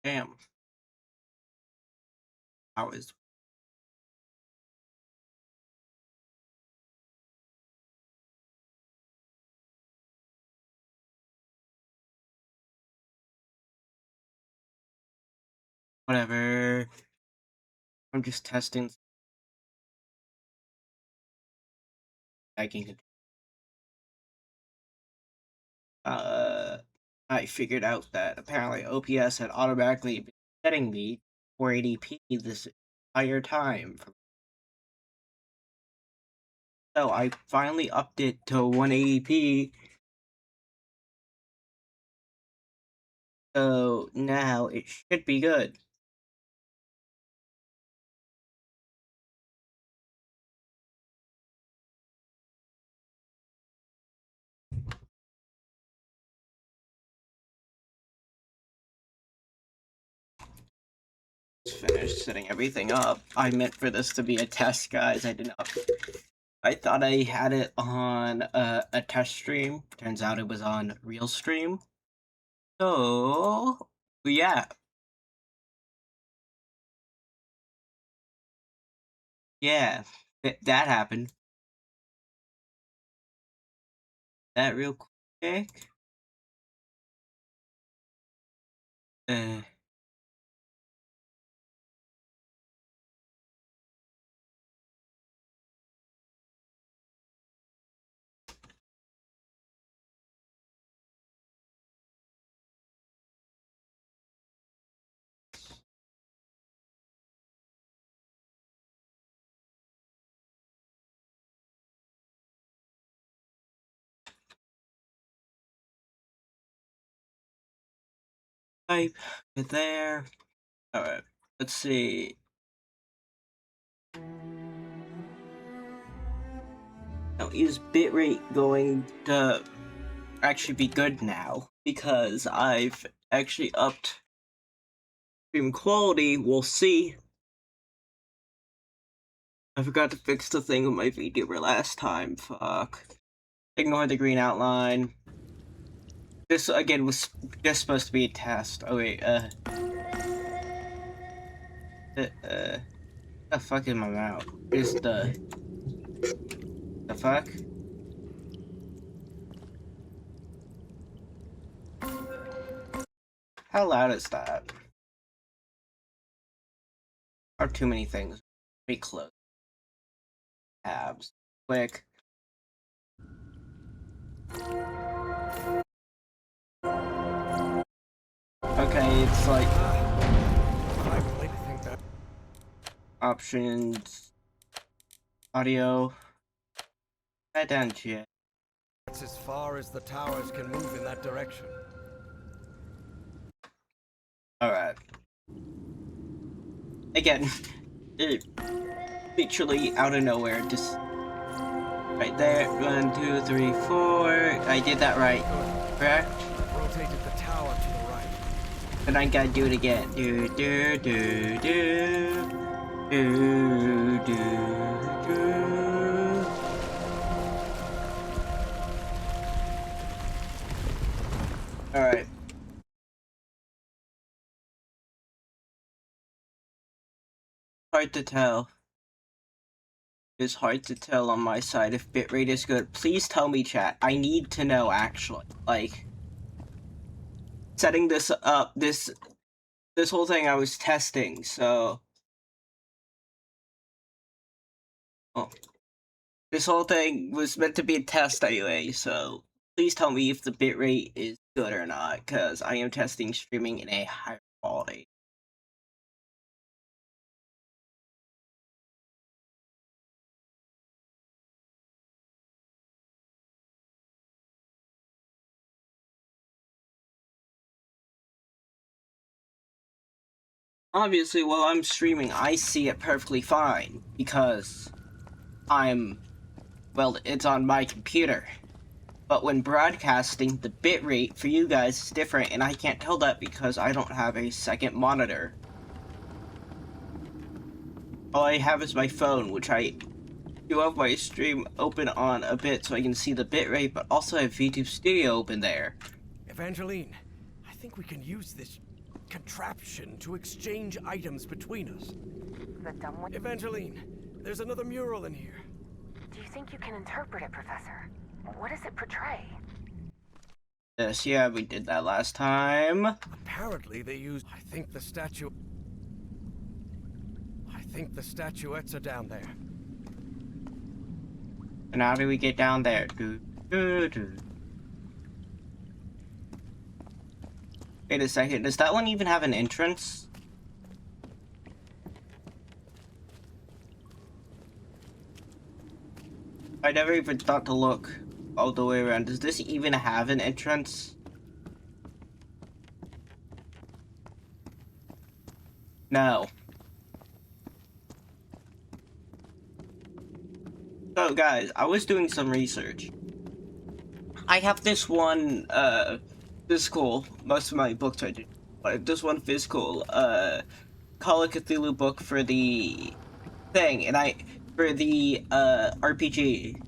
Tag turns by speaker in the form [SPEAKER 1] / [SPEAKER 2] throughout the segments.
[SPEAKER 1] Damn. I was whatever. I'm just testing lagging. Uh, I figured out that apparently OPS had automatically been setting me 480p this entire time. So I finally upped it to 180p. So now it should be good. Finished setting everything up. I meant for this to be a test, guys. I did not. I thought I had it on a test stream. Turns out it was on real stream. So yeah, yeah, that happened. That real quick. Uh, type it there. All right. Let's see. Now, is bitrate going to actually be good now? Because I've actually upped stream quality. We'll see. I forgot to fix the thing with my VTuber last time. Fuck. Ignore the green outline. This again was just supposed to be a test. Oh wait, the fuck in my mouth? Is the fuck? How loud is that? Are too many things. Be close. Tabs. Click. Okay, it's like
[SPEAKER 2] I would like to think that
[SPEAKER 1] options, audio. Head down to
[SPEAKER 2] that's as far as the towers can move in that direction.
[SPEAKER 1] Alright. Again, it literally out of nowhere, just right there. 1, 2, 3, 4. I did that right, correct?
[SPEAKER 2] Rotated the tower to the right.
[SPEAKER 1] But I gotta do it again. Do do do do do do do. All right. Hard to tell. It's hard to tell on my side if bitrate is good. Please tell me, chat. I need to know actually. Like setting this up. This whole thing I was testing. So. Oh. This whole thing was meant to be a test anyway, so please tell me if the bitrate is good or not, because I am testing streaming in a higher quality. Obviously, while I'm streaming, I see it perfectly fine, because well, it's on my computer. But when broadcasting, the bitrate for you guys is different, and I can't tell that because I don't have a second monitor. All I have is my phone, which I do have my stream open on a bit so I can see the bitrate, but also have VTube Studio open there.
[SPEAKER 2] Evangeline, I think we can use this contraption to exchange items between us.
[SPEAKER 3] The dumb one?
[SPEAKER 2] Evangeline, there's another mural in here.
[SPEAKER 3] Do you think you can interpret it, Professor? What does it portray?
[SPEAKER 1] Yes, yeah, we did that last time.
[SPEAKER 2] Apparently they used... I think the statuettes are down there.
[SPEAKER 1] And how do we get down there? Do, do, do. Wait a second, does that one even have an entrance? I never even thought to look all the way around. Does this even have an entrance? No. So guys, I was doing some research. I have this one, physical, most of my books I do, but this one physical, Call of Cthulhu book for the thing, and for the, RPG,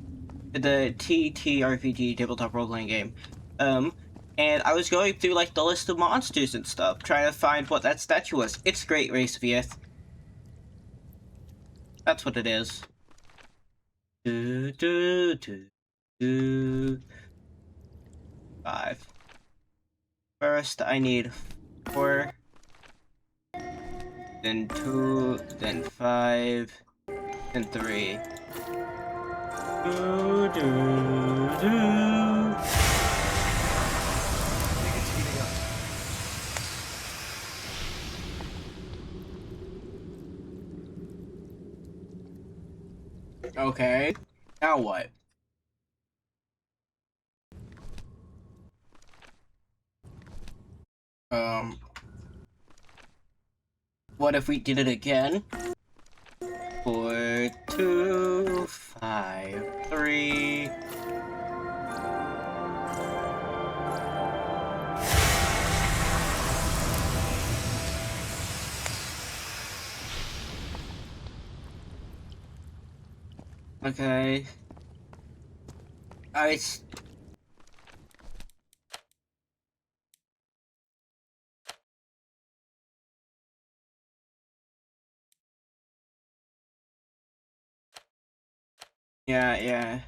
[SPEAKER 1] the TTRPG, tabletop role-playing game, and I was going through, like, the list of monsters and stuff, trying to find what that statue was. It's Great Race Vieth. That's what it is. Do, do, do, do. 5. First, I need 4, then 2, then 5, then 3. Do, do, do.
[SPEAKER 2] I think it's heating up.
[SPEAKER 1] Okay, now what? What if we did it again? 4, 2, 5, 3. Okay. Yeah.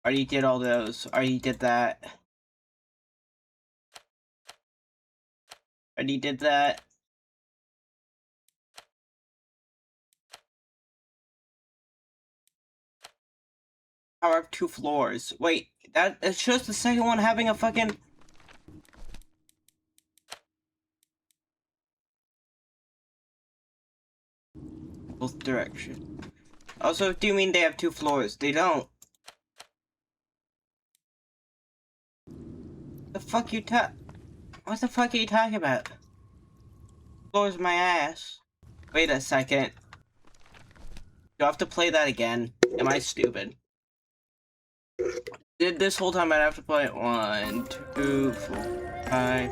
[SPEAKER 1] Already did all those. Already did that. Already did that. Power up 2 floors. Wait, it's just the second one having a fucking... both direction. Also, do you mean they have 2 floors? They don't. What the fuck are you talking about? Floors my ass. Wait a second. Do I have to play that again? Am I stupid? Did this whole time I'd have to play it 1, 2, 4, 5.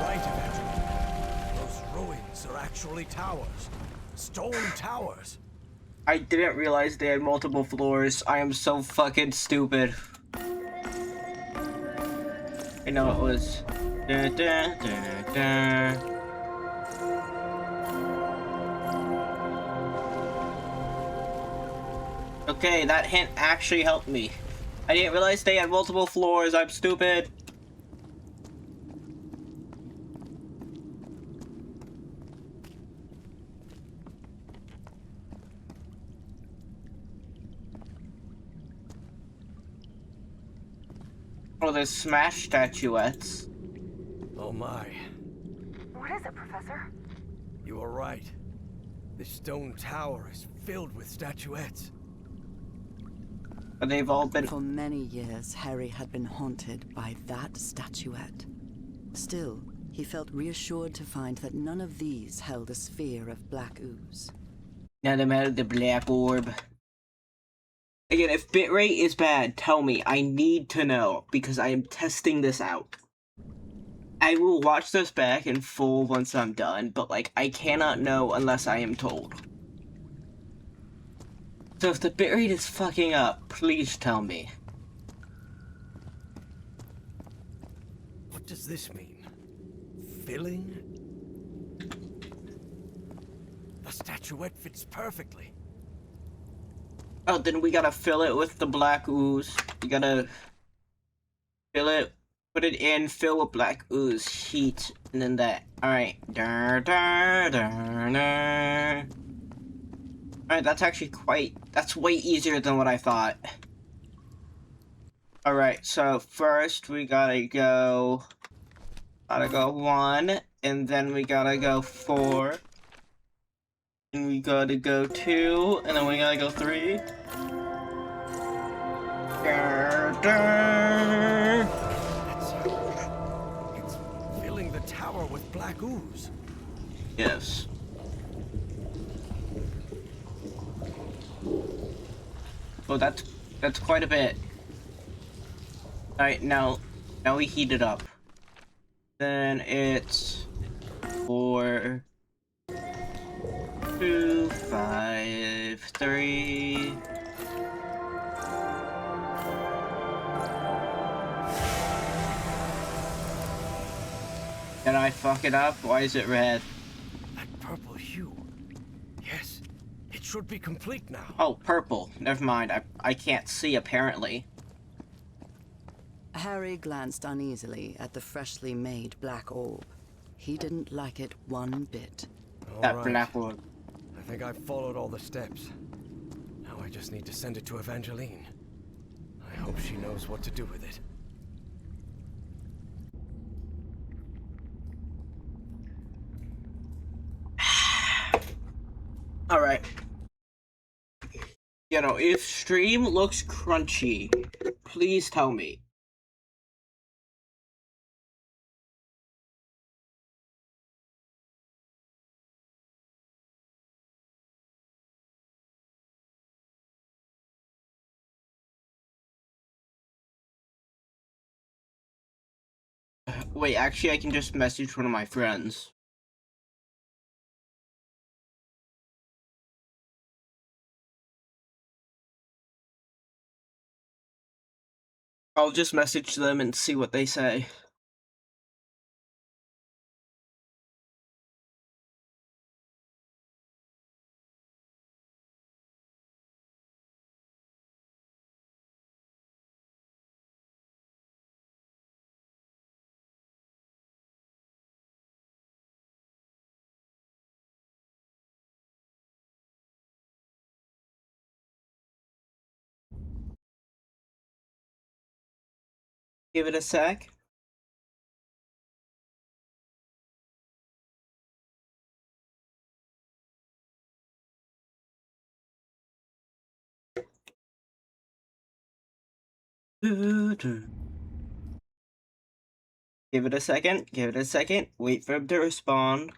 [SPEAKER 2] Right, Evangeline. Those ruins are actually towers. Stone towers.
[SPEAKER 1] I didn't realize they had multiple floors. I am so fucking stupid. I know it was... Da, da, da, da. Okay, that hint actually helped me. I didn't realize they had multiple floors. I'm stupid. Oh, there's smash statuettes.
[SPEAKER 2] Oh my.
[SPEAKER 3] What is it, Professor?
[SPEAKER 2] You were right. This stone tower is filled with statuettes.
[SPEAKER 1] But they've all been...
[SPEAKER 4] For many years, Harry had been haunted by that statuette. Still, he felt reassured to find that none of these held a sphere of black ooze.
[SPEAKER 1] None of them had the black orb. Again, if bitrate is bad, tell me. I need to know, because I am testing this out. I will watch this back in full once I'm done, but, like, I cannot know unless I am told. So if the bitrate is fucking up, please tell me.
[SPEAKER 2] does this mean? Filling? The statuette fits perfectly.
[SPEAKER 1] Oh, then we gotta fill it with the black ooze. We gotta fill it, put it in, fill with black ooze, heat, and then that. Alright. Alright, that's actually that's way easier than what I thought. Alright, so first we gotta go 1, and then we gotta go 4. And we gotta go 2, and then we gotta go 3.
[SPEAKER 2] It's filling the tower with black ooze.
[SPEAKER 1] Yes. Oh, that's quite a bit. Alright, now we heat it up. Then it's 4, 2, 5, 3. Did I fuck it up? Why is it red?
[SPEAKER 2] That purple hue. Yes, it should be complete now.
[SPEAKER 1] Oh, purple. Never mind. I can't see apparently.
[SPEAKER 4] Harry glanced uneasily at the freshly made black orb. He didn't like it one bit.
[SPEAKER 1] That
[SPEAKER 2] All
[SPEAKER 1] black orb.
[SPEAKER 2] I think I've followed all the steps. Now I just need to send it to Evangeline. I hope she knows what to do with it.
[SPEAKER 1] Alright. You know, if stream looks crunchy, please tell me. Wait, actually I can just message one of my friends. I'll just message them and see what they say. Give it a sec. Give it a second. Give it a second. Wait for him to respond.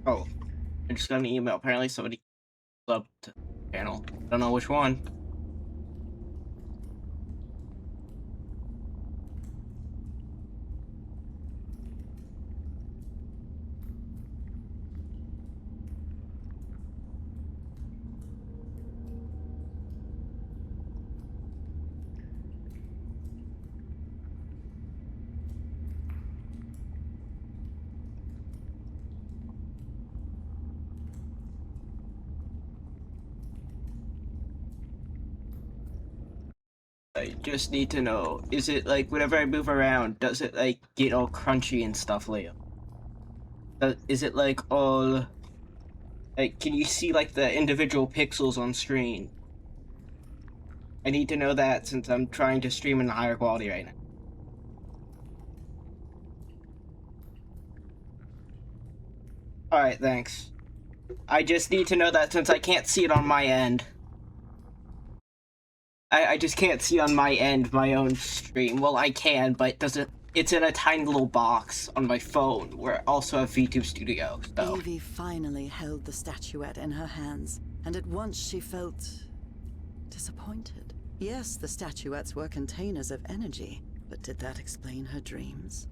[SPEAKER 1] Oh, I just got an email. Apparently somebody subbed to the channel. Don't know which one. I just need to know, is it like whenever I move around, does it like get all crunchy and stuff, Leo? Is it like all, like, can you see like the individual pixels on screen? I need to know that since I'm trying to stream in a higher quality right now. Alright, thanks. I just need to know that since I can't see it on my end. I just can't see on my end my own stream. Well, I can, but it's in a tiny little box on my phone where I also have VTube Studio, so.
[SPEAKER 4] Evie finally held the statuette in her hands, and at once she felt disappointed. Yes, the statuettes were containers of energy, But did that explain her dreams?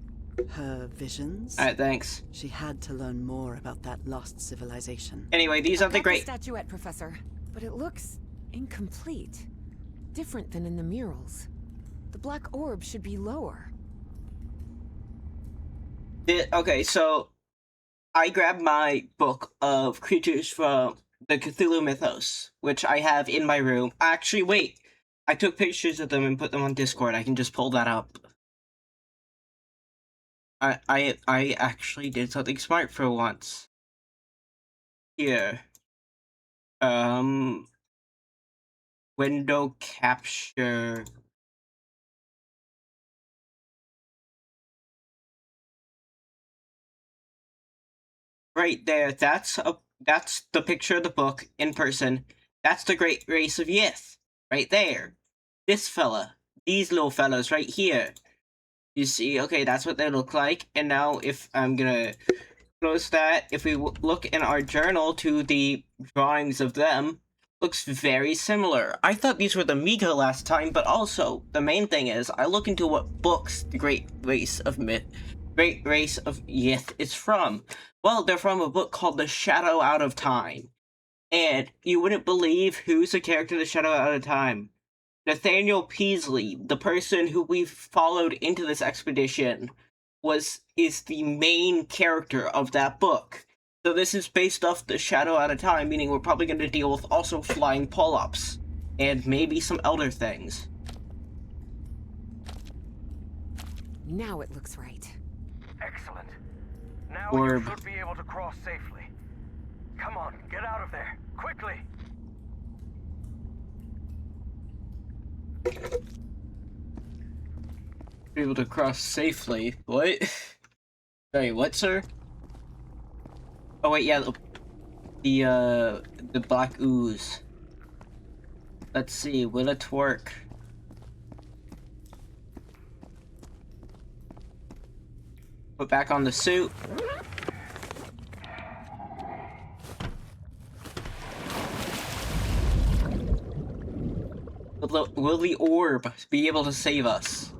[SPEAKER 4] Her visions?
[SPEAKER 1] Alright, thanks.
[SPEAKER 4] She had to learn more about that lost civilization.
[SPEAKER 1] Anyway, these are the great...
[SPEAKER 3] statuette, Professor. But it looks incomplete. Different than in the murals. The black orb should be lower.
[SPEAKER 1] Okay, so I grabbed my book of creatures from the Cthulhu mythos, which I have in my room. Actually, wait. I took pictures of them and put them on Discord. I can just pull that up. I actually did something smart for once. Here. Window capture. Right there, that's the picture of the book in person. That's the Great Race of Yith. Right there. This fella. These little fellas right here. You see, okay, that's what they look like. And now if I'm gonna close that, if we look in our journal to the drawings of them, looks very similar. I thought these were the Mika last time, but also, the main thing is, I look into what books the Great Race of Yith is from. Well, they're from a book called The Shadow Out of Time. And you wouldn't believe who's the character in The Shadow Out of Time. Nathaniel Peasley, the person who we've followed into this expedition, is the main character of that book. So this is based off The Shadow Out of Time, meaning we're probably going to deal with also flying pull-ups. And maybe some elder things.
[SPEAKER 3] Now it looks right.
[SPEAKER 5] Excellent. Now
[SPEAKER 1] Orb.
[SPEAKER 5] you should be able to cross safely. Come on, get out of there, quickly!
[SPEAKER 1] Be able to cross safely. What? Sorry, what, sir? Oh wait, yeah, the black ooze. Let's see, will it work? Put back on the suit. Will the orb be able to save us?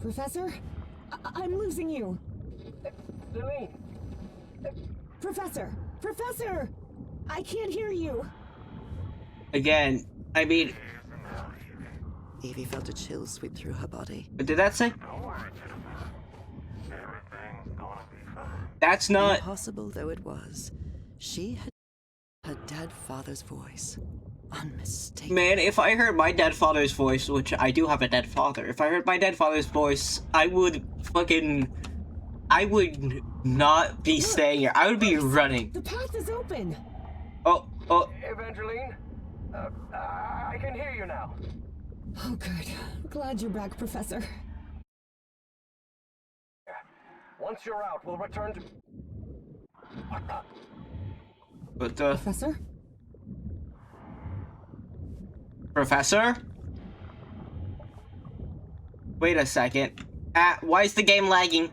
[SPEAKER 3] Professor? I'm losing you.
[SPEAKER 5] Celine!
[SPEAKER 3] Professor! Professor! I can't hear you.
[SPEAKER 1] Again, I mean,
[SPEAKER 4] Evie felt a chill sweep through her body.
[SPEAKER 1] what did that say? That's not...
[SPEAKER 4] Impossible though it was, she had her dead father's voice. Unmistakable.
[SPEAKER 1] Man, if I heard my dead father's voice, which I do have a dead father, if I heard my dead father's voice, I would not be staying here. I would be running.
[SPEAKER 3] The path is open.
[SPEAKER 1] Oh.
[SPEAKER 5] Evangeline? I can hear you now.
[SPEAKER 3] Oh, good. Glad you're back, Professor.
[SPEAKER 5] Once you're out, we'll return to...
[SPEAKER 1] But,
[SPEAKER 3] Professor?
[SPEAKER 1] Professor? Wait a second. Why is the game lagging?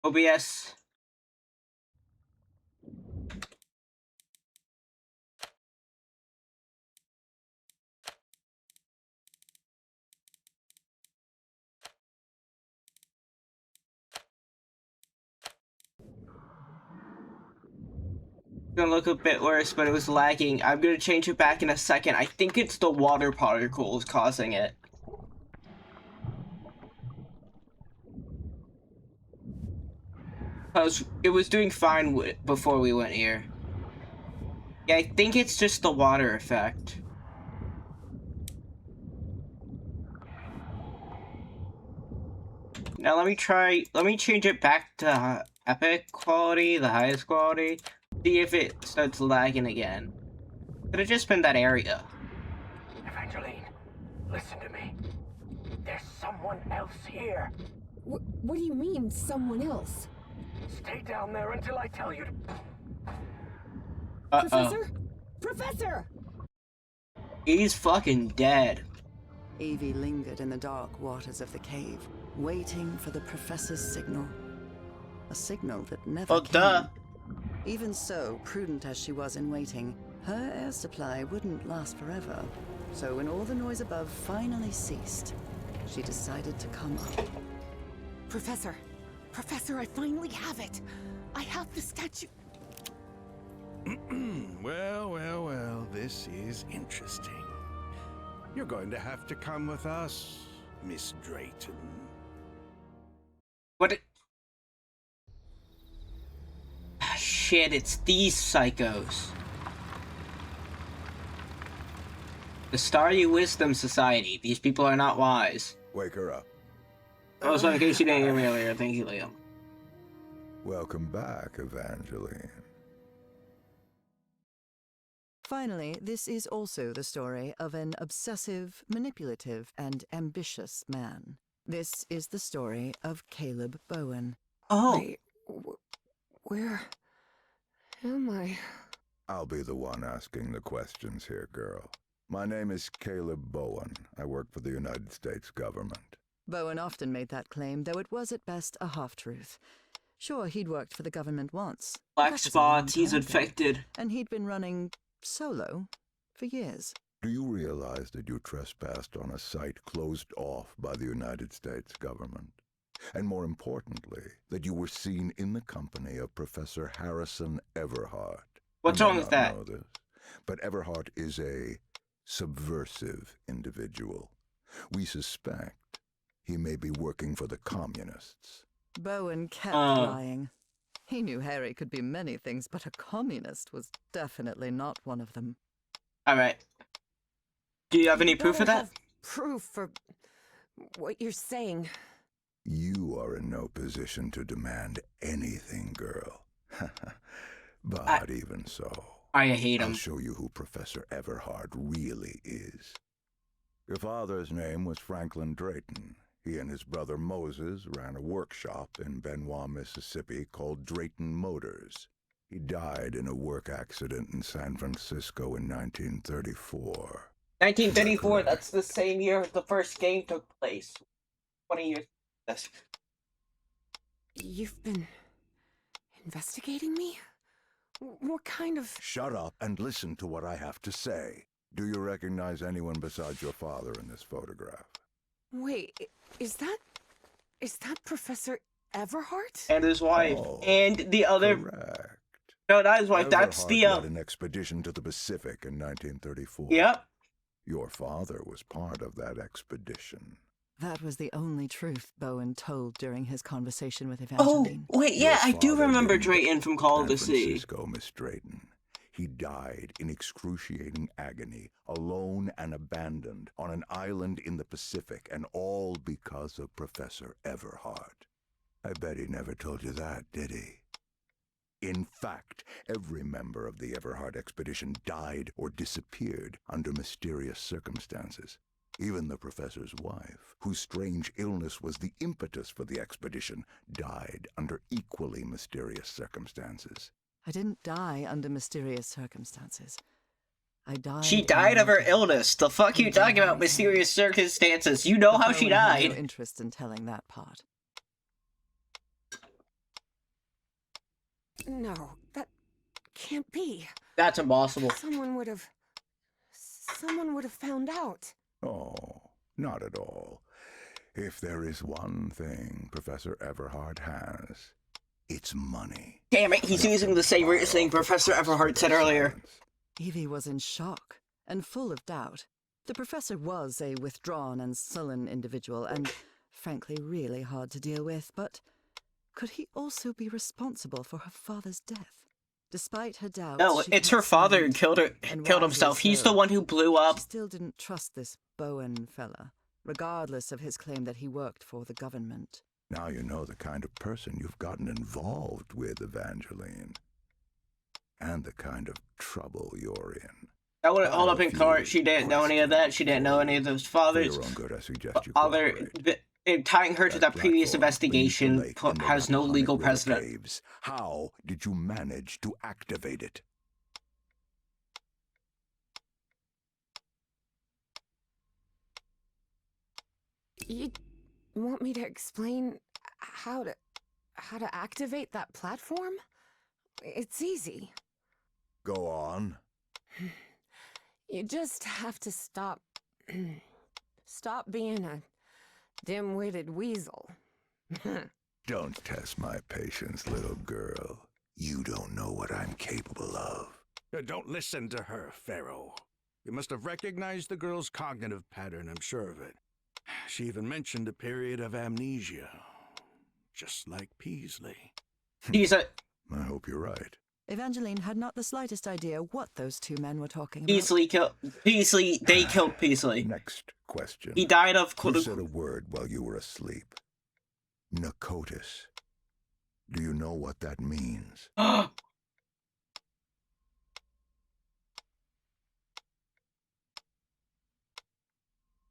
[SPEAKER 1] OBS. Gonna look a bit worse, but it was lagging. I'm gonna change it back in a second. I think it's the water particles causing it. It was doing fine before we went here. Yeah, I think it's just the water effect. Now let me change it back to epic quality, the highest quality. See if it starts lagging again. Could have just been that area.
[SPEAKER 5] Evangeline, listen to me. There's someone else here.
[SPEAKER 3] What do you mean, someone else?
[SPEAKER 5] Stay down there until I tell you to...
[SPEAKER 3] Professor? Professor!
[SPEAKER 1] He's fucking dead.
[SPEAKER 4] Evie lingered in the dark waters of the cave, waiting for the professor's signal. A signal that never came.
[SPEAKER 1] Duh.
[SPEAKER 4] Even so, prudent as she was in waiting, her air supply wouldn't last forever. So when all the noise above finally ceased, she decided to come up.
[SPEAKER 3] Professor! Professor, I finally have it! I have the statue.
[SPEAKER 6] Well, this is interesting. You're going to have to come with us, Miss Drayton.
[SPEAKER 1] What? Shit, it's these psychos. The Starry Wisdom Society. These people are not wise.
[SPEAKER 7] Wake her up.
[SPEAKER 1] Oh, so in case you didn't hear me earlier, thank you, Liam.
[SPEAKER 7] Welcome back, Evangeline.
[SPEAKER 4] Finally, this is also the story of an obsessive, manipulative, and ambitious man. This is the story of Caleb Bowen.
[SPEAKER 1] Oh,
[SPEAKER 3] Wait, where am I?
[SPEAKER 7] I'll be the one asking the questions here, girl. My name is Caleb Bowen. I work for the United States government.
[SPEAKER 4] Bowen often made that claim, though it was at best a half-truth. Sure, he'd worked for the government once.
[SPEAKER 1] black
[SPEAKER 4] That was a
[SPEAKER 1] spots,
[SPEAKER 4] long
[SPEAKER 1] he's
[SPEAKER 4] time ago.
[SPEAKER 1] infected.
[SPEAKER 4] And he'd been running solo for years.
[SPEAKER 7] Do you realize that you trespassed on a site closed off by the United States government? And more importantly, that you were seen in the company of Professor Harrison Everhart.
[SPEAKER 1] What's
[SPEAKER 7] You may
[SPEAKER 1] wrong with
[SPEAKER 7] not
[SPEAKER 1] that?
[SPEAKER 7] know this, but Everhart is a subversive individual. We suspect he may be working for the communists.
[SPEAKER 4] Bowen kept
[SPEAKER 1] Oh.
[SPEAKER 4] lying. He knew Harry could be many things, but a communist was definitely not one of them.
[SPEAKER 1] Alright. Do you have any
[SPEAKER 3] You
[SPEAKER 1] proof of
[SPEAKER 3] better
[SPEAKER 1] that?
[SPEAKER 3] have proof for what you're saying.
[SPEAKER 7] You are in no position to demand anything, girl. But even so,
[SPEAKER 1] I hate
[SPEAKER 7] I'll
[SPEAKER 1] him.
[SPEAKER 7] show you who Professor Everhart really is. Your father's name was Franklin Drayton. He and his brother Moses ran a workshop in Benoit, Mississippi called Drayton Motors. He died in a work accident in San Francisco in 1934.
[SPEAKER 1] 1934, that's the same year the first game took place. 20 years. That's...
[SPEAKER 3] You've been investigating me? What kind of...
[SPEAKER 7] Shut up and listen to what I have to say. Do you recognize anyone besides your father in this photograph?
[SPEAKER 3] Wait, is that Professor Everhart?
[SPEAKER 1] And his wife.
[SPEAKER 7] Oh,
[SPEAKER 1] And the other...
[SPEAKER 7] Correct.
[SPEAKER 1] No, not his wife, that's
[SPEAKER 7] Everhart
[SPEAKER 1] the...
[SPEAKER 7] led an expedition to the Pacific in 1934.
[SPEAKER 1] Yep.
[SPEAKER 7] Your father was part of that expedition.
[SPEAKER 4] That was the only truth Bowen told during his conversation with
[SPEAKER 1] Oh,
[SPEAKER 4] Evangeline.
[SPEAKER 1] wait, yeah,
[SPEAKER 7] Your
[SPEAKER 1] I do
[SPEAKER 7] father
[SPEAKER 1] remember
[SPEAKER 7] didn't
[SPEAKER 1] Drayton from Call of the
[SPEAKER 7] San
[SPEAKER 1] Sea.
[SPEAKER 7] Francisco, Miss Drayton. He died in excruciating agony, alone and abandoned, on an island in the Pacific, and all because of Professor Everhart. I bet he never told you that, did he? In fact, every member of the Everhart expedition died or disappeared under mysterious circumstances. Even the professor's wife, whose strange illness was the impetus for the expedition, died under equally mysterious circumstances.
[SPEAKER 4] I didn't die under mysterious circumstances. I died...
[SPEAKER 1] She died of her illness. The fuck you talking about mysterious circumstances? You know how she
[SPEAKER 4] Bowen had no
[SPEAKER 1] died.
[SPEAKER 4] interest in telling that part.
[SPEAKER 3] No, that can't be.
[SPEAKER 1] That's impossible.
[SPEAKER 3] Someone would have found out.
[SPEAKER 7] Oh, not at all. If there is one thing Professor Everhart has, it's money.
[SPEAKER 1] Damn it, he's using the same thing Professor Everhart said earlier.
[SPEAKER 4] Evie was in shock and full of doubt. The professor was a withdrawn and sullen individual, and frankly really hard to deal with, but could he also be responsible for her father's death? Despite her doubts,
[SPEAKER 1] No,
[SPEAKER 4] she
[SPEAKER 1] it's
[SPEAKER 4] kept
[SPEAKER 1] her father who
[SPEAKER 4] silent, and
[SPEAKER 1] killed
[SPEAKER 4] wisely
[SPEAKER 1] himself. He's
[SPEAKER 4] so.
[SPEAKER 1] the one who blew up.
[SPEAKER 4] She still didn't trust this Bowen fella, regardless of his claim that he worked for the government.
[SPEAKER 7] Now you know the kind of person you've gotten involved with, Evangeline. And the kind of trouble you're in.
[SPEAKER 1] That went all
[SPEAKER 7] I
[SPEAKER 1] up in
[SPEAKER 7] have
[SPEAKER 1] court.
[SPEAKER 7] few
[SPEAKER 1] She didn't know any of that. She didn't know any of those
[SPEAKER 7] For
[SPEAKER 1] fathers.
[SPEAKER 7] your own good, I suggest you
[SPEAKER 1] Other,
[SPEAKER 7] cooperate.
[SPEAKER 1] tying her to that previous
[SPEAKER 7] platform beneath the
[SPEAKER 1] investigation
[SPEAKER 7] lake in the
[SPEAKER 1] has no
[SPEAKER 7] Rappahannock
[SPEAKER 1] legal
[SPEAKER 7] River
[SPEAKER 1] precedent.
[SPEAKER 7] Caves. How did you manage to activate it?
[SPEAKER 3] You want me to explain how to activate that platform? It's easy.
[SPEAKER 7] Go on.
[SPEAKER 3] You just have to stop... stop being a dim-witted weasel.
[SPEAKER 7] Don't test my patience, little girl. You don't know what I'm capable of.
[SPEAKER 6] Don't listen to her, Pharaoh. You must have recognized the girl's cognitive pattern, I'm sure of it. She even mentioned a period of amnesia. Just like Peasley.
[SPEAKER 1] He's a
[SPEAKER 7] I hope you're right.
[SPEAKER 4] Evangeline had not the slightest idea what those two men were talking about.
[SPEAKER 1] Peasley killed Peasley. They killed Peasley.
[SPEAKER 7] Next question.
[SPEAKER 1] He died of
[SPEAKER 7] Who said a word while you were asleep? Nakotis. Do you know what that means?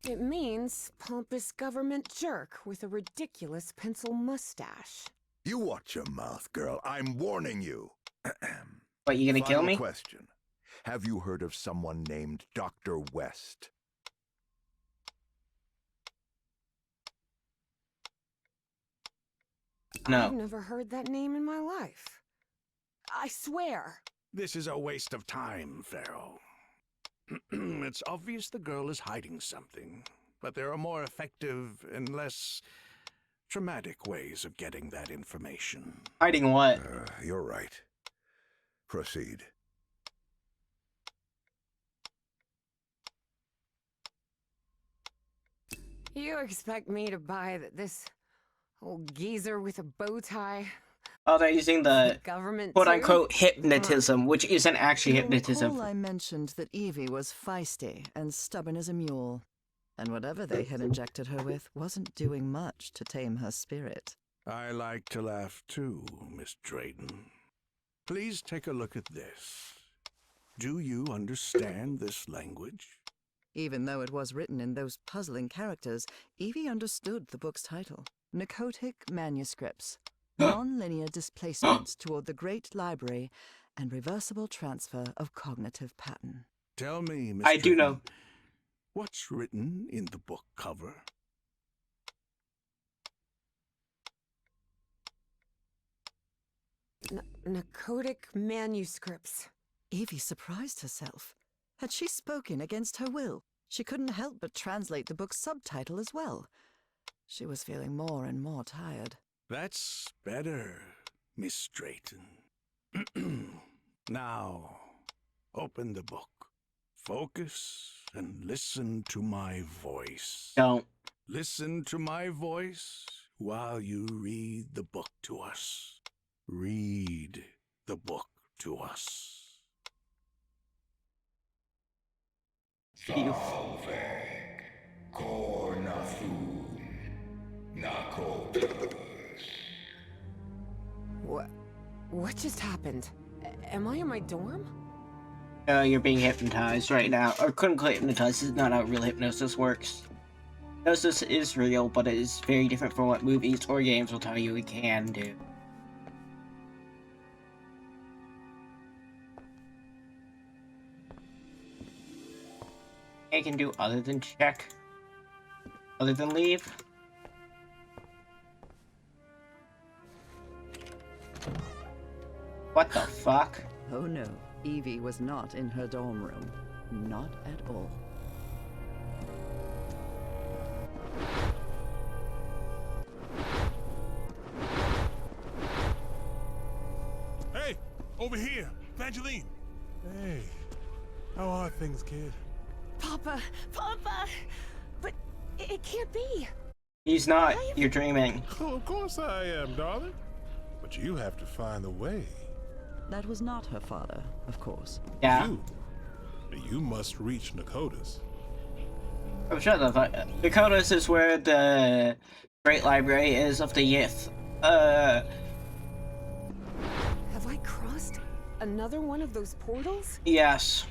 [SPEAKER 3] It means pompous government jerk with a ridiculous pencil mustache.
[SPEAKER 7] You watch your mouth, girl. I'm warning you.
[SPEAKER 1] What, you gonna kill
[SPEAKER 7] Final
[SPEAKER 1] me?
[SPEAKER 7] question. Have you heard of someone named Dr. West?
[SPEAKER 1] No.
[SPEAKER 3] I've never heard that name in my life. I swear.
[SPEAKER 6] This is a waste of time, Pharaoh. It's obvious the girl is hiding something, but there are more effective and less traumatic ways of getting that information.
[SPEAKER 1] Hiding what?
[SPEAKER 7] You're right. Proceed.
[SPEAKER 3] You expect me to buy that this old geezer with a bow tie?
[SPEAKER 1] Oh, they're using the
[SPEAKER 3] Government
[SPEAKER 1] quote-unquote hypnotism, which isn't actually
[SPEAKER 4] You'll
[SPEAKER 1] hypnotism.
[SPEAKER 4] recall I mentioned that Evie was feisty and stubborn as a mule, and whatever they had injected her with wasn't doing much to tame her spirit.
[SPEAKER 6] I like to laugh too, Miss Drayton. Please take a look at this. Do you understand this language?
[SPEAKER 4] Even though it was written in those puzzling characters, Evie understood the book's title. Narcotic Manuscripts. Non-linear displacements toward the Great Library and reversible transfer of cognitive pattern.
[SPEAKER 6] Tell me, Miss
[SPEAKER 1] I do
[SPEAKER 6] Drayton,
[SPEAKER 1] know.
[SPEAKER 6] what's written in the book cover?
[SPEAKER 3] Narcotic manuscripts.
[SPEAKER 4] Evie surprised herself. Had she spoken against her will? She couldn't help but translate the book's subtitle as well. She was feeling more and more tired.
[SPEAKER 6] That's better, Miss Drayton. Now, open the book. Focus and listen to my voice.
[SPEAKER 1] Don't.
[SPEAKER 6] Listen to my voice while you read the book to us. Read the book to us.
[SPEAKER 1] You
[SPEAKER 3] What just happened? Am I in my dorm?
[SPEAKER 1] You're being hypnotized right now. Or quote-unquote hypnotized. This is not how real hypnosis works. Hypnosis is real, but it is very different from what movies or games will tell you it can do. I can do other than check. Other than leave. What the fuck?
[SPEAKER 4] Oh no, Evie was not in her dorm room. Not at all.
[SPEAKER 8] Hey, over here, Evangeline. Hey, how are things, kid?
[SPEAKER 3] Papa! Papa! But it can't be!
[SPEAKER 1] He's not. You're dreaming.
[SPEAKER 8] Oh, of course I am, darling. But you have to find a way.
[SPEAKER 4] That was not her father, of course.
[SPEAKER 1] Yeah.
[SPEAKER 8] You must reach Nakotis.
[SPEAKER 1] Oh, shut the fuck up. Dakotas is where the Great Library is of the Yith.
[SPEAKER 3] Have I crossed another one of those portals?
[SPEAKER 1] Yes.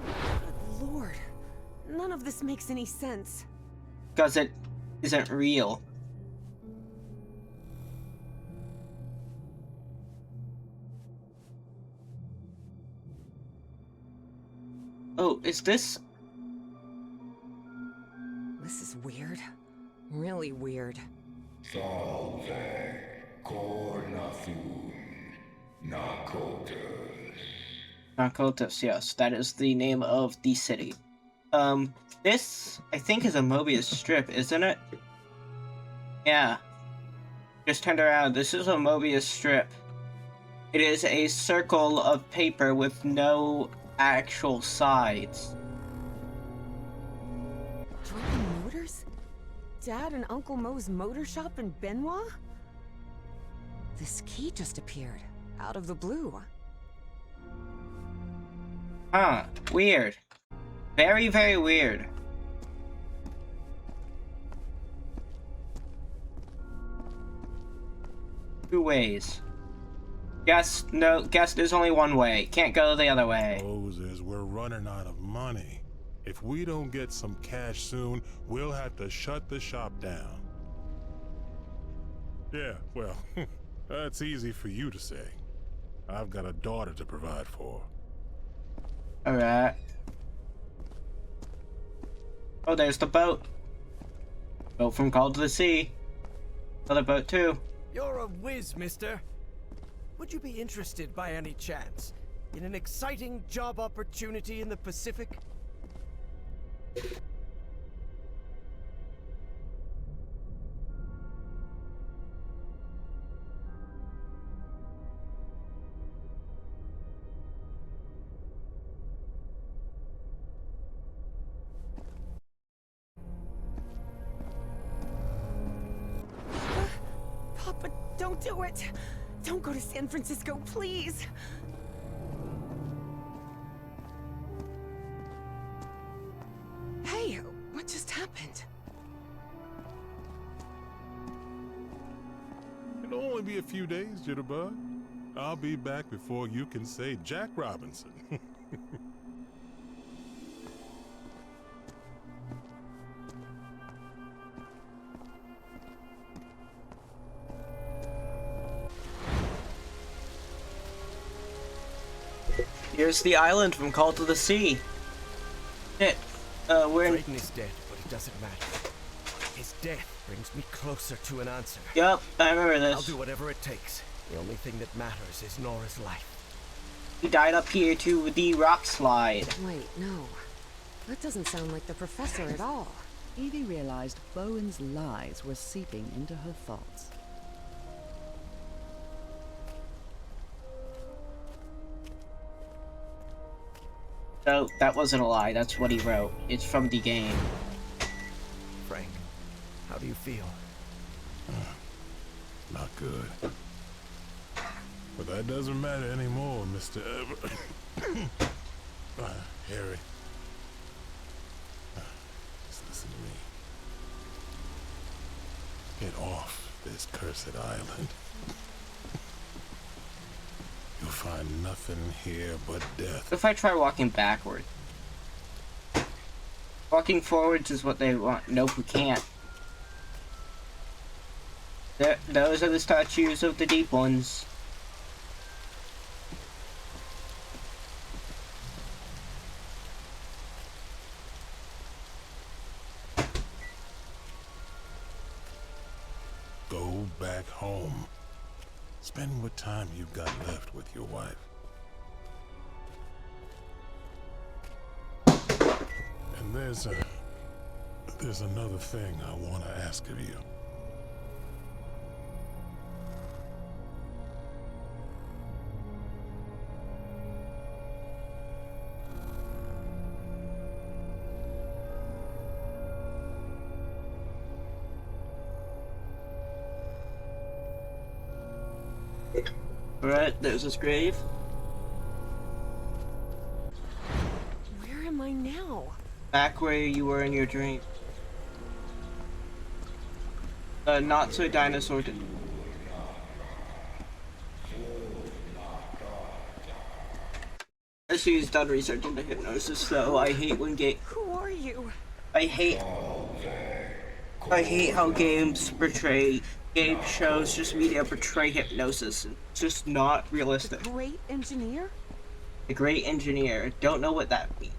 [SPEAKER 3] Good Lord. None of this makes any sense.
[SPEAKER 1] Because it isn't real. Oh, is this...
[SPEAKER 3] This is weird. Really weird.
[SPEAKER 7] Salve Cornathun Nakotis.
[SPEAKER 1] Narcotis, yes, that is the name of the city. This, I think, is a Mobius strip, isn't it? Yeah. Just turned around. This is a Mobius strip. It is a circle of paper with no actual sides.
[SPEAKER 3] Driving motors? Dad and Uncle Mo's motor shop in Benoit? This key just appeared, out of the blue.
[SPEAKER 1] Huh. Weird. Very, very weird. Two ways. Guess there's only one way. Can't go the other way.
[SPEAKER 8] Moses, we're running out of money. If we don't get some cash soon, we'll have to shut the shop down. Yeah, well, that's easy for you to say. I've got a daughter to provide for.
[SPEAKER 1] Alright. Oh, there's the boat. Boat from Call to the Sea. Another boat, too.
[SPEAKER 2] You're a whiz, mister. Would you be interested by any chance in an exciting job opportunity in the Pacific?
[SPEAKER 3] Papa, don't do it! Don't go to San Francisco, please! Hey, what just happened?
[SPEAKER 8] It'll only be a few days, Jitterbug. I'll be back before you can say Jack Robinson.
[SPEAKER 1] Here's the island from Call to the Sea. Shit. We're in...
[SPEAKER 2] Drayton is dead, but it doesn't matter. His death brings me closer to an answer.
[SPEAKER 1] Yup, I remember this.
[SPEAKER 2] I'll do whatever it takes. The only thing that matters is Nora's life.
[SPEAKER 1] He died up here to the rock slide.
[SPEAKER 3] Wait, no. That doesn't sound like the professor at all.
[SPEAKER 4] Evie realized Bowen's lies were seeping into her thoughts.
[SPEAKER 1] So, that wasn't a lie, that's what he wrote. It's from the game.
[SPEAKER 2] Frank, how do you feel?
[SPEAKER 8] Not good. But that doesn't matter anymore, Mr. Harry. Just listen to me. Get off this cursed island. You'll find nothing here but death.
[SPEAKER 1] What if I try walking backward? Walking forwards is what they want. Nope, we can't. Those are the statues of the deep ones.
[SPEAKER 8] Go back home. Spend what time you've got left with your wife. And there's another thing I want to ask of you.
[SPEAKER 1] Alright, there's his grave.
[SPEAKER 3] Where am I now?
[SPEAKER 1] Back where you were in your dream. Not so dinosaur. She's done research into hypnosis, so I hate when
[SPEAKER 3] Who are you?
[SPEAKER 1] I hate how game shows, just media portray hypnosis. It's just not realistic.
[SPEAKER 3] Great engineer?
[SPEAKER 1] The great engineer. Don't know what that means.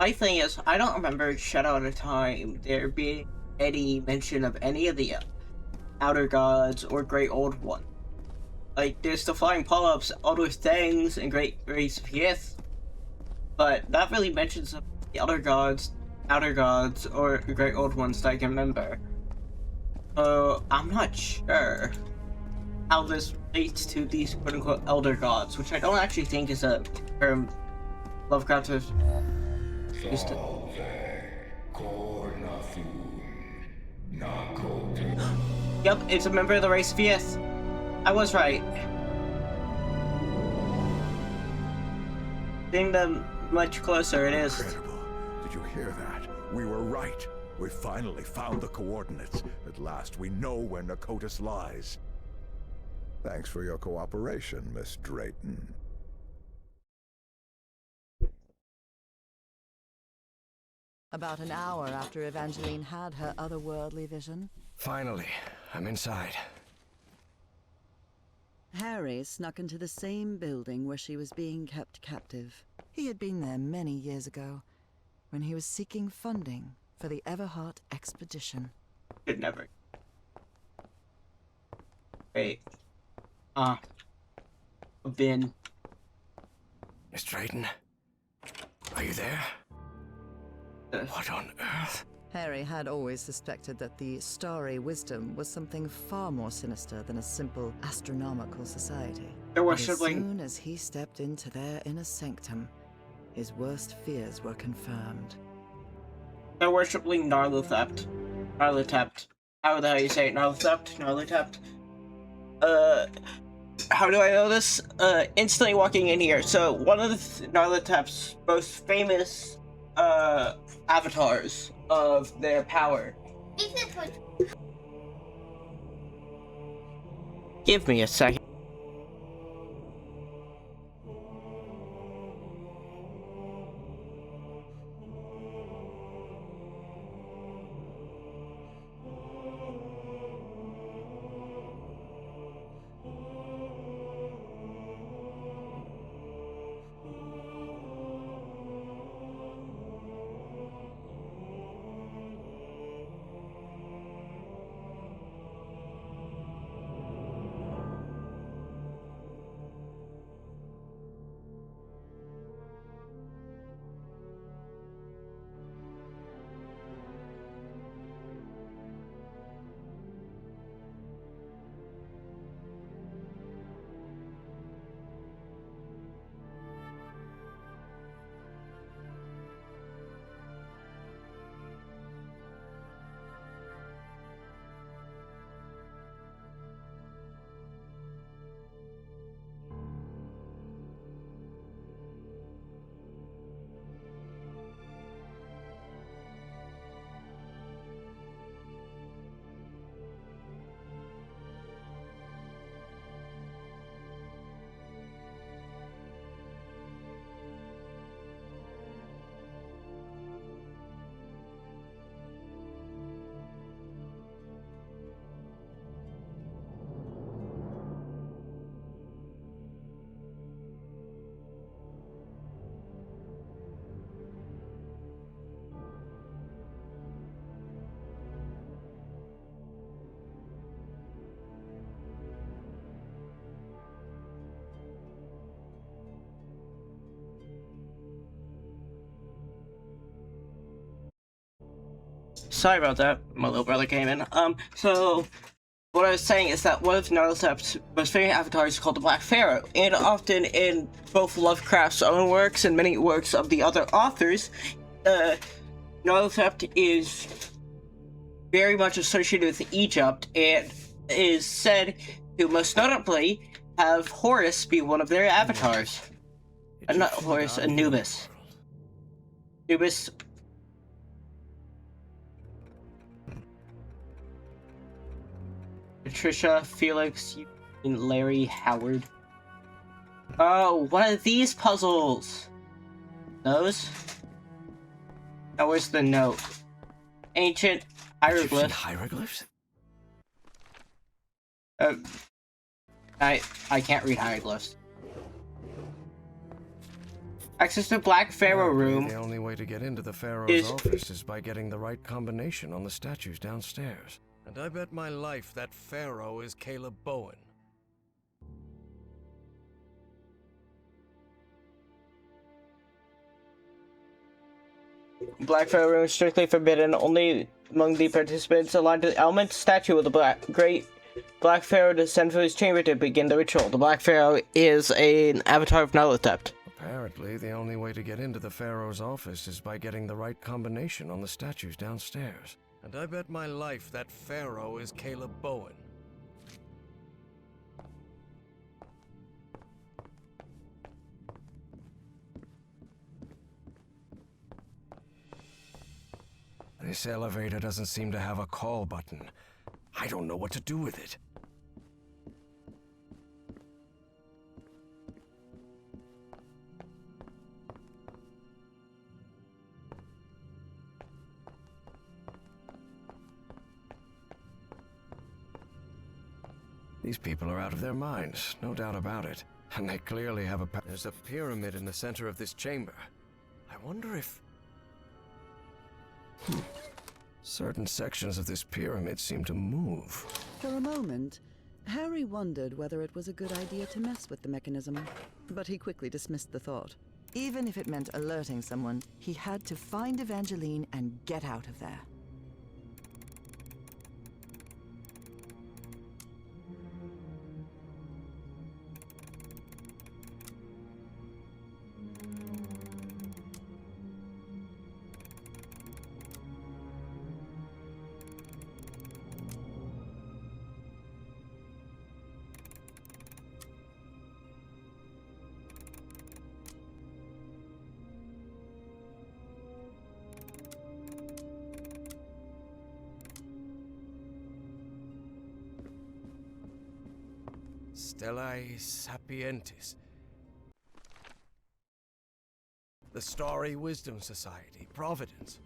[SPEAKER 1] My thing is, I don't remember Shadow Out of Time there being any mention of any of the Outer Gods or Great Old One. Like, there's the flying polyps, other things, and Great Race of Yith, but that really mentions the other gods, outer gods, or the Great Old Ones that I can remember. I'm not sure how this relates to these quote-unquote elder gods, which I don't actually think is a term Lovecraft has used to. Yep, it's a member of the race of Yith. I was right. Seeing them much closer, it is.
[SPEAKER 7] Incredible. Did you hear that? We were right. We finally found the coordinates. At last, we know where Nakotis lies. Thanks for your cooperation, Miss Drayton.
[SPEAKER 4] About an hour after Evangeline had her otherworldly vision,
[SPEAKER 2] Finally, I'm inside.
[SPEAKER 4] Harry snuck into the same building where she was being kept captive. He had been there many years ago, when he was seeking funding for the Everheart expedition.
[SPEAKER 1] Could never. Wait. Bin.
[SPEAKER 2] Miss Drayton, are you there? What on earth?
[SPEAKER 4] Harry had always suspected that the Starry Wisdom was something far more sinister than a simple astronomical society.
[SPEAKER 1] There were
[SPEAKER 4] And as
[SPEAKER 1] sibling.
[SPEAKER 4] soon as he stepped into their inner sanctum, his worst fears were confirmed.
[SPEAKER 1] They're worshipping Narlathept. Narlathept. How the hell you say it? Narlathept? Narlathept? How do I know this? Instantly walking in here. So, one of the Narlathept's most famous, avatars of their power. Give me a second. Sorry about that. My little brother came in. So what I was saying is that one of Narlathept's most famous avatars is called the Black Pharaoh, and often in both Lovecraft's own works and many works of the other authors, Narlathept is very much associated with Egypt and is said to most notably have Horus be one of their avatars. Not Horus, Anubis. Anubis. Patricia, Felix, and Larry, Howard. Oh, what are these puzzles? Those? Now where's the note? Ancient hieroglyph.
[SPEAKER 2] Hieroglyphs?
[SPEAKER 1] I can't read hieroglyphs. Access to Black Pharaoh room.
[SPEAKER 2] The only way to get into the Pharaoh's
[SPEAKER 1] is-
[SPEAKER 2] office is by getting the right combination on the statues downstairs. And I bet my life that Pharaoh is Caleb Bowen.
[SPEAKER 1] Black Pharaoh room is strictly forbidden. Only among the participants aligned to the element statue of the great Black Pharaoh descend from his chamber to begin the ritual. The Black Pharaoh is an avatar of Nyarlathotep.
[SPEAKER 2] Apparently, the only way to get into the Pharaoh's office is by getting the right combination on the statues downstairs. And I bet my life that Pharaoh is Caleb Bowen. This elevator doesn't seem to have a call button. I don't know what to do with it. These people are out of their minds, no doubt about it. And they clearly have There's a pyramid in the center of this chamber. I wonder if... Certain sections of this pyramid seem to move.
[SPEAKER 4] For a moment, Harry wondered whether it was a good idea to mess with the mechanism, but he quickly dismissed the thought. Even if it meant alerting someone, he had to find Evangeline and get out of there.
[SPEAKER 2] Stellae Sapientis. The Starry Wisdom Society, Providence.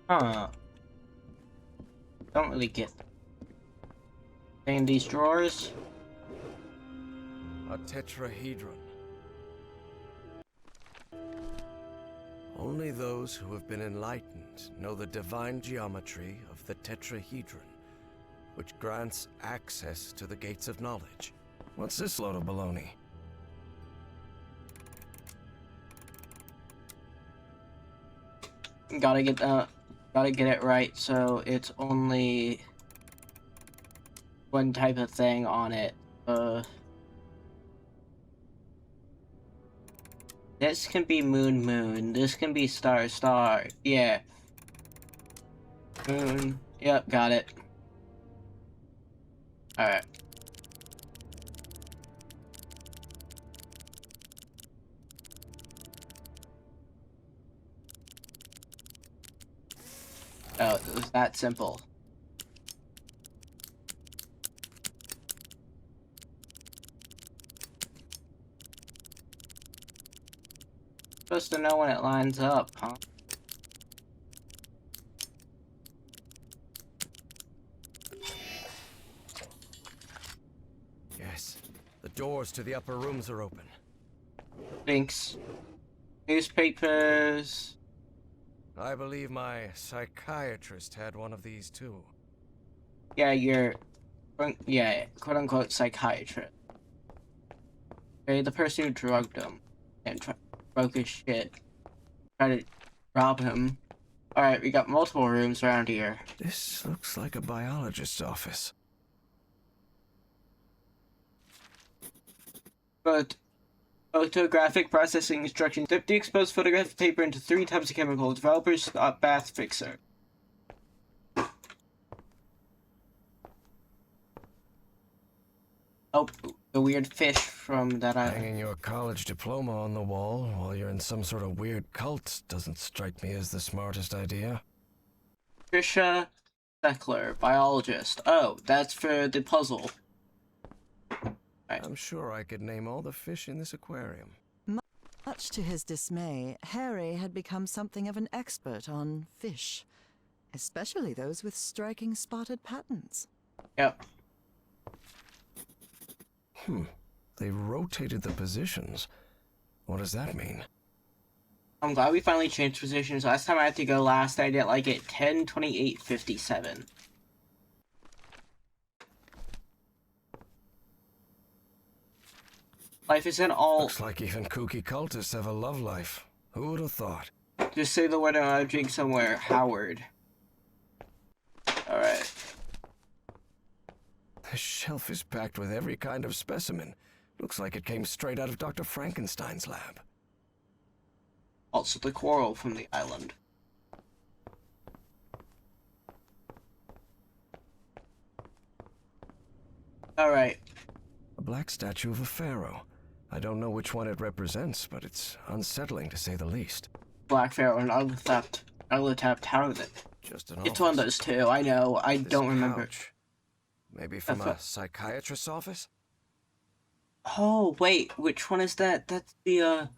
[SPEAKER 1] Huh. Don't really get in these drawers.
[SPEAKER 2] A tetrahedron. Only those who have been enlightened know the divine geometry of the tetrahedron, which grants access to the gates of knowledge. What's this load of baloney?
[SPEAKER 1] Gotta get it right, so it's only one type of thing on it. This can be moon. This can be star. Yeah. Moon. Yep, got it. Alright. Oh, it was that simple. Supposed to know when it lines up, huh?
[SPEAKER 2] Yes, the doors to the upper rooms are open.
[SPEAKER 1] Thanks. Newspapers.
[SPEAKER 2] I believe my psychiatrist had one of these too.
[SPEAKER 1] Yeah, quote-unquote psychiatrist. Okay, the person who drugged him and broke his shit. Tried to rob him. Alright, we got multiple rooms around here.
[SPEAKER 2] This looks like a biologist's office.
[SPEAKER 1] But photographic processing instructions. Dip the exposed photographic paper into 3 types of chemical. Developers bath fixer. Oh, the weird fish from that island.
[SPEAKER 2] Hanging your college diploma on the wall while you're in some sort of weird cult doesn't strike me as the smartest idea.
[SPEAKER 1] Trisha Beckler, biologist. Oh, that's for the puzzle. Right.
[SPEAKER 2] I'm sure I could name all the fish in this aquarium.
[SPEAKER 4] Much to his dismay, Harry had become something of an expert on fish, especially those with striking spotted patterns.
[SPEAKER 1] Yep.
[SPEAKER 2] They rotated the positions. What does that mean?
[SPEAKER 1] I'm glad we finally changed positions. Last time I had to go last, I did like at 10:28:57. Life isn't all.
[SPEAKER 2] Looks like even kooky cultists have a love life. Who would have thought?
[SPEAKER 1] Just say the word and I'll drink somewhere. Howard. Alright.
[SPEAKER 2] The shelf is packed with every kind of specimen. Looks like it came straight out of Dr. Frankenstein's lab.
[SPEAKER 1] Also the coral from the island. Alright.
[SPEAKER 2] A black statue of a pharaoh. I don't know which one it represents, but it's unsettling to say the least.
[SPEAKER 1] Black Pharaoh and Nyarlathotep Tower.
[SPEAKER 2] Just an
[SPEAKER 1] It's one of those two. I know. I
[SPEAKER 2] This
[SPEAKER 1] don't remember.
[SPEAKER 2] couch. Maybe from
[SPEAKER 1] That's
[SPEAKER 2] a psychiatrist's office?
[SPEAKER 1] Oh, wait. Which one is that? That's the,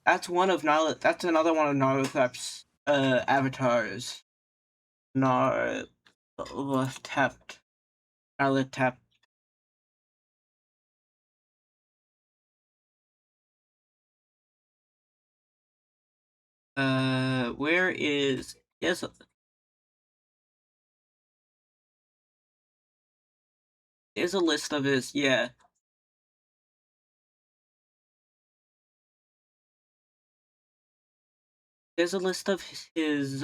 [SPEAKER 1] That's one of Nyarlathotep. That's another one of Nyarlathotep's, avatars. Nyarlathotep. Nyarlathotep. Where is... Yes. There's a list of his, yeah. There's a list of his,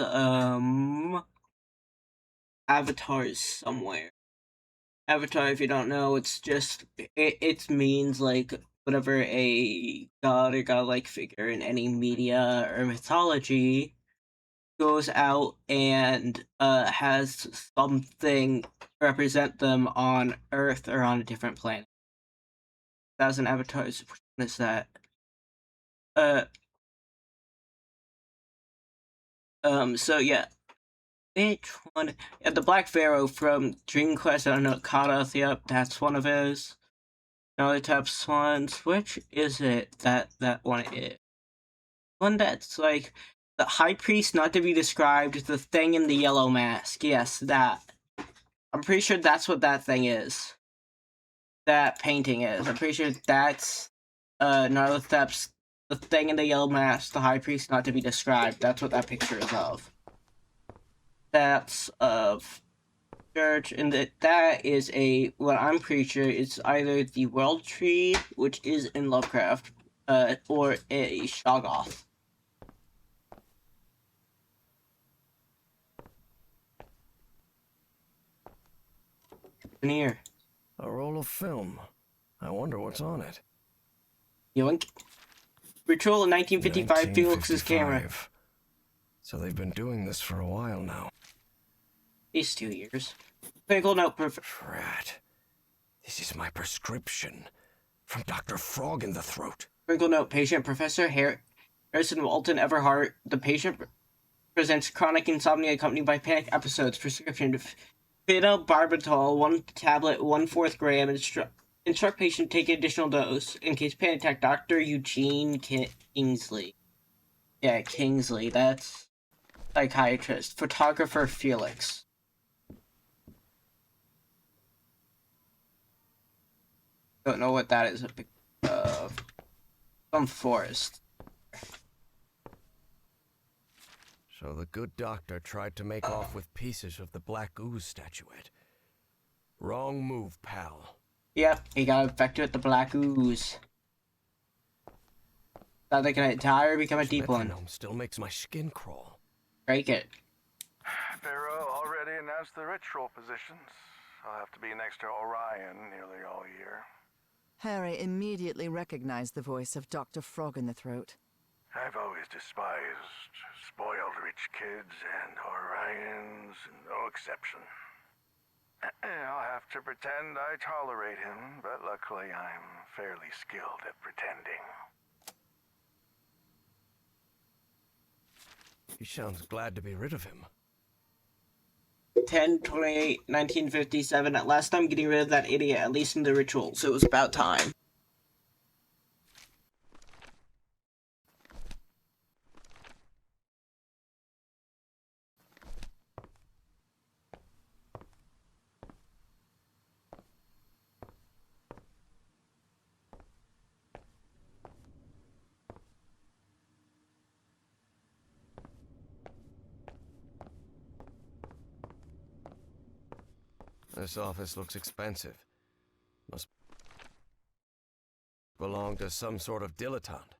[SPEAKER 1] avatars somewhere. Avatar, if you don't know, it's just, it means, like, whatever a god or godlike figure in any media or mythology goes out and, has something represent them on Earth or on a different planet. 1,000 avatars, which one is that? So yeah. Which one? Yeah, the Black Pharaoh from Dream Quest, I don't know, Kadath, yep, that's one of his. Nyarlathotep Swans, which is it that one is? One that's like, the High Priest not to be described, the thing in the yellow mask, yes, that. I'm pretty sure that's what that thing is. That painting is. I'm pretty sure that's, Nyarlathotep's, the thing in the yellow mask, the High Priest not to be described, that's what that picture is of. That's of church, and that is what I'm pretty sure is either the World Tree, which is in Lovecraft, or a Shoggoth. Here.
[SPEAKER 2] A roll of film. I wonder what's on it.
[SPEAKER 1] Yoink. Ritual in 1955, Felix's camera.
[SPEAKER 2] 1955. So they've been doing this for a while now.
[SPEAKER 1] At least 2 years. Critical note,
[SPEAKER 2] Drat. This is my prescription. From Dr. Frog in the Throat.
[SPEAKER 1] Critical note, patient Professor Harrison Walton Everhart. The patient presents chronic insomnia accompanied by panic episodes. Prescription phenobarbital, 1 tablet, 1/4 gram. Instruct patient take additional dose. In case panic attack, Dr. Eugene Kingsley. Yeah, Kingsley, that's psychiatrist. Photographer Felix. Don't know what that is. A picture of some forest.
[SPEAKER 2] So the good doctor tried to make off with pieces of the Black Ooze statuette. Wrong move, pal.
[SPEAKER 1] Yep, he got infected with the Black Ooze. Thought they could die or become a deep one.
[SPEAKER 2] Metronome still makes my skin crawl.
[SPEAKER 1] Break it.
[SPEAKER 5] Pharaoh already announced the ritual positions. I'll have to be next to Orion nearly all year.
[SPEAKER 4] Harry immediately recognized the voice of Dr. Frog in the Throat.
[SPEAKER 5] I've always despised spoiled rich kids, and Orion's no exception. I'll have to pretend I tolerate him, but luckily I'm fairly skilled at pretending.
[SPEAKER 2] He sounds glad to be rid of him.
[SPEAKER 1] 10/28/1957. At last I'm getting rid of that idiot, at least in the ritual, so it was about time.
[SPEAKER 2] This office looks expensive. Must belong to some sort of dilettante.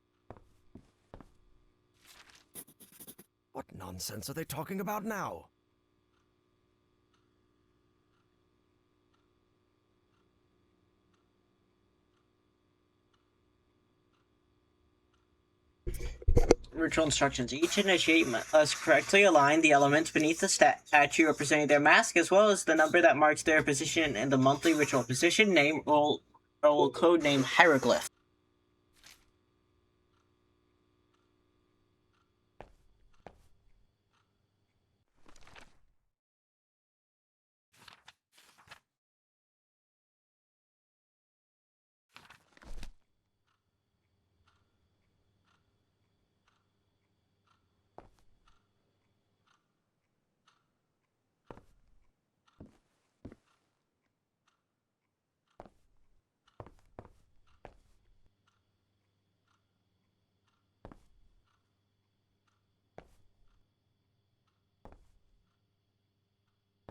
[SPEAKER 2] What nonsense are they talking about now?
[SPEAKER 1] Ritual instructions. Each initiate must correctly align the elements beneath the statue representing their mask, as well as the number that marks their position in the monthly ritual. Position, name, roll code name, hieroglyph.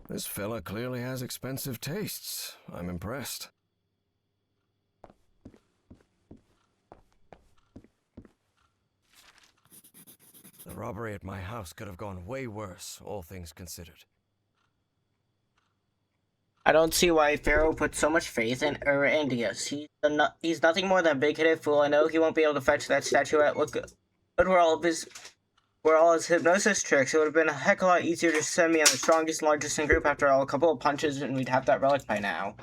[SPEAKER 2] This fella clearly has expensive tastes. I'm impressed. The robbery at my house could have gone way worse, all things considered.
[SPEAKER 1] I don't see why Pharaoh put so much faith in Ur-Andius. He's nothing more than a big-headed fool. I know he won't be able to fetch that statuette. Look good were all his hypnosis tricks. It would have been a heck of a lot easier to send me on the strongest and largest in group. After all, a couple of punches and we'd have that relic by now.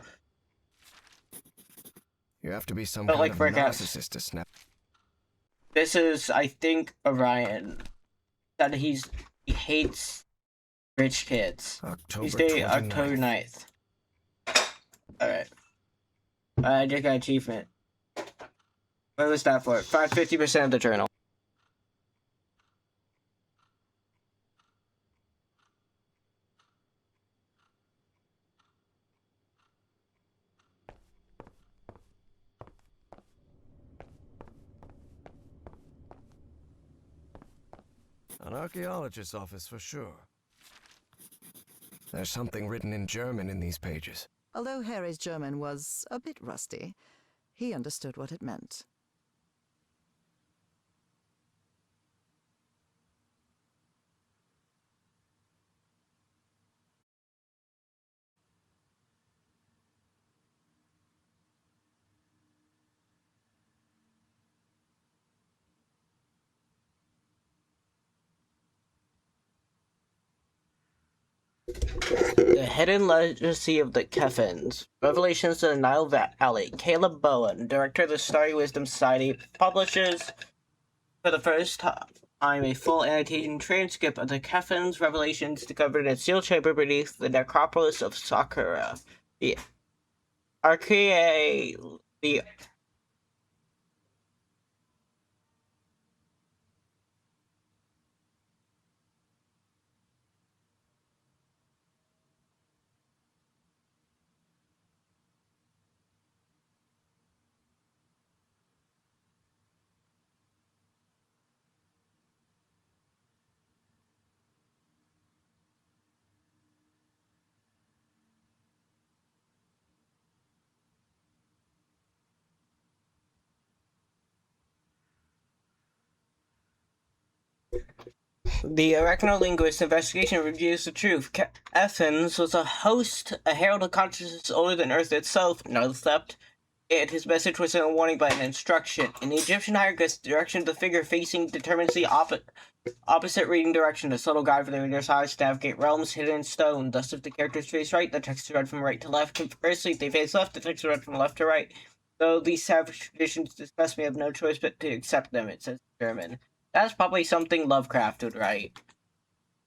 [SPEAKER 2] You have to be some
[SPEAKER 1] But
[SPEAKER 2] kind
[SPEAKER 1] like
[SPEAKER 2] of
[SPEAKER 1] breakouts.
[SPEAKER 2] narcissist to snap.
[SPEAKER 1] This is, I think, Orion. That he hates rich kids.
[SPEAKER 2] October
[SPEAKER 1] Tuesday,
[SPEAKER 2] 29th.
[SPEAKER 1] October 9th. Alright. I just got achievement. What was that for? 50% of the journal.
[SPEAKER 2] An archaeologist's office for sure. There's something written in German in these pages.
[SPEAKER 4] Although Harry's German was a bit rusty, he understood what it meant.
[SPEAKER 1] The Hidden Legacy of the Keffins. Revelations to the Nile Valley. Caleb Bowen, director of the Starry Wisdom Society, publishes for the first time a full annotated transcript of the Keffins' revelations discovered in a sealed chamber beneath the necropolis of Sakura. The arachnolinguist investigation reveals the truth. Keffins was a host, a herald of consciousness older than Earth itself. Narthept. And his message was a warning but an instruction. In the Egyptian hieroglyphs, the direction of the figure facing determines the opposite reading direction, a subtle guide for the reader's eyes to navigate realms hidden in stone. Thus, if the characters face right, the text is read from right to left. Conversely, if they face left, the text is read from left to right. Though these savage traditions disgust me, I have no choice but to accept them, it says in German. That's probably something Lovecraft would write.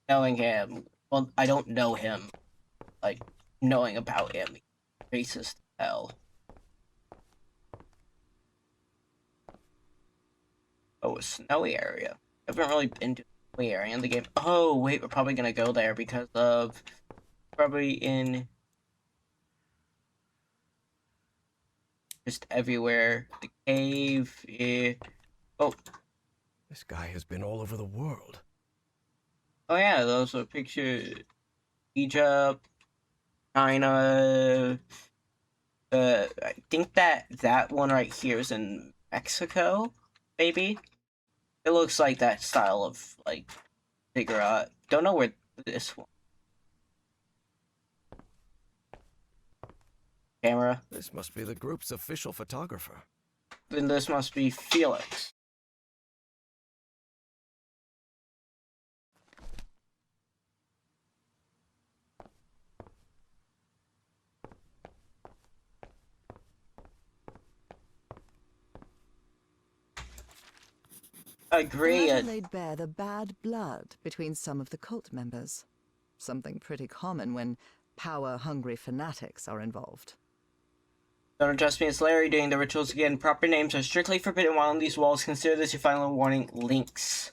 [SPEAKER 1] Knowing him. Well, I don't know him. Like, knowing about him. Racist as hell. Oh, a snowy area. I haven't really been to a snowy area in the game. Oh, wait, we're probably gonna go there because of... Probably in... Just everywhere. The cave, Oh.
[SPEAKER 2] This guy has been all over the world.
[SPEAKER 1] Oh yeah, those are pictures. Egypt, China. I think that one right here is in Mexico, maybe? It looks like that style of, like, ziggurat. Don't know where this one. Camera.
[SPEAKER 2] This must be the group's official photographer.
[SPEAKER 1] Then this must be Felix. Agree.
[SPEAKER 4] The letter laid bare the bad blood between some of the cult members. Something pretty common when power-hungry fanatics are involved.
[SPEAKER 1] Don't address me as Larry doing the rituals again. Proper names are strictly forbidden while on these walls. Consider this your final warning. Links.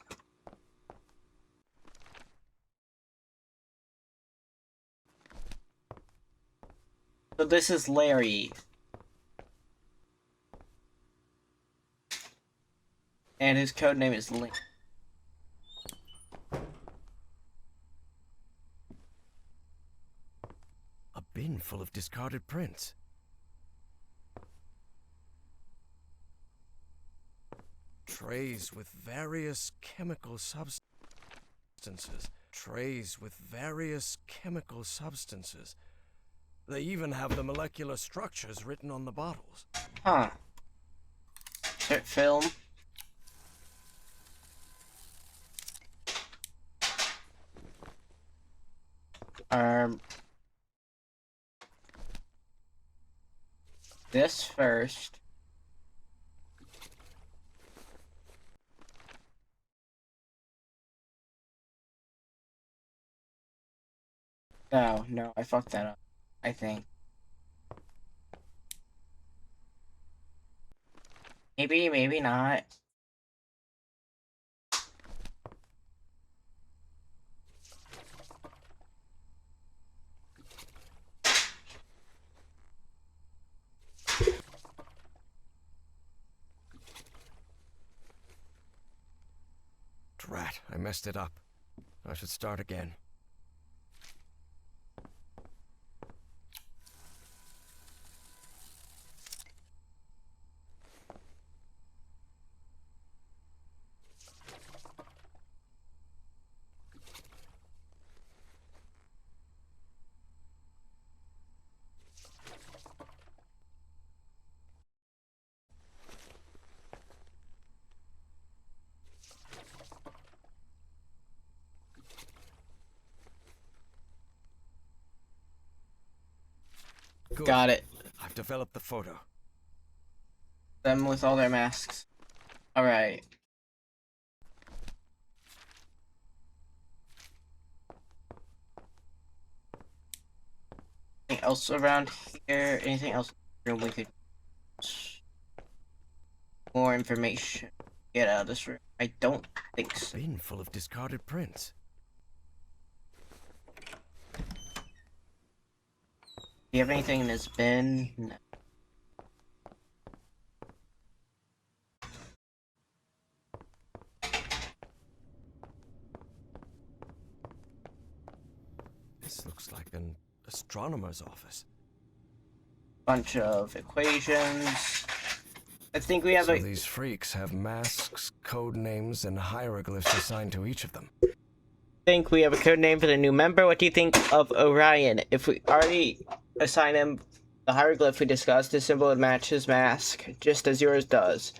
[SPEAKER 1] So this is Larry. And his code name is Link.
[SPEAKER 2] A bin full of discarded prints. Trays with various chemical substances. Trays with various chemical substances. They even have the molecular structures written on the bottles.
[SPEAKER 1] Huh. Insert film. This first. No, I fucked that up, I think. Maybe not.
[SPEAKER 2] Drat, I messed it up. I should start again. Good.
[SPEAKER 1] Got it.
[SPEAKER 2] I've developed the photo.
[SPEAKER 1] Them with all their masks. Alright. Anything else around here? Anything else in the room we could... More information. Get out of this room. I don't think so.
[SPEAKER 2] Bin full of discarded prints.
[SPEAKER 1] Do you have anything in this bin? No.
[SPEAKER 2] This looks like an astronomer's office.
[SPEAKER 1] Bunch of equations. I think we have
[SPEAKER 2] So
[SPEAKER 1] a...
[SPEAKER 2] these freaks have masks, code names, and hieroglyphs assigned to each of them.
[SPEAKER 1] think we have a code name for the new member. What do you think of Orion? If we already assign him the hieroglyph we discussed, his symbol would match his mask, just as yours does.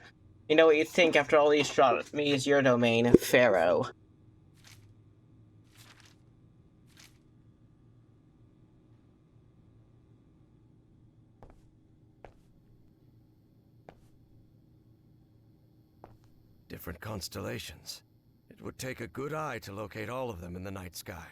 [SPEAKER 1] You know what you think after all the astronomy is your domain, Pharaoh.
[SPEAKER 2] Different constellations. It would take a good eye to locate all of them in the night sky.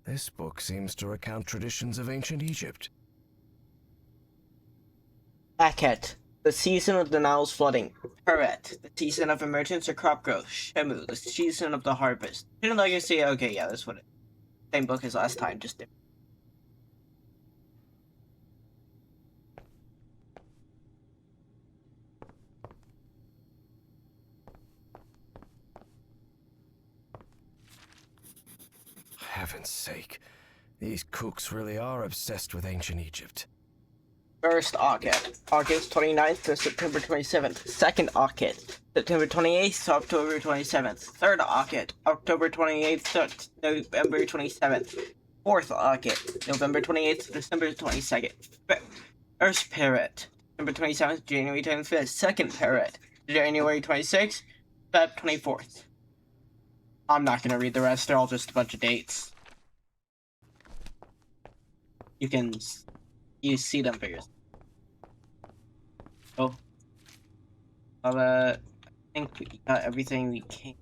[SPEAKER 2] This book seems to recount traditions of ancient Egypt.
[SPEAKER 1] Akhet. The season of the Nile's flooding. Perret. The season of emergence or crop growth. Shemu. The season of the harvest. Hidden Legacy. Okay, yeah, that's what it. Same book as last time, just different.
[SPEAKER 2] Heaven's sake. These kooks really are obsessed with ancient Egypt.
[SPEAKER 1] First August, August 29th to September 27th. Second August, September 28th to October 27th. Third August, October 28th to November 27th. Fourth August, November 28th to December 22nd. First Perret, December 27th, January 25th. Second Perret, January 26th, Feb 24th. I'm not gonna read the rest, they're all just a bunch of dates. You see them for yourself. Oh. I think we got everything we can.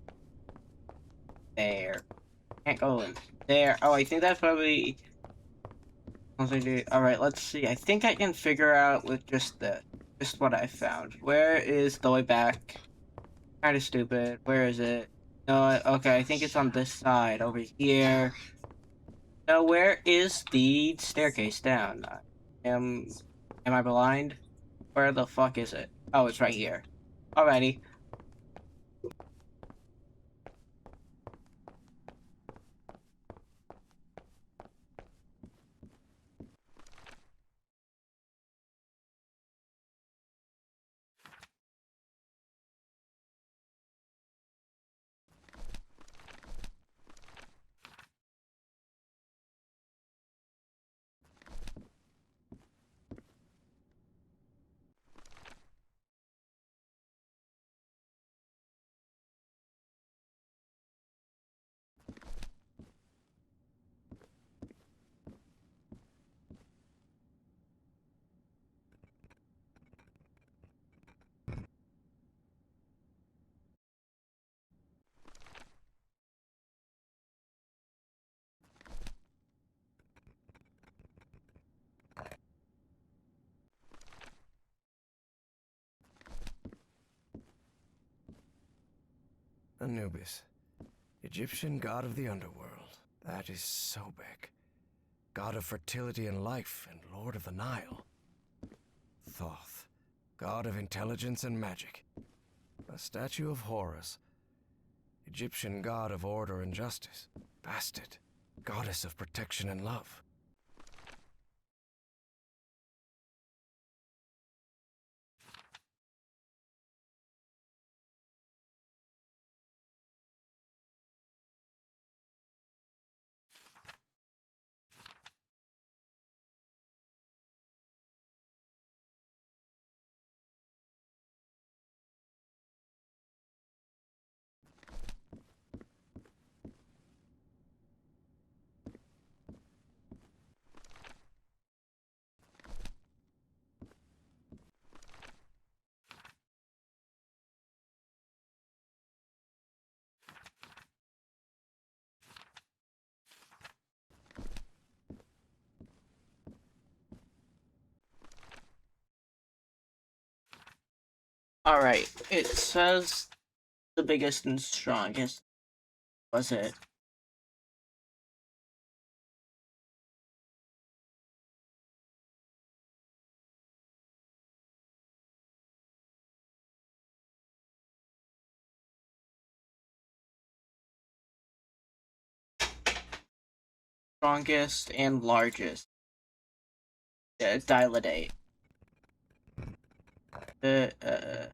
[SPEAKER 1] There. Can't go in there. Oh, I think that's probably. Alright, let's see. I think I can figure out with just what I found. Where is the way back? Kinda stupid. Where is it? No, okay, I think it's on this side, over here. So where is the staircase down? Am I blind? Where the fuck is it? Oh, it's right here. Alrighty.
[SPEAKER 2] Anubis, Egyptian god of the underworld. That is Sobek, god of fertility and life and lord of the Nile. Thoth, god of intelligence and magic. A statue of Horus, Egyptian god of order and justice. Bastet, goddess of protection and love.
[SPEAKER 1] Alright, it says the biggest and strongest. Was it? Strongest and largest. Dilatate. Dilatate.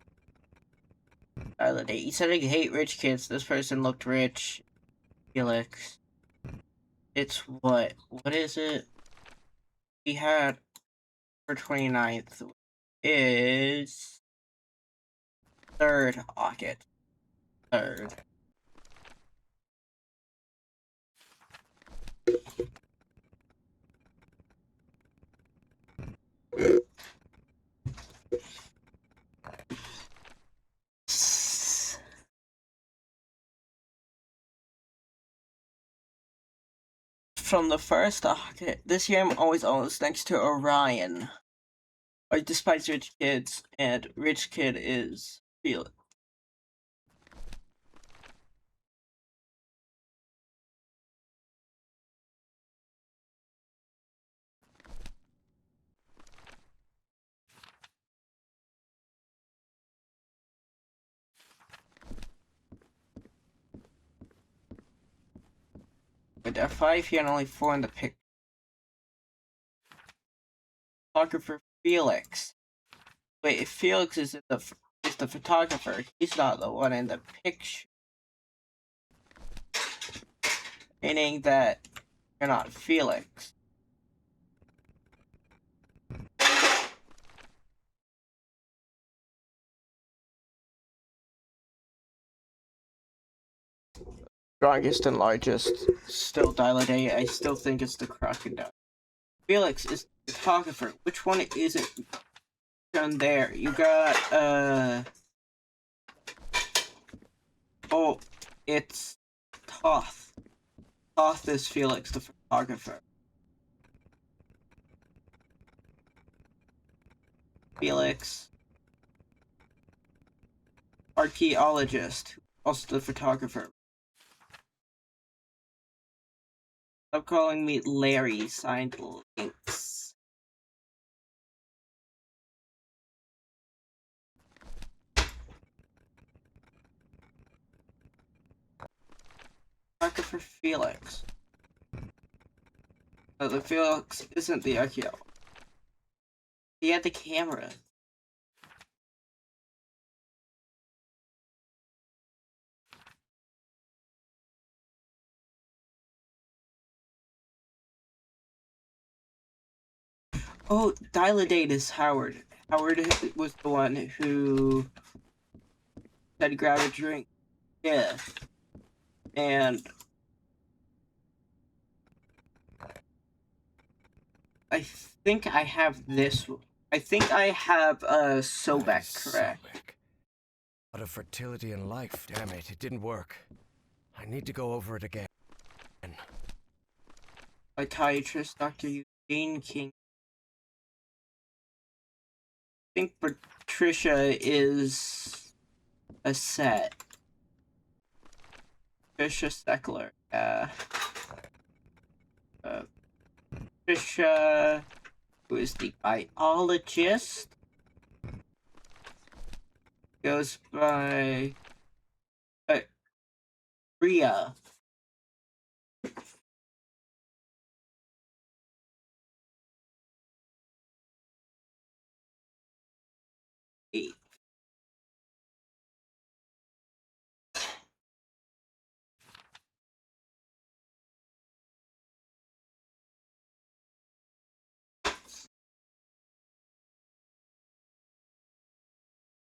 [SPEAKER 1] He said he hate rich kids. This person looked rich. Felix. It's what? What is it? We had for 29th is third August. Third. From the first August, this year I'm always next to Orion. I despise rich kids, and rich kid is Felix. But there are 5 here and only 4 in the pic. Photographer Felix. Wait, if Felix is the photographer, he's not the one in the picture. Meaning that you're not Felix. Strongest and largest, still Dilatate. I still think it's the crocodile. Felix is the photographer. Which one isn't done there? You got, oh, it's Toth. Toth is Felix the photographer. Felix. Archaeologist, also the photographer. Stop calling me Larry, signed Lynx. Photographer Felix. No, the Felix isn't the archaeologist. He had the camera. Oh, Dilatate is Howard. Howard was the one who said grab a drink. Yeah. And I think I have this. I think I have Sobek, correct?
[SPEAKER 2] Sobek. God of fertility and life. Damn it, it didn't work. I need to go over it again.
[SPEAKER 1] Psychiatrist Dr. Eugene King. I think Patricia is a set. Patricia Steckler. Patricia, who is the biologist, goes by Rhea.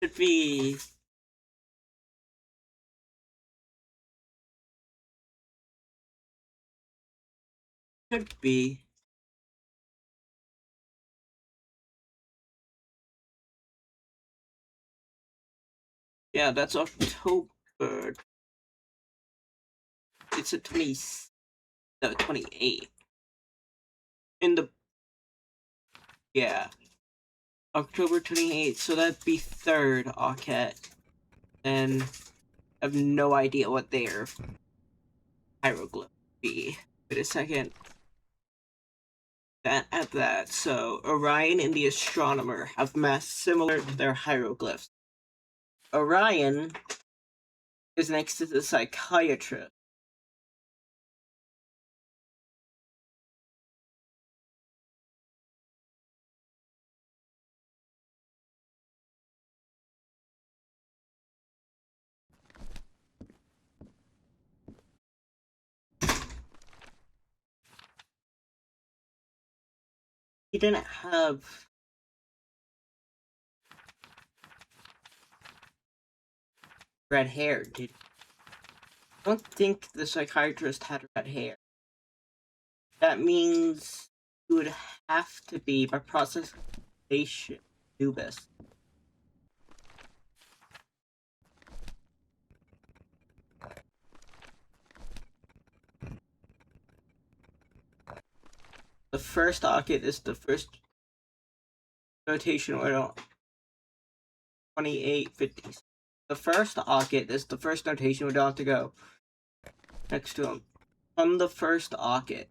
[SPEAKER 1] Should be yeah, that's October. It's a 28 in the October 28th, so that'd be 3rd Ocket. And I have no idea what their hieroglyph be. Wait a second. That. So Orion and the Astronomer have math similar to their hieroglyphs. Orion is next to the Psychiatrist. He didn't have red hair, did he? I don't think the Psychiatrist had red hair. That means he would have to be, by process of elimination, Anubis. The first Ocket is the first notation window 2850. The first Ocket is the first notation window have to go next to him. From the first Ocket.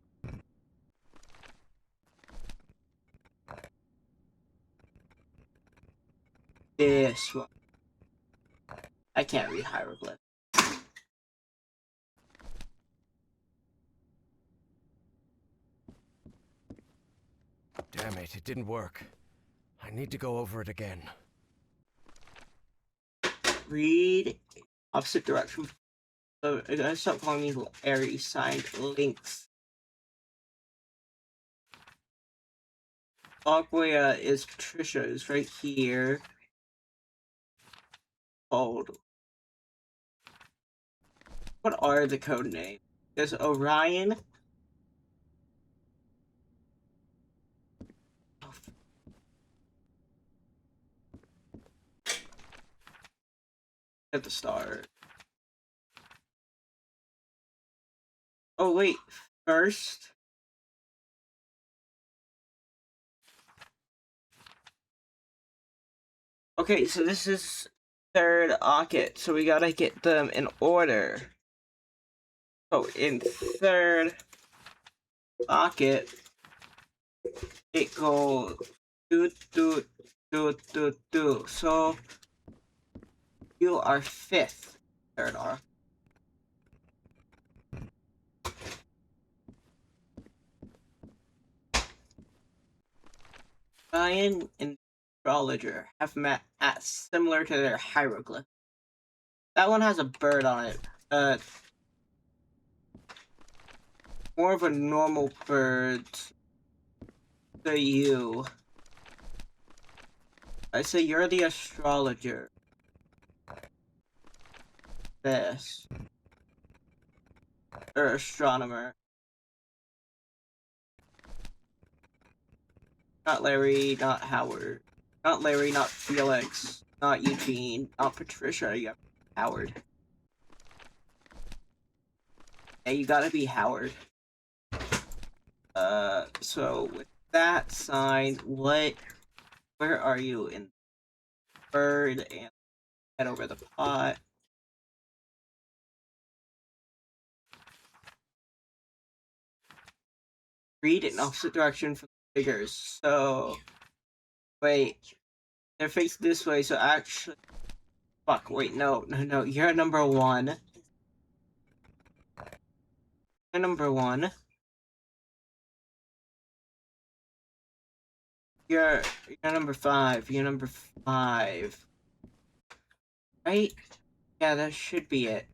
[SPEAKER 1] This one. I can't read hieroglyphs.
[SPEAKER 2] Damn it, it didn't work. I need to go over it again.
[SPEAKER 1] Read opposite direction. So I'm gonna stop calling these airy signed links. Aquia is Patricia, is right here. Hold. What are the code names? There's Orion. At the start. Oh wait, first. Okay, so this is third Ocket, so we gotta get them in order. So in third Ocket, it goes do. So you are fifth third R. Ryan and Astrologer have met at similar to their hieroglyph. That one has a bird on it. More of a normal bird. The you. I say you're the astrologer. This. Or astronomer. Not Larry, not Howard. Not Larry, not Felix. Not Eugene. Not Patricia. You have Howard. Hey, you gotta be Howard. So with that sign, where are you in bird and head over the pot? Read in opposite direction from the figures. So wait, they're faced this way, so actually fuck, wait, no, you're number one. You're number one. You're number 5. You're number 5. Right? Yeah, that should be it.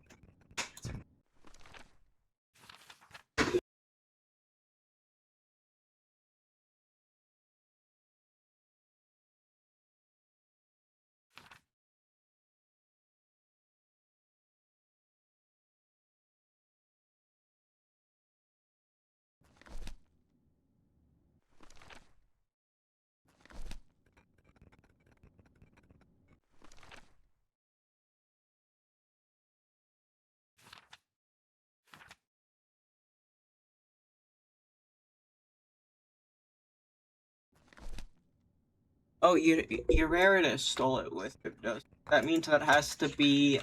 [SPEAKER 1] Oh, Eurydice stole it with Hypnos. That means that has to be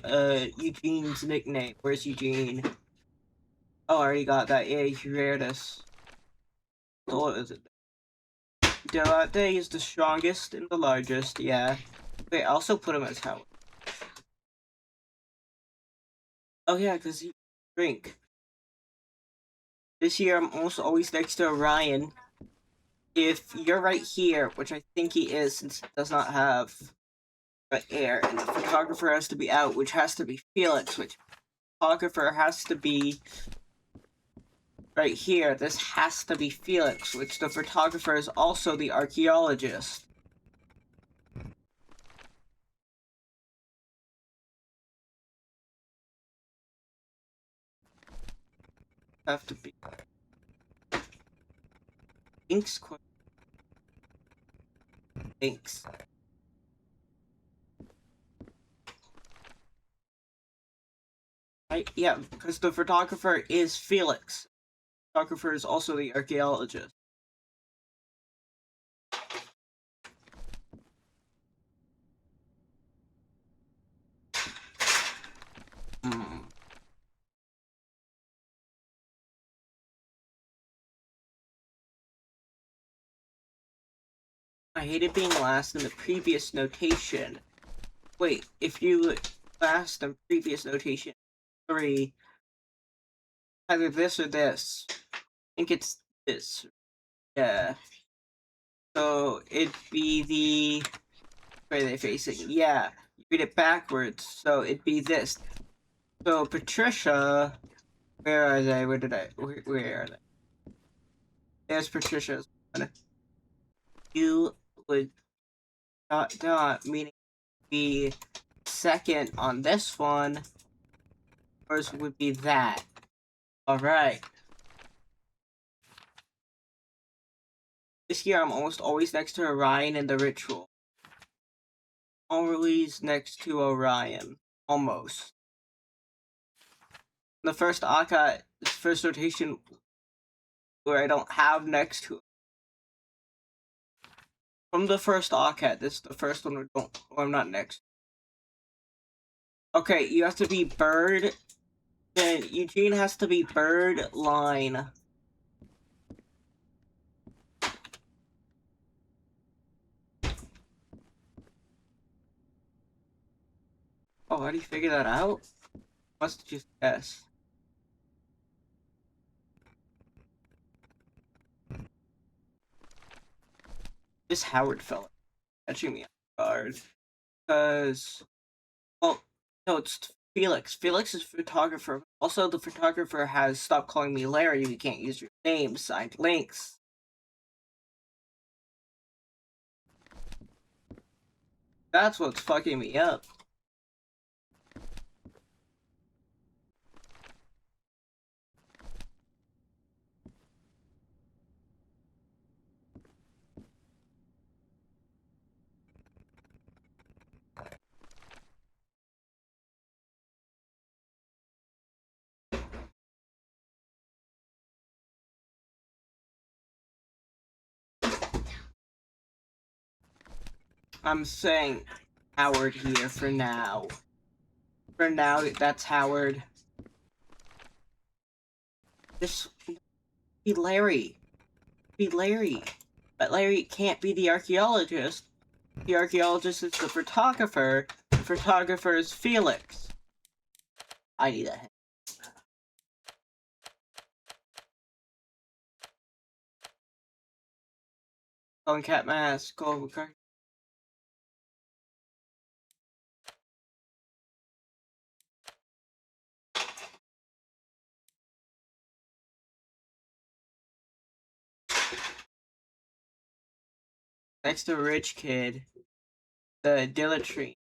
[SPEAKER 1] Eugene's nickname. Where's Eugene? Oh, I already got that. Yeah, Eurydice stole it with it. Delate is the strongest and the largest, yeah. Wait, I also put him as Howard. Oh yeah, because he drink. This year I'm almost always next to Orion. If you're right here, which I think he is, since he does not have air, and the photographer has to be out, which has to be Felix, which photographer has to be right here. This has to be Felix, which the photographer is also the archaeologist. Have to be. Thanks. Thanks. Right? Yeah, because the photographer is Felix. The photographer is also the archaeologist. I hated being last in the previous notation. Wait, if you last in previous notation 3, either this or this. I think it's this. Yeah. So it'd be the where are they facing? Yeah. You read it backwards, so it'd be this. So Patricia, where are they? Where are they? There's Patricia's one. You would meaning be second on this one. Yours would be that. Alright. This year I'm almost always next to Orion in the ritual. Always next to Orion. Almost. The first Akka, this first rotation where I don't have next to it. From the first Akka, this is the first one where I'm not next. Okay, you have to be bird. Then Eugene has to be bird line. Oh, how do you figure that out? Must just guess. This Howard fella catching me off guard. Because, well, no, it's Felix. Felix is photographer. Also, the photographer has stopped calling me Larry. You can't use your name. Signed Lynx. That's what's fucking me up. I'm saying Howard here for now. For now, that's Howard. This be Larry. Be Larry. But Larry can't be the archaeologist. The archaeologist is the photographer. The photographer is Felix. I need a hint. Calling cat mask. Call next to Rich Kid. The dilatory.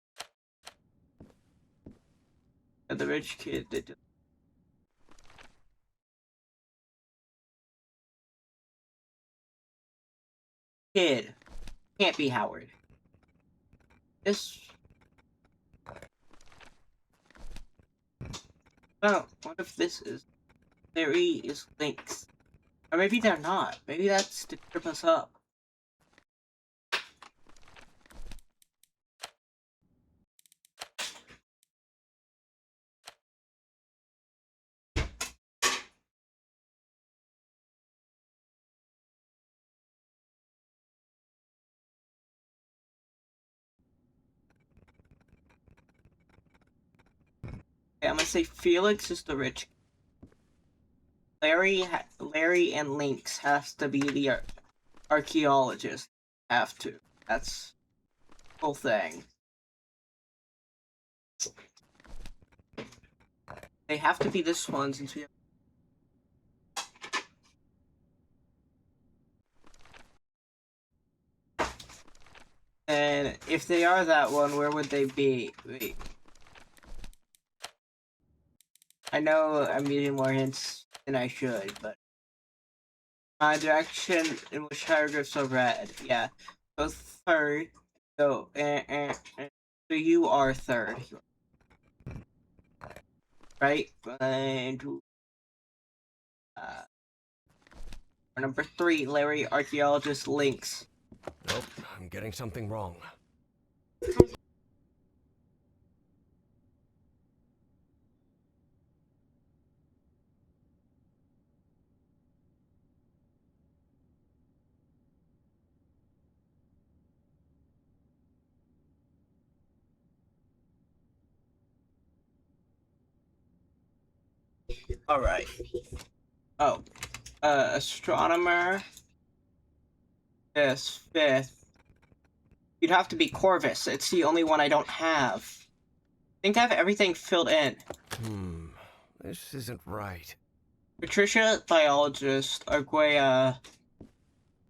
[SPEAKER 1] The rich kid. The kid. Can't be Howard. This. Oh, what if this is. Larry is Lynx. Or maybe they're not. Maybe that's to trip us up. Okay, I'm gonna say Felix is the rich. Larry and Lynx has to be the archaeologist. Have to. That's the whole thing. They have to be this one since we have. And if they are that one, where would they be? Wait. I know I'm using more hints than I should, but my direction in which hieroglyphs are read. Yeah. So third. So so you are third. Right? And number 3, Larry, archaeologist, Lynx.
[SPEAKER 2] Nope, I'm getting something wrong.
[SPEAKER 1] Alright. Oh. Astronomer is 5th. You'd have to be Corvus. It's the only one I don't have. I think I have everything filled in.
[SPEAKER 2] This isn't right.
[SPEAKER 1] Patricia, biologist. Arguella,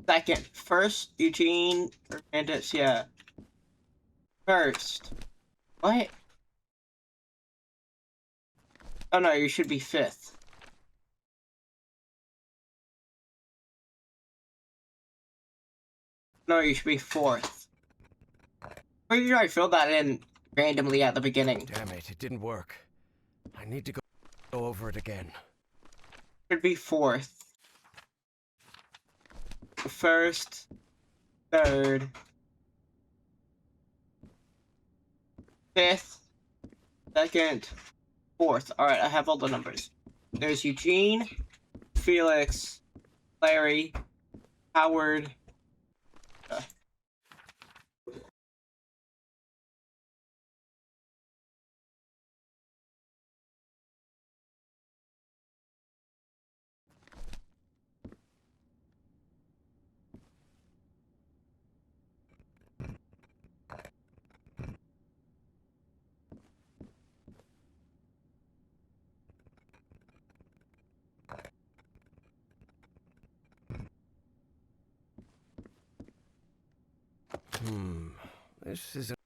[SPEAKER 1] 2nd. 1st, Eugene Hernandez, yeah. 1st. What? Oh no, you should be 5th. No, you should be 4th. Pretty sure I filled that in randomly at the beginning.
[SPEAKER 2] Damn it didn't work. I need to go over it again.
[SPEAKER 1] Should be 4th. 1st, 3rd, 5th, 2nd, 4th. Alright, I have all the numbers. There's Eugene, Felix, Larry, Howard.
[SPEAKER 2] This isn't...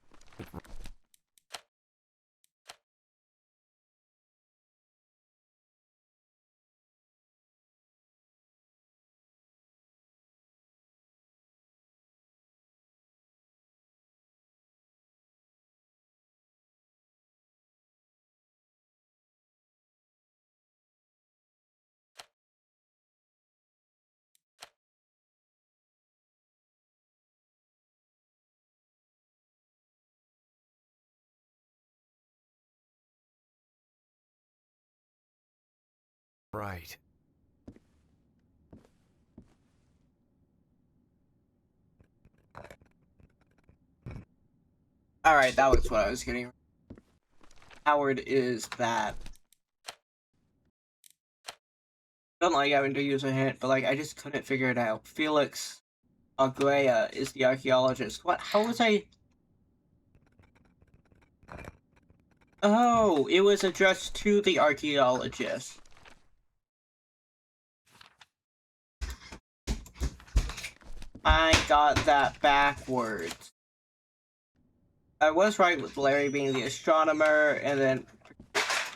[SPEAKER 2] right.
[SPEAKER 1] Alright, that was what I was getting. Howard is that. Don't like having to use a hint, but like I just couldn't figure it out. Felix Arguella is the archaeologist. What? How was I? Oh, it was addressed to the archaeologist. I got that backwards. I was right with Larry being the astronomer, and then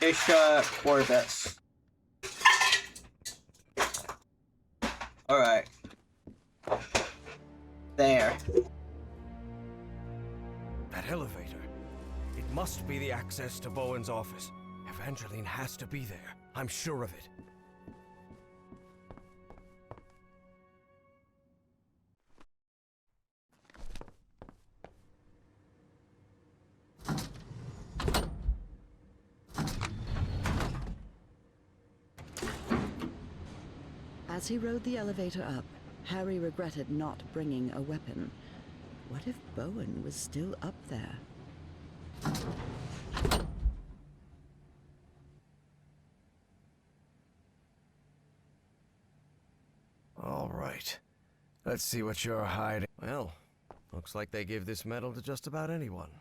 [SPEAKER 1] Isha Corvus. Alright. There.
[SPEAKER 2] That elevator. It must be the access to Bowen's office. Evangeline has to be there. I'm sure of it.
[SPEAKER 4] As he rode the elevator up, Harry regretted not bringing a weapon. What if Bowen was still up there?
[SPEAKER 2] All right. Let's see what you're hiding. Well, looks like they give this medal to just about anyone.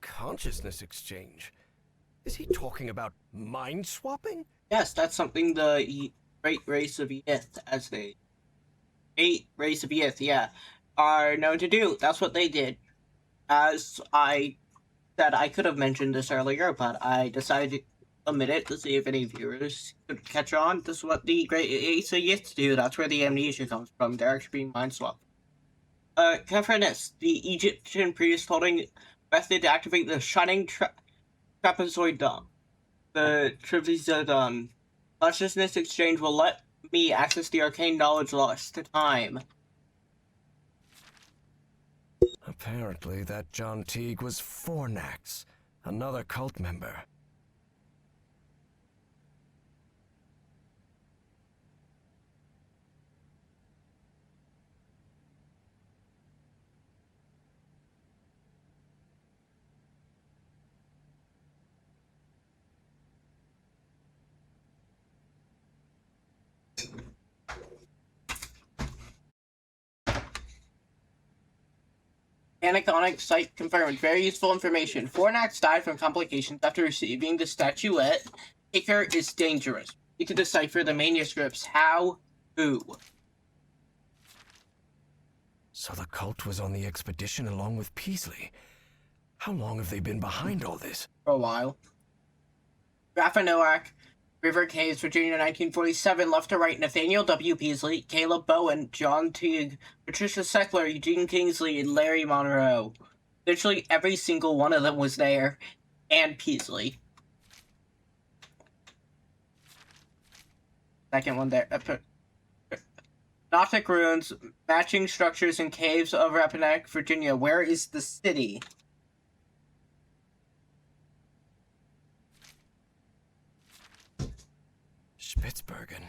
[SPEAKER 2] Consciousness exchange? Is he talking about mind swapping?
[SPEAKER 1] Yes, that's something the great race of Yith, as they... 8 race of Yith, yeah, are known to do. That's what they did. As I said, I could have mentioned this earlier, but I decided to omit it to see if any viewers could catch on. This is what the great race of Yith do. That's where the amnesia comes from. They're actually being mind swapped. Kefrenis, the Egyptian priest holding method to activate the shining trapezoidum. The trapezoidum. Consciousness exchange will let me access the arcane knowledge lost to time.
[SPEAKER 2] Apparently that John Teague was Fornax, another cult member.
[SPEAKER 1] Anaconic site confirmed. Very useful information. Fornax died from complications after receiving the statuette. Iker is dangerous. Need to decipher the manuscripts. How? Who?
[SPEAKER 2] So the cult was on the expedition along with Peasley. How long have they been behind all this?
[SPEAKER 1] For a while. Rafa Nowak, River Caves, Virginia, 1947. Left to right, Nathaniel W. Peasley, Caleb Bowen, John Teague, Patricia Seckler, Eugene Kingsley, and Larry Monroe. Literally every single one of them was there. And Peasley. Second one there. Gothic ruins, matching structures and caves of Rappahannock, Virginia. Where is the city?
[SPEAKER 2] Spitsbergen.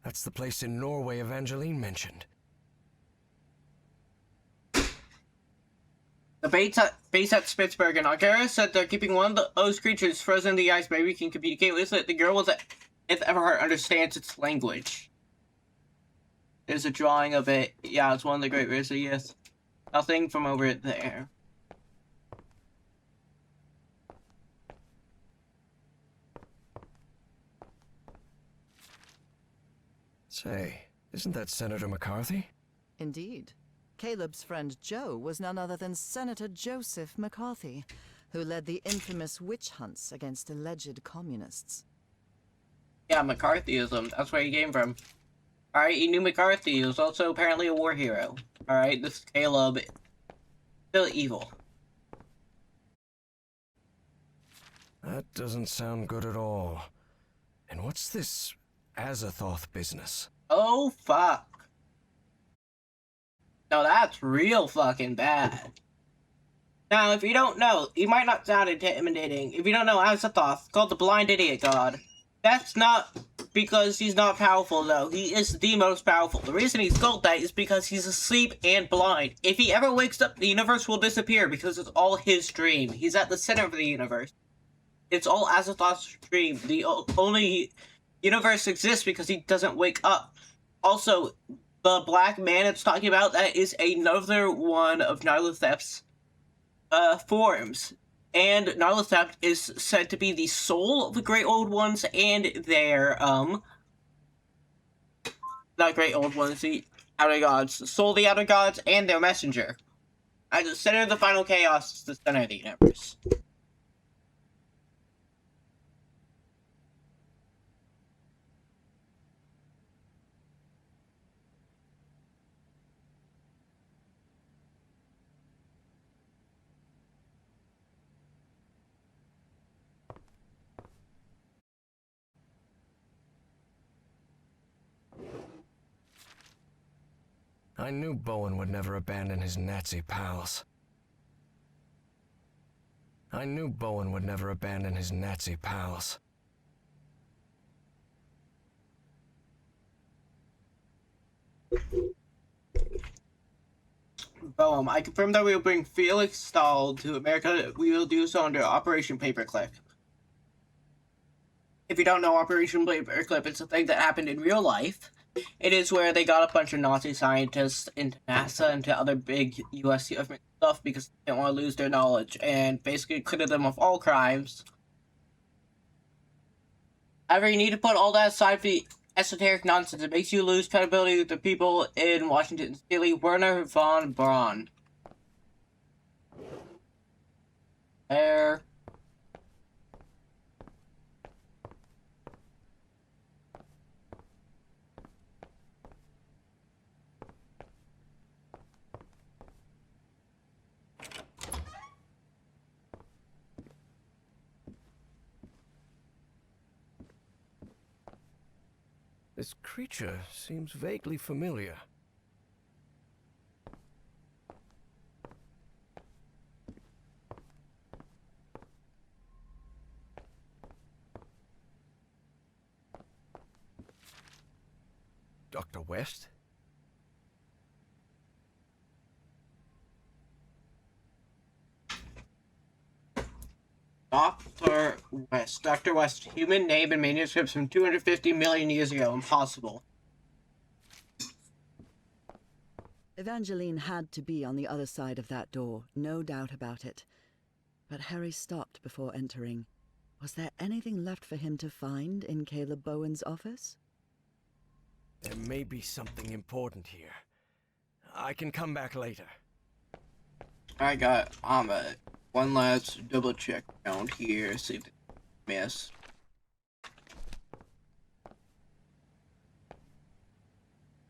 [SPEAKER 2] That's the place in Norway Evangeline mentioned.
[SPEAKER 1] The base at Spitsbergen. Ankara said they're keeping one of those creatures frozen in the ice. Maybe we can communicate with it. The girl was if Everhart understands its language. There's a drawing of it. Yeah, it's one of the Great Rivers, yes. Nothing from over there.
[SPEAKER 2] Say, isn't that Senator McCarthy?
[SPEAKER 4] Indeed. Caleb's friend Joe was none other than Senator Joseph McCarthy, who led the infamous witch hunts against alleged communists.
[SPEAKER 1] Yeah, McCarthyism. That's where he came from. Alright, he knew McCarthy. He was also apparently a war hero. Alright, this is Caleb. Still evil.
[SPEAKER 2] That doesn't sound good at all. And what's this Azathoth business?
[SPEAKER 1] Oh, fuck. No, that's real fucking bad. Now, if you don't know, you might not sound intimidating. If you don't know, Azathoth, called the Blind Idiot God. That's not because he's not powerful, though. He is the most powerful. The reason he's called that is because he's asleep and blind. If he ever wakes up, the universe will disappear because it's all his dream. He's at the center of the universe. It's all Azathoth's dream. The only universe exists because he doesn't wake up. Also, the black man it's talking about, that is another one of Nyarlathotep's forms. And Nyarlathotep is said to be the soul of the Great Old Ones and their, not Great Old Ones, the Outer Gods. The soul of the Outer Gods and their messenger. At the center of the final chaos is the center of the universe.
[SPEAKER 2] I knew Bowen would never abandon his Nazi pals. I knew Bowen would never abandon his Nazi pals.
[SPEAKER 1] Boom. I confirm that we will bring Felix Stahl to America. We will do so under Operation Paperclip. If you don't know Operation Paperclip, it's a thing that happened in real life. It is where they got a bunch of Nazi scientists into NASA and to other big US government stuff because they didn't want to lose their knowledge and basically acquitted them of all crimes. However, you need to put all that aside for the esoteric nonsense. It makes you lose credibility with the people in Washington, Steely, Werner von Braun. There.
[SPEAKER 2] This creature seems vaguely familiar. Dr. West?
[SPEAKER 1] Dr. West. Dr. West. Human name and manuscripts from 250 million years ago. Impossible.
[SPEAKER 4] Evangeline had to be on the other side of that door, no doubt about it. But Harry stopped before entering. Was there anything left for him to find in Caleb Bowen's office?
[SPEAKER 2] There may be something important here. I can come back later.
[SPEAKER 1] I got one last double check down here, see if they miss.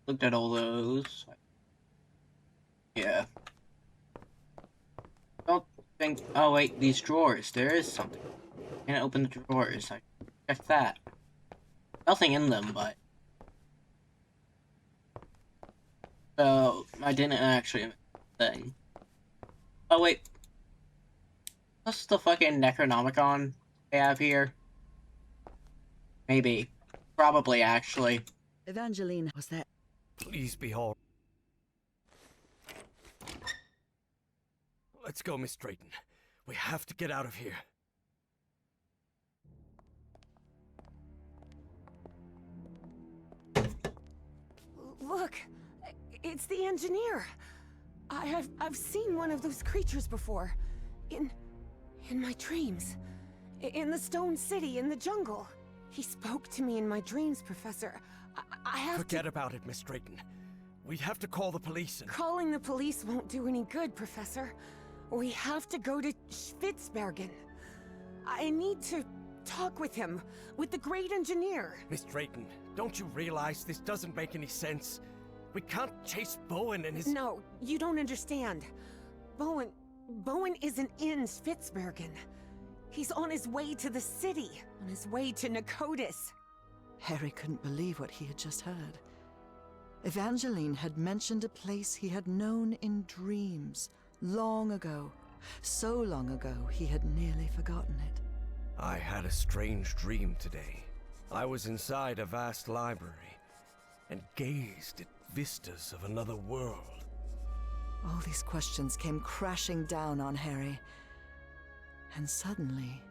[SPEAKER 1] Looked at all those. Yeah. Don't think. Oh wait, these drawers. There is something. Can't open the drawers. I checked that. Nothing in them, but. So I didn't actually thing. Oh wait. What's the fucking Necronomicon they have here? Maybe. Probably actually.
[SPEAKER 4] Evangeline, was there...
[SPEAKER 2] Please be all. Let's go, Miss Drayton. We have to get out of here.
[SPEAKER 3] Look, it's the engineer. I've seen one of those creatures before. In my dreams. In the Stone City, in the jungle. He spoke to me in my dreams, Professor. I have
[SPEAKER 2] Forget about it, Miss Drayton. We have to call the police and...
[SPEAKER 3] Calling the police won't do any good, Professor. We have to go to Spitzbergen. I need to talk with him, with the great engineer.
[SPEAKER 2] Miss Drayton, don't you realize this doesn't make any sense? We can't chase Bowen and his...
[SPEAKER 3] No, you don't understand. Bowen isn't in Spitzbergen. He's on his way to the city, on his way to Nakotis.
[SPEAKER 4] Harry couldn't believe what he had just heard. Evangeline had mentioned a place he had known in dreams, long ago. So long ago, he had nearly forgotten it.
[SPEAKER 2] I had a strange dream today. I was inside a vast library and gazed at vistas of another world.
[SPEAKER 4] All these questions came crashing down on Harry. And suddenly,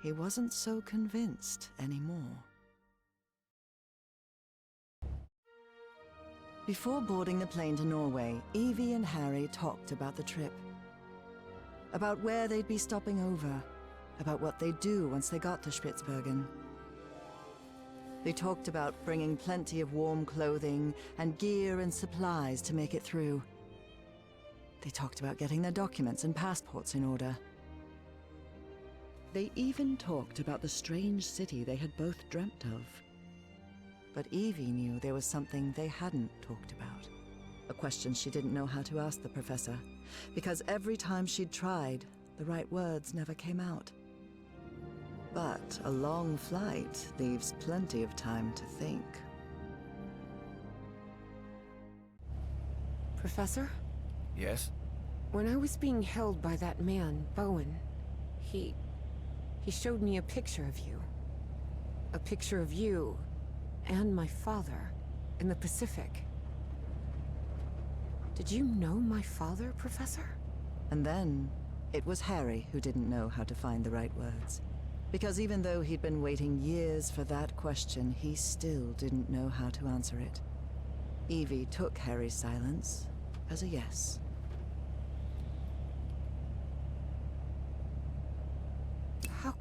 [SPEAKER 4] he wasn't so convinced anymore. Before boarding the plane to Norway, Evie and Harry talked about the trip. About where they'd be stopping over. About what they'd do once they got to Spitzbergen. They talked about bringing plenty of warm clothing and gear and supplies to make it through. They talked about getting their documents and passports in order. They even talked about the strange city they had both dreamt of. But Evie knew there was something they hadn't talked about. A question she didn't know how to ask the professor, because every time she'd tried, the right words never came out. But a long flight leaves plenty of time to think.
[SPEAKER 3] Professor?
[SPEAKER 2] Yes?
[SPEAKER 3] When I was being held by that man, Bowen, he showed me a picture of you. A picture of you and my father in the Pacific. Did you know my father, Professor?
[SPEAKER 4] And then, it was Harry who didn't know how to find the right words. Because even though he'd been waiting years for that question, he still didn't know how to answer it. Evie took Harry's silence as a yes.
[SPEAKER 3] How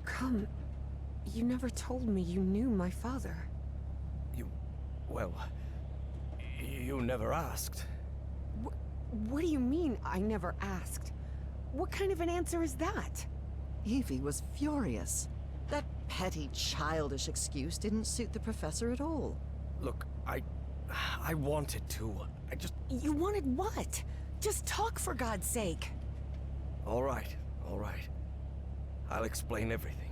[SPEAKER 3] come you never told me you knew my father?
[SPEAKER 2] You never asked.
[SPEAKER 3] What do you mean, I never asked? What kind of an answer is that?
[SPEAKER 4] Evie was furious. That petty, childish excuse didn't suit the professor at all.
[SPEAKER 2] Look, I wanted to.
[SPEAKER 3] You wanted what? Just talk, for God's sake.
[SPEAKER 2] All right. I'll explain everything.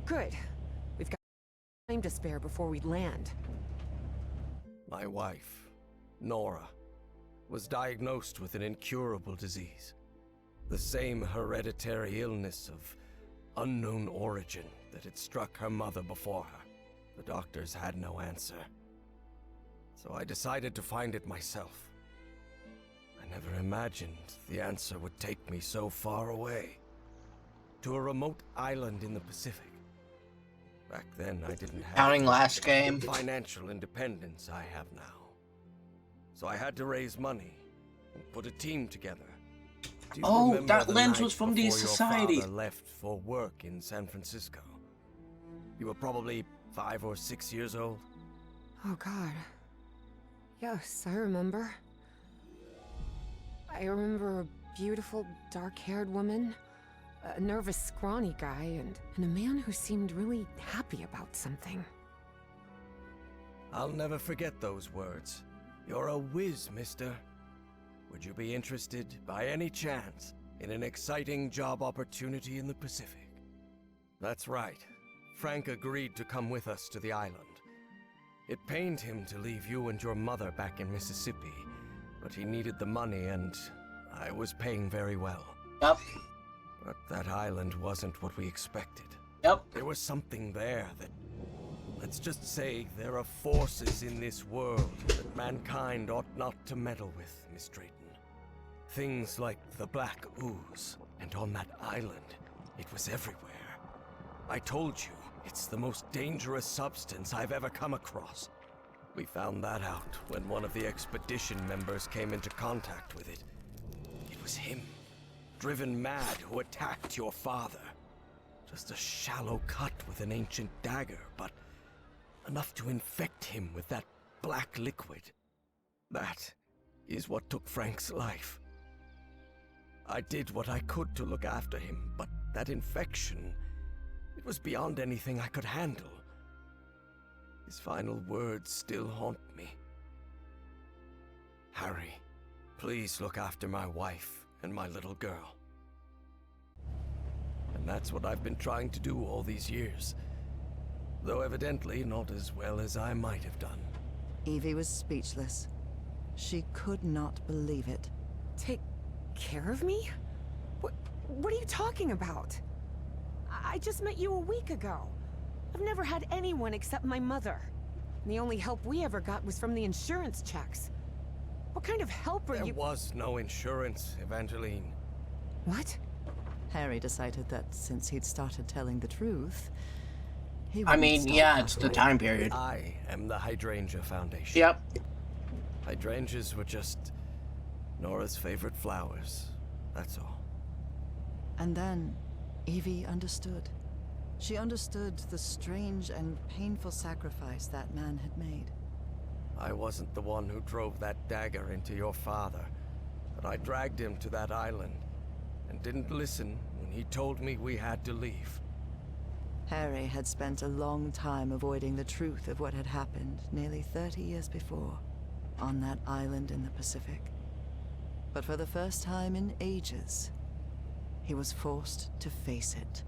[SPEAKER 3] Good. We've got time to spare before we land.
[SPEAKER 2] My wife, Nora, was diagnosed with an incurable disease. The same hereditary illness of unknown origin that had struck her mother before her. The doctors had no answer. So I decided to find it myself. I never imagined the answer would take me so far away. To a remote island in the Pacific. Back then I didn't have
[SPEAKER 1] Counting last game.
[SPEAKER 2] the financial independence I have now. So I had to raise money and put a team together. Do you
[SPEAKER 1] Oh,
[SPEAKER 2] remember
[SPEAKER 1] that
[SPEAKER 2] the
[SPEAKER 1] lens
[SPEAKER 2] night
[SPEAKER 1] was from these
[SPEAKER 2] before your
[SPEAKER 1] societies.
[SPEAKER 2] father left for work in San Francisco? You were probably 5 or 6 years old.
[SPEAKER 3] Oh god. Yes, I remember. I remember a beautiful, dark-haired woman, a nervous, scrawny guy, and a man who seemed really happy about something.
[SPEAKER 2] I'll never forget those words. You're a whiz, mister. Would you be interested, by any chance, in an exciting job opportunity in the Pacific? That's right. Frank agreed to come with us to the island. It pained him to leave you and your mother back in Mississippi, but he needed the money and I was paying very well.
[SPEAKER 1] Yep.
[SPEAKER 2] But that island wasn't what we expected.
[SPEAKER 1] Yep.
[SPEAKER 2] There was something there that... Let's just say there are forces in this world that mankind ought not to meddle with, Miss Drayton. Things like the Black Ooze, and on that island, it was everywhere. I told you, it's the most dangerous substance I've ever come across. We found that out when one of the expedition members came into contact with it. It was him, driven mad, who attacked your father. Just a shallow cut with an ancient dagger, but enough to infect him with that black liquid. That is what took Frank's life. I did what I could to look after him, but that infection, it was beyond anything I could handle. His final words still haunt me. Harry, please look after my wife and my little girl. And that's what I've been trying to do all these years. Though evidently not as well as I might have done.
[SPEAKER 4] Evie was speechless. She could not believe it.
[SPEAKER 3] Take care of me? What are you talking about? I just met you a week ago. I've never had anyone except my mother. And the only help we ever got was from the insurance checks. What kind of help are you—
[SPEAKER 2] There was no insurance, Evangeline.
[SPEAKER 3] What?
[SPEAKER 4] Harry decided that since he'd started telling the truth, he
[SPEAKER 1] I
[SPEAKER 4] wouldn't
[SPEAKER 1] mean,
[SPEAKER 4] stop
[SPEAKER 1] yeah, it's the
[SPEAKER 4] halfway.
[SPEAKER 1] time period.
[SPEAKER 2] I am the Hydrangea Foundation.
[SPEAKER 1] Yep.
[SPEAKER 2] Hydrangeas were just Nora's favorite flowers. That's all.
[SPEAKER 4] And then Evie understood. She understood the strange and painful sacrifice that man had made.
[SPEAKER 2] I wasn't the one who drove that dagger into your father, but I dragged him to that island and didn't listen when he told me we had to leave.
[SPEAKER 4] Harry had spent a long time avoiding the truth of what had happened nearly 30 years before, on that island in the Pacific. But for the first time in ages, he was forced to face it.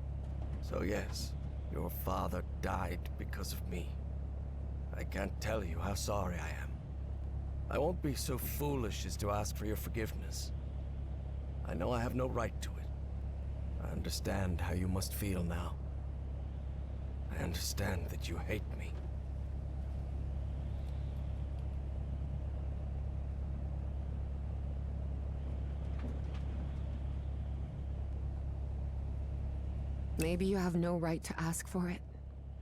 [SPEAKER 2] So yes, your father died because of me. I can't tell you how sorry I am. I won't be so foolish as to ask for your forgiveness. I know I have no right to it. I understand how you must feel now. I understand that you hate me.
[SPEAKER 3] Maybe you have no right to ask for it,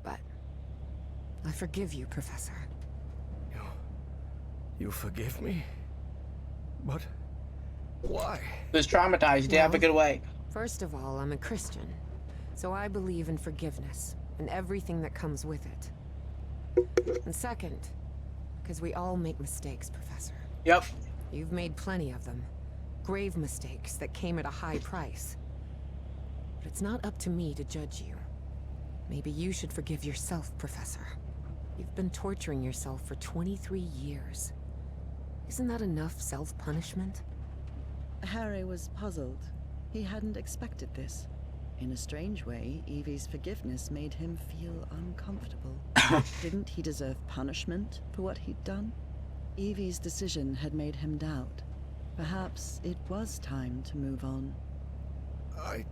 [SPEAKER 3] but I forgive you, Professor.
[SPEAKER 2] You forgive me? But why?
[SPEAKER 1] He was traumatized. Yeah, but good way.
[SPEAKER 3] First of all, I'm a Christian, so I believe in forgiveness and everything that comes with it. And second, because we all make mistakes, Professor.
[SPEAKER 1] Yep.
[SPEAKER 3] You've made plenty of them. Grave mistakes that came at a high price. But it's not up to me to judge you. Maybe you should forgive yourself, Professor. You've been torturing yourself for 23 years. Isn't that enough self-punishment?
[SPEAKER 4] Harry was puzzled. He hadn't expected this. In a strange way, Evie's forgiveness made him feel uncomfortable. Didn't he deserve punishment for what he'd done? Evie's decision had made him doubt. Perhaps it was time to move on.
[SPEAKER 2] I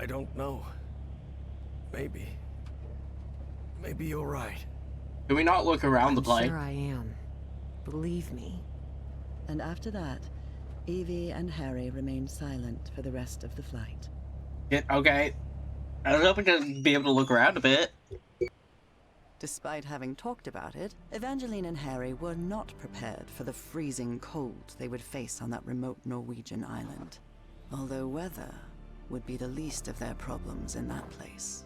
[SPEAKER 2] don't know. Maybe you're right.
[SPEAKER 1] Can we not look around the plane?
[SPEAKER 3] Sure I am. Believe me.
[SPEAKER 4] And after that, Evie and Harry remained silent for the rest of the flight.
[SPEAKER 1] Okay. I was hoping to be able to look around a bit.
[SPEAKER 4] Despite having talked about it, Evangeline and Harry were not prepared for the freezing cold they would face on that remote Norwegian island. Although weather would be the least of their problems in that place.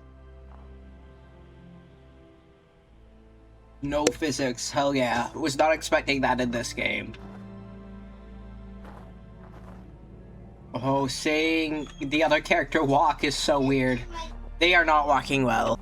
[SPEAKER 1] No physics, hell yeah. Was not expecting that in this game. Oh, seeing the other character walk is so weird. They are not walking well.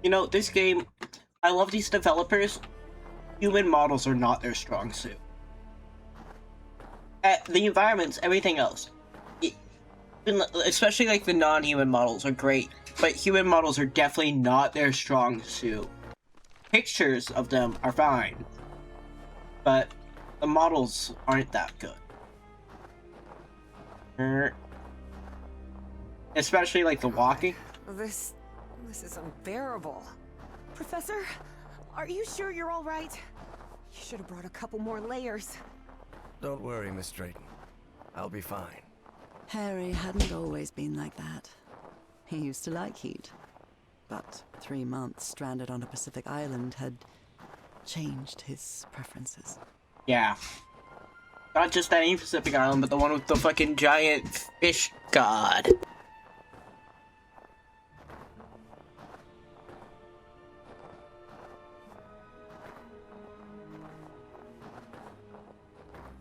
[SPEAKER 1] You know, this game, I love these developers. Human models are not their strong suit. The environments, everything else. Especially like the non-human models are great, but human models are definitely not their strong suit. Pictures of them are fine, but the models aren't that good. Especially like the walking.
[SPEAKER 3] This is unbearable. Professor, are you sure you're all right? You should have brought a couple more layers.
[SPEAKER 2] Don't worry, Miss Drayton. I'll be fine.
[SPEAKER 4] Harry hadn't always been like that. He used to like heat. But 3 months stranded on a Pacific island had changed his preferences.
[SPEAKER 1] Yeah. Not just any Pacific island, but the one with the fucking giant fish god.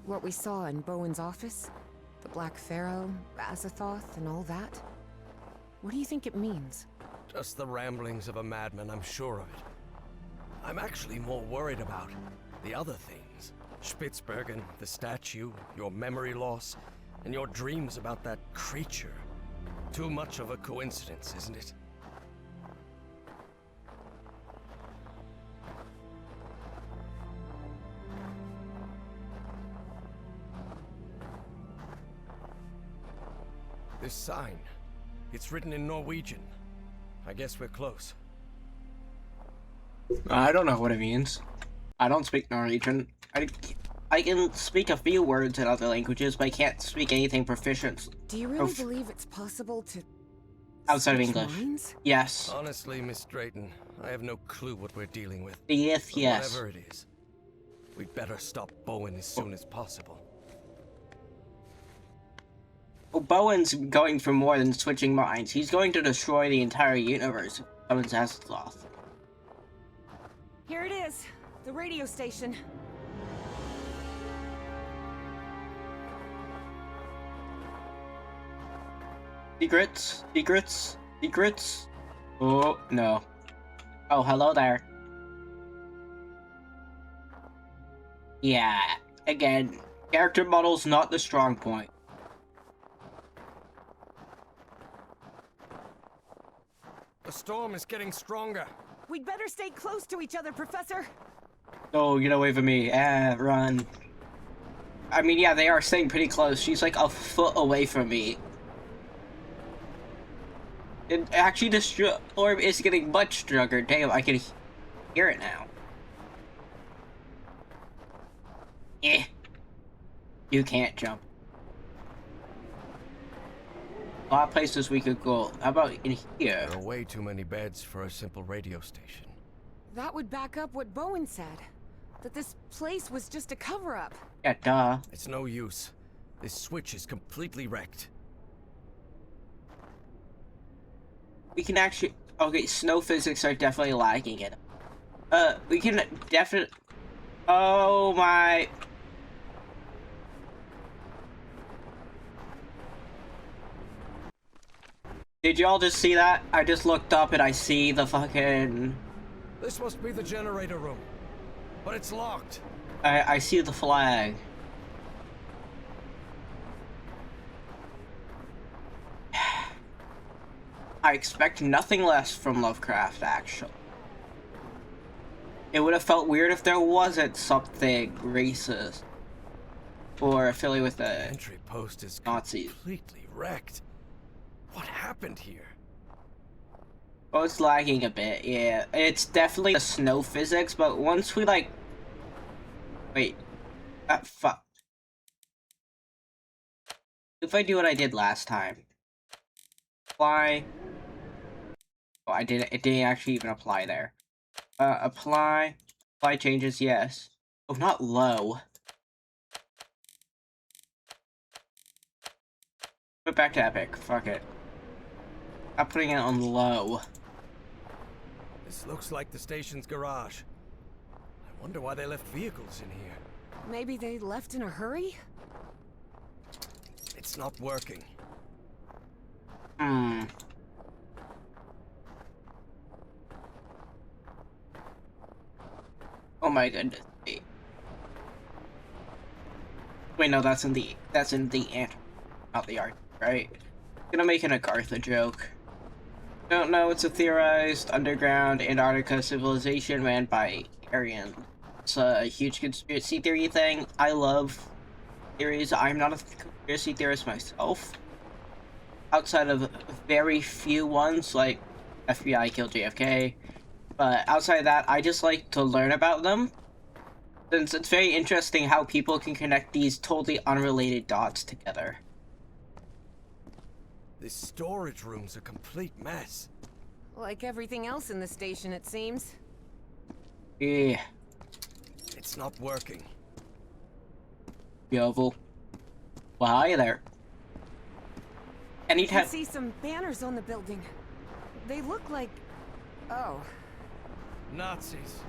[SPEAKER 3] What we saw in Bowen's office? The Black Pharaoh, Azathoth, and all that? What do you think it means?
[SPEAKER 2] Just the ramblings of a madman, I'm sure of it. I'm actually more worried about the other things. Spitsbergen, the statue, your memory loss, and your dreams about that creature. Too much of a coincidence, isn't it? This sign, it's written in Norwegian. I guess we're close.
[SPEAKER 1] I don't know what it means. I don't speak Norwegian. I can speak a few words in other languages, but I can't speak anything proficient.
[SPEAKER 3] Do you really believe it's possible to...
[SPEAKER 1] Outside of
[SPEAKER 3] switch
[SPEAKER 1] English.
[SPEAKER 3] minds?
[SPEAKER 1] Yes.
[SPEAKER 2] Honestly, Miss Drayton, I have no clue what we're dealing with.
[SPEAKER 1] Yes,
[SPEAKER 2] But
[SPEAKER 1] yes.
[SPEAKER 2] whatever it is, we'd better stop Bowen as soon as possible.
[SPEAKER 1] Well, Bowen's going for more than switching minds. He's going to destroy the entire universe. Bowen's Azathoth.
[SPEAKER 3] Here it is, the radio station.
[SPEAKER 1] Secrets? Secrets? Secrets? Oh, no. Oh, hello there. Yeah, again, character model's not the strong point.
[SPEAKER 2] The storm is getting stronger.
[SPEAKER 3] We'd better stay close to each other, Professor.
[SPEAKER 1] Oh, get away from me. Run. I mean, yeah, they are staying pretty close. She's like a foot away from me. And actually, the storm is getting much stronger. Damn, I can hear it now. Eh. You can't jump. A lot of places we could go. How about in here?
[SPEAKER 2] There are way too many beds for a simple radio station.
[SPEAKER 3] That would back up what Bowen said. That this place was just a cover-up.
[SPEAKER 1] Yeah, duh.
[SPEAKER 2] It's no use. This switch is completely wrecked.
[SPEAKER 1] We can actually... Okay, snow physics are definitely lagging it. We can definitely... Oh my... Did y'all just see that? I just looked up and I see the fucking...
[SPEAKER 2] This must be the generator room. But it's locked.
[SPEAKER 1] I see the flag. I expect nothing less from Lovecraft, actually. It would have felt weird if there wasn't something racist or affiliated with the
[SPEAKER 2] Entry post is
[SPEAKER 1] Nazis.
[SPEAKER 2] completely wrecked. What happened here?
[SPEAKER 1] Oh, it's lagging a bit, yeah. It's definitely the snow physics, but once we, like... Wait. Fuck. If I do what I did last time. Apply... Oh, I didn't. It didn't actually even apply there. Apply. Apply changes, yes. Oh, not low. Put it back to Epic. Fuck it. I'm putting it on low.
[SPEAKER 2] This looks like the station's garage. I wonder why they left vehicles in here.
[SPEAKER 3] Maybe they left in a hurry?
[SPEAKER 2] It's not working.
[SPEAKER 1] Hmm. Oh my goodness. Wait, no, that's in the ant, not the art, right? Gonna make an Agartha joke. Don't know, it's a theorized underground Antarctica civilization ran by Aryan. It's a huge conspiracy theory thing. I love theories. I'm not a conspiracy theorist myself. Outside of very few ones, like FBI killed JFK. But outside of that, I just like to learn about them. Since it's very interesting how people can connect these totally unrelated dots together.
[SPEAKER 2] This storage room's a complete mess.
[SPEAKER 3] Like everything else in the station, it seems.
[SPEAKER 1] Yeah.
[SPEAKER 2] It's not working.
[SPEAKER 1] Yovel. Well, hi there.
[SPEAKER 3] I
[SPEAKER 1] Anytime.
[SPEAKER 3] can see some banners on the building. They look like... Oh.
[SPEAKER 2] Nazis.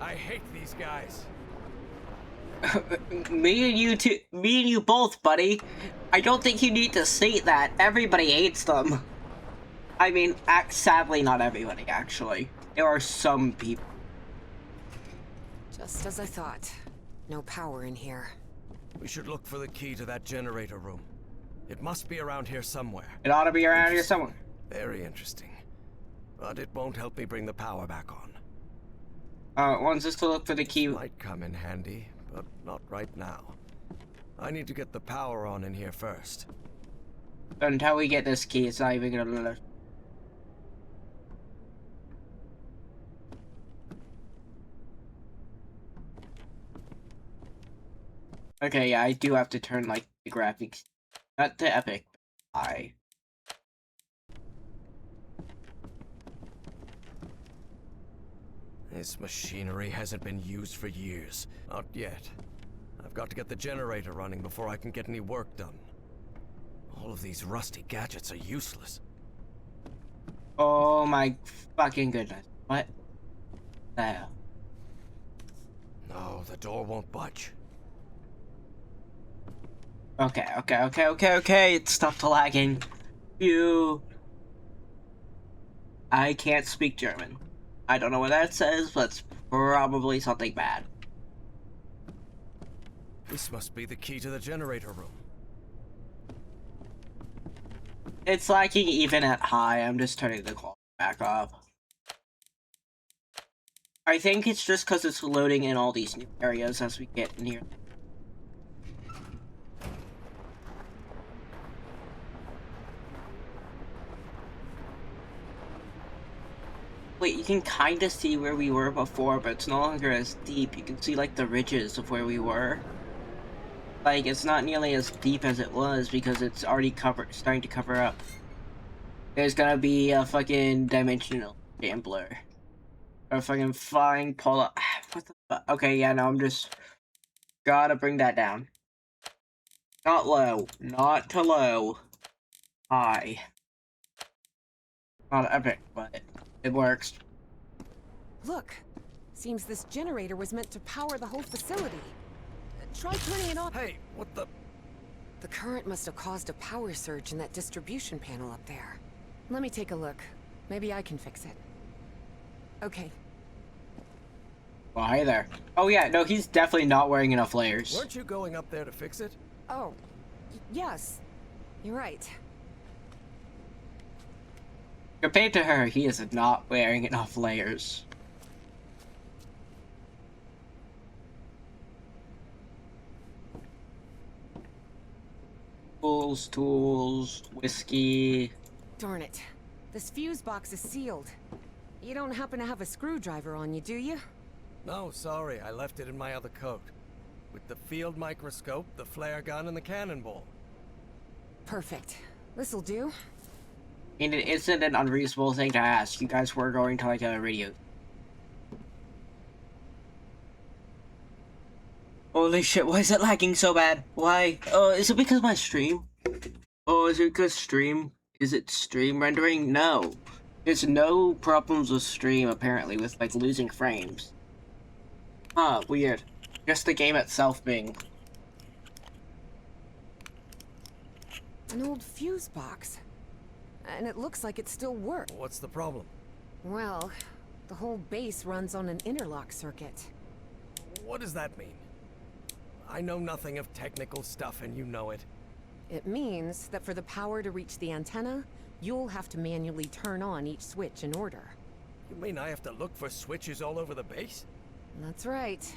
[SPEAKER 2] I hate these guys.
[SPEAKER 1] Me and you too. Me and you both, buddy. I don't think you need to say that. Everybody hates them. I mean, sadly, not everybody, actually. There are some people.
[SPEAKER 3] Just as I thought. No power in here.
[SPEAKER 2] We should look for the key to that generator room. It must be around here somewhere.
[SPEAKER 1] It ought to be around here somewhere.
[SPEAKER 2] Very interesting. But it won't help me bring the power back on.
[SPEAKER 1] Wants us to look for the key.
[SPEAKER 2] Might come in handy, but not right now. I need to get the power on in here first.
[SPEAKER 1] Until we get this key, it's not even gonna... Okay, yeah, I do have to turn, like, the graphics... Not to Epic, but
[SPEAKER 2] This machinery hasn't been used for years. Not yet. I've got to get the generator running before I can get any work done. All of these rusty gadgets are useless.
[SPEAKER 1] Oh my fucking goodness. What the hell?
[SPEAKER 2] No, the door won't budge.
[SPEAKER 1] Okay. It stopped lagging. Phew. I can't speak German. I don't know what that says, but it's probably something bad.
[SPEAKER 2] This must be the key to the generator room.
[SPEAKER 1] It's lagging even at high. I'm just turning the quality back up. I think it's just because it's loading in all these new areas as we get near. Wait, you can kind of see where we were before, but it's no longer as deep. You can see, like, the ridges of where we were. Like, it's not nearly as deep as it was because it's already starting to cover up. There's gonna be a fucking dimensional gambler. Or fucking flying polar... What the fuck? Okay, yeah, no, I'm just... Gotta bring that down. Not low. Not to low. High. Not epic, but it works.
[SPEAKER 3] Look, seems this generator was meant to power the whole facility. Try turning it on.
[SPEAKER 2] Hey, what the?
[SPEAKER 3] The current must have caused a power surge in that distribution panel up there. Let me take a look. Maybe I can fix it. Okay.
[SPEAKER 1] Well, hi there. Oh yeah, no, he's definitely not wearing enough layers.
[SPEAKER 2] Weren't you going up there to fix it?
[SPEAKER 3] Oh, yes. You're right.
[SPEAKER 1] Compared to her, he is not wearing enough layers. Tools, whiskey.
[SPEAKER 3] Darn it. This fuse box is sealed. You don't happen to have a screwdriver on you, do you?
[SPEAKER 2] No, sorry, I left it in my other coat. With the field microscope, the flare gun, and the cannonball.
[SPEAKER 3] Perfect. This'll do.
[SPEAKER 1] And it isn't an unreasonable thing to ask. You guys were going to like a radio. Holy shit, why is it lagging so bad? Why? Oh, is it because of my stream? Oh, is it because stream? Is it stream rendering? No. There's no problems with stream, apparently, with, like, losing frames. Huh, weird. Just the game itself being...
[SPEAKER 3] An old fuse box. And it looks like it still works.
[SPEAKER 2] What's the problem?
[SPEAKER 3] Well, the whole base runs on an interlock circuit.
[SPEAKER 2] What does that mean? I know nothing of technical stuff, and you know it.
[SPEAKER 3] It means that for the power to reach the antenna, you'll have to manually turn on each switch in order.
[SPEAKER 2] You mean I have to look for switches all over the base?
[SPEAKER 3] That's right.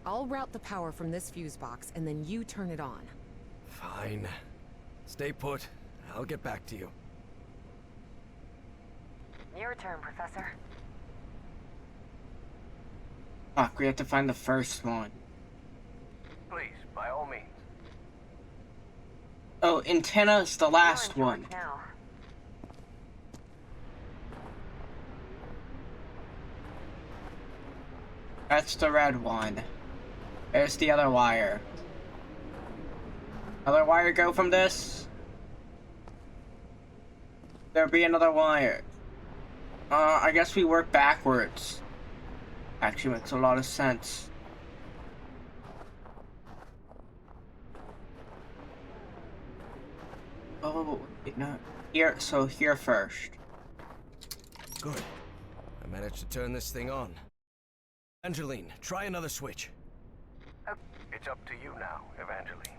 [SPEAKER 3] I'll route the power from this fuse box, and then you turn it on.
[SPEAKER 2] Fine. Stay put. I'll get back to you.
[SPEAKER 3] Your turn, Professor.
[SPEAKER 1] Fuck, we have to find the first one.
[SPEAKER 5] Please, by all means.
[SPEAKER 1] Oh, antenna's the last one.
[SPEAKER 3] Now.
[SPEAKER 1] That's the red one. There's the other wire. Another wire go from this? There'll be another wire. I guess we work backwards. Actually makes a lot of sense. Oh, wait, no. Here, so here first.
[SPEAKER 2] Good. I managed to turn this thing on. Angeline, try another switch.
[SPEAKER 5] It's up to you now, Evangeline.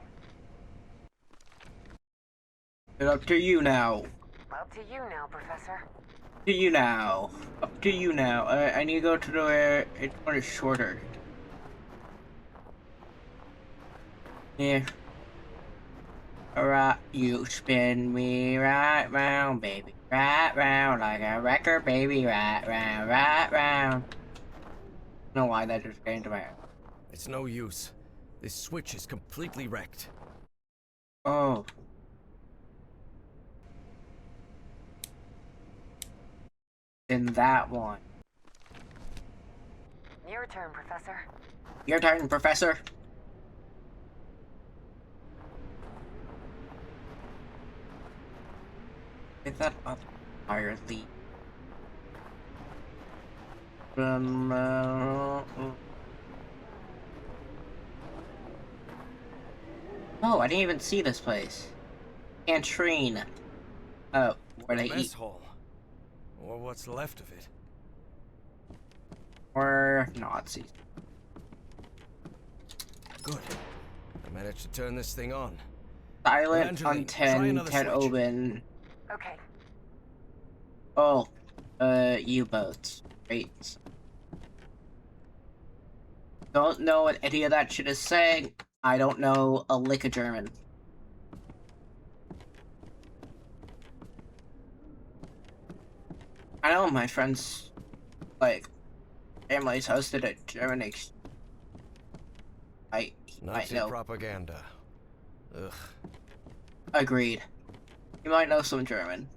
[SPEAKER 1] It's up to you now.
[SPEAKER 3] Up to you now, Professor.
[SPEAKER 1] To you now. Up to you now. I need to go to the where it's one is shorter. Yeah. Alright, you spin me right round, baby. Right round like a record, baby. Right round, right round. I don't know why that just came into my head.
[SPEAKER 2] It's no use. This switch is completely wrecked.
[SPEAKER 1] Oh. Then that one.
[SPEAKER 3] Your turn, Professor.
[SPEAKER 1] Your turn, Professor. Get that up entirely. Oh, I didn't even see this place. Cantrine. Oh, where they
[SPEAKER 2] Mess
[SPEAKER 1] eat.
[SPEAKER 2] hall. Or what's left of it.
[SPEAKER 1] Or Nazis.
[SPEAKER 2] Good. I managed to turn this thing on.
[SPEAKER 1] Silent
[SPEAKER 2] Evangeline,
[SPEAKER 1] on
[SPEAKER 2] try
[SPEAKER 1] 10,
[SPEAKER 2] another
[SPEAKER 1] 10
[SPEAKER 2] switch.
[SPEAKER 1] open.
[SPEAKER 3] Okay.
[SPEAKER 1] Oh, U-boats. Great. Don't know what any of that shit is saying. I don't know a lick of German. I know my friends, like, families hosted a German I
[SPEAKER 2] Nazi
[SPEAKER 1] know.
[SPEAKER 2] propaganda. Ugh.
[SPEAKER 1] Agreed. You might know some German.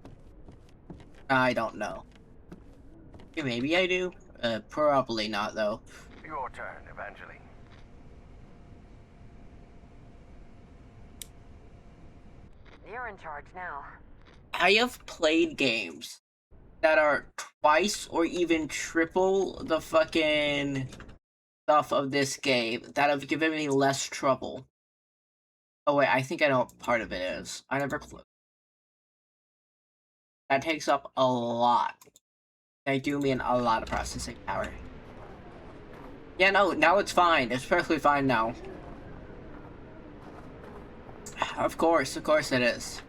[SPEAKER 1] I don't know. Maybe I do. Probably not, though.
[SPEAKER 5] Your turn, Evangeline.
[SPEAKER 3] You're in charge now.
[SPEAKER 1] I have played games that are twice or even triple the fucking stuff of this game that have given me less trouble. Oh wait, I think I know what part of it is. I never closed. That takes up a lot. They do mean a lot of processing power. Yeah, no, now it's fine. It's perfectly fine now. Of course it is.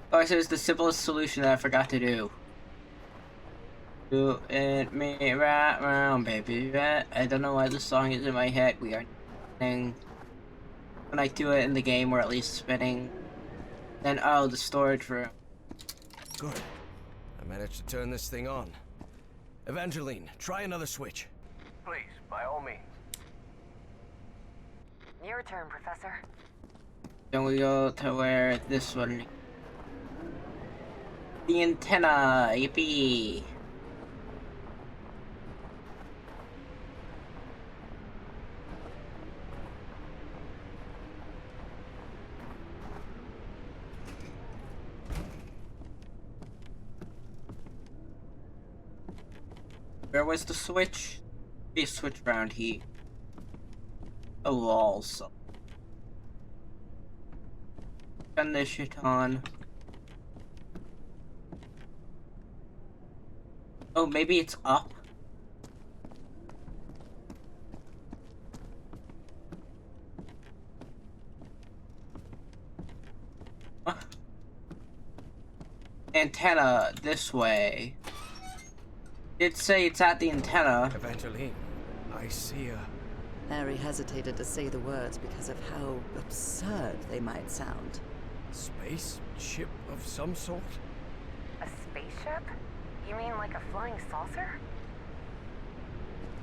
[SPEAKER 1] Of course, it was the simplest solution that I forgot to do. Do it me right round, baby. Right? I don't know why the song is in my head. We are spinning. When I do it in the game, we're at least spinning. Then, oh, the storage room.
[SPEAKER 2] Good. I managed to turn this thing on. Evangeline, try another switch.
[SPEAKER 5] Please, by all means.
[SPEAKER 3] Your turn, Professor.
[SPEAKER 1] Then we go to where this one. The antenna, yippee. Where was the switch? Be switch around here. Oh, also. Turn this shit on. Oh, maybe it's up? Antenna, this way. Did say it's at the antenna.
[SPEAKER 2] Evangeline, I see a...
[SPEAKER 4] Harry hesitated to say the words because of how absurd they might sound.
[SPEAKER 2] space ship of some sort?
[SPEAKER 3] A spaceship? You mean like a flying saucer?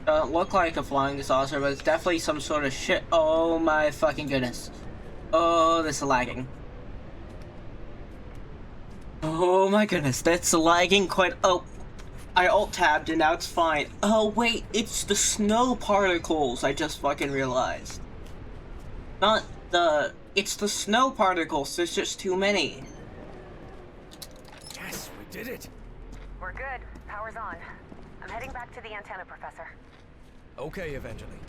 [SPEAKER 1] Doesn't look like a flying saucer, but it's definitely some sort of shit. Oh my fucking goodness. Oh, this is lagging. Oh my goodness, that's lagging quite. Oh, I alt-tabbed and now it's fine. Oh wait, it's the snow particles, I just fucking realized. Not the... It's the snow particles, there's just too many.
[SPEAKER 2] Yes, we did it!
[SPEAKER 3] We're good. Power's on. I'm heading back to the antenna, Professor.
[SPEAKER 2] Okay, Evangeline.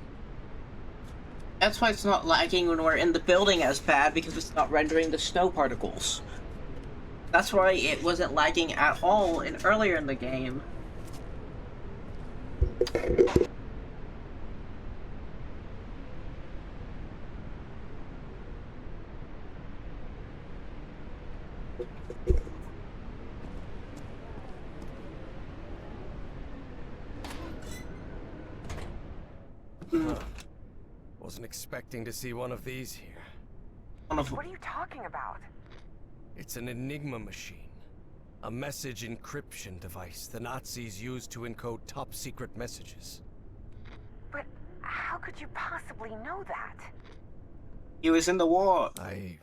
[SPEAKER 1] That's why it's not lagging when we're in the building as bad, because it's not rendering the snow particles. That's why it wasn't lagging at all earlier in the game.
[SPEAKER 2] Wasn't expecting to see one of these here.
[SPEAKER 3] What are you talking about?
[SPEAKER 2] It's an Enigma machine. A message encryption device the Nazis used to encode top-secret messages.
[SPEAKER 3] But how could you possibly know that?
[SPEAKER 1] He was in the war.
[SPEAKER 2] I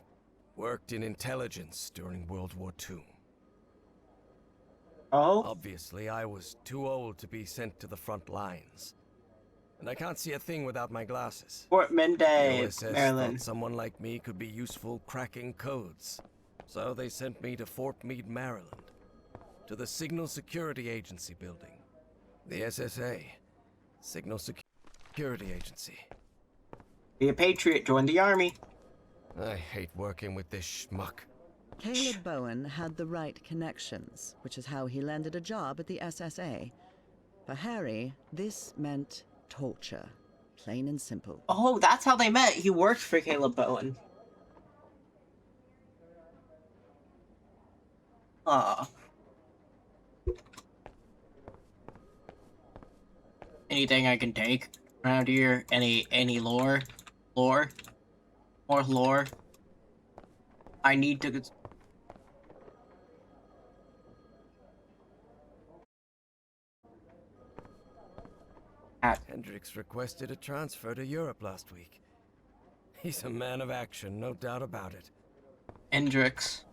[SPEAKER 2] worked in intelligence during World War II.
[SPEAKER 1] Oh?
[SPEAKER 2] Obviously, I was too old to be sent to the front lines. And I can't see a thing without my glasses.
[SPEAKER 1] Fort Mende,
[SPEAKER 2] The OSS
[SPEAKER 1] Maryland.
[SPEAKER 2] thought someone like me could be useful cracking codes. So they sent me to Fort Meade, Maryland. To the Signal Security Agency building. The SSA. Signal Security Agency.
[SPEAKER 1] Be a patriot, join the army.
[SPEAKER 2] I hate working with this schmuck.
[SPEAKER 4] Caleb Bowen had the right connections, which is how he landed a job at the SSA. For Harry, this meant torture. Plain and simple.
[SPEAKER 1] Oh, that's how they met. He worked for Caleb Bowen. Ah. Anything I can take around here? Any lore? Lore? More lore? I need to...
[SPEAKER 2] Hendricks requested a transfer to Europe last week. He's a man of action, no doubt about it.
[SPEAKER 1] Hendrix.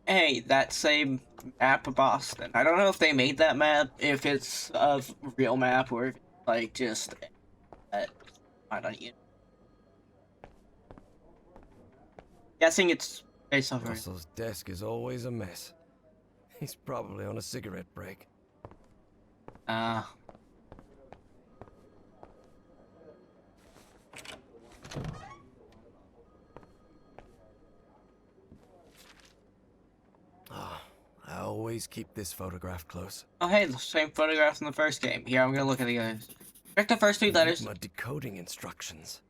[SPEAKER 1] Hey, that same map of Boston. I don't know if they made that map, if it's a real map, or like just... I don't know. Guessing it's based off of...
[SPEAKER 2] Russell's desk is always a mess. He's probably on a cigarette break. I always keep this photograph close.
[SPEAKER 1] Oh, hey, the same photographs in the first game. Here, I'm gonna look at the others. Check the first three letters.
[SPEAKER 2] Enigma decoding instructions.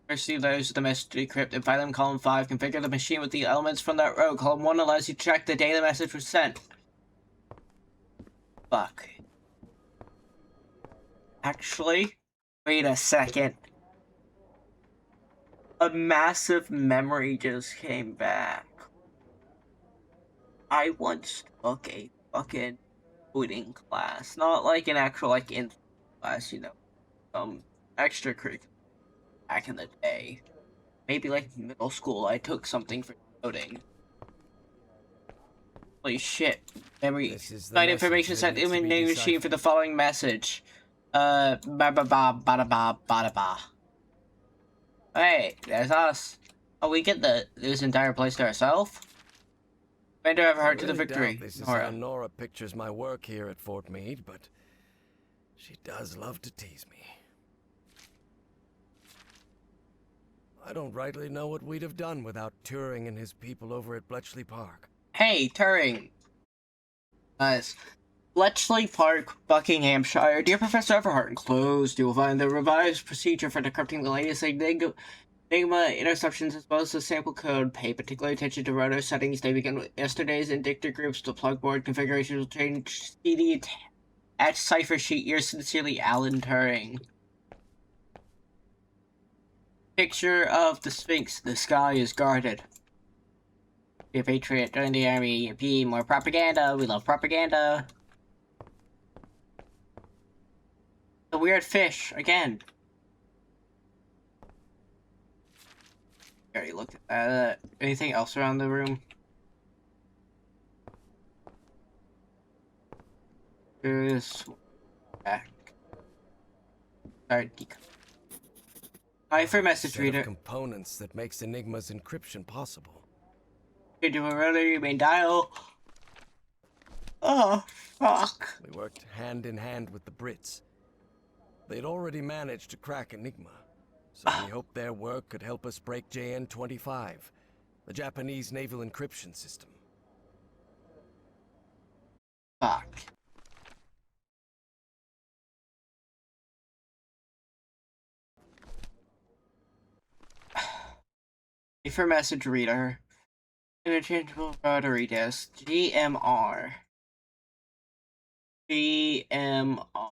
[SPEAKER 1] First three letters of the message to decrypt. And file them column 5. Configure the machine with the elements from that row. Column 1 allows you to check the day the message was sent. Fuck. Actually, wait a second. A massive memory just came back. I once took a fucking coding class. Not like an actual, like, in class, you know. Extracurricular. Back in the day. Maybe, like, middle school, I took something for coding. Holy shit. Memory. Find information sent in the machine for the following message. Ba ba ba ba ba ba ba. Hey, there's us. Oh, we get this entire place to ourselves? Commander, ever heard to the victory?
[SPEAKER 2] This is how Nora pictures my work here at Fort Meade, but she does love to tease me. I don't rightly know what we'd have done without Turing and his people over at Bletchley Park.
[SPEAKER 1] Hey, Turing. Guys. Bletchley Park, Buckinghamshire. Dear Professor Everhart, enclosed, you will find the revised procedure for decrypting the latest Enigma interceptions as well as the sample code. Pay particular attention to rotor settings. They begin with yesterday's indictor groups. The plug board configuration will change. See the attached cipher sheet. Yours sincerely, Alan Turing. Picture of the Sphinx. The sky is guarded. Be a patriot. Join the army. Be more propaganda. We love propaganda. The weird fish, again. I already looked at that. Anything else around the room? There's back. Sorry, for message reader.
[SPEAKER 2] Components that makes Enigma's encryption possible.
[SPEAKER 1] You do a rotor, you may dial. Oh, fuck.
[SPEAKER 2] We worked hand in hand with the Brits. They'd already managed to crack Enigma, so we hoped their work could help us break JN-25, the Japanese naval encryption system.
[SPEAKER 1] Fuck. For message reader. Interchangeable rotary disk. GMR. GMR.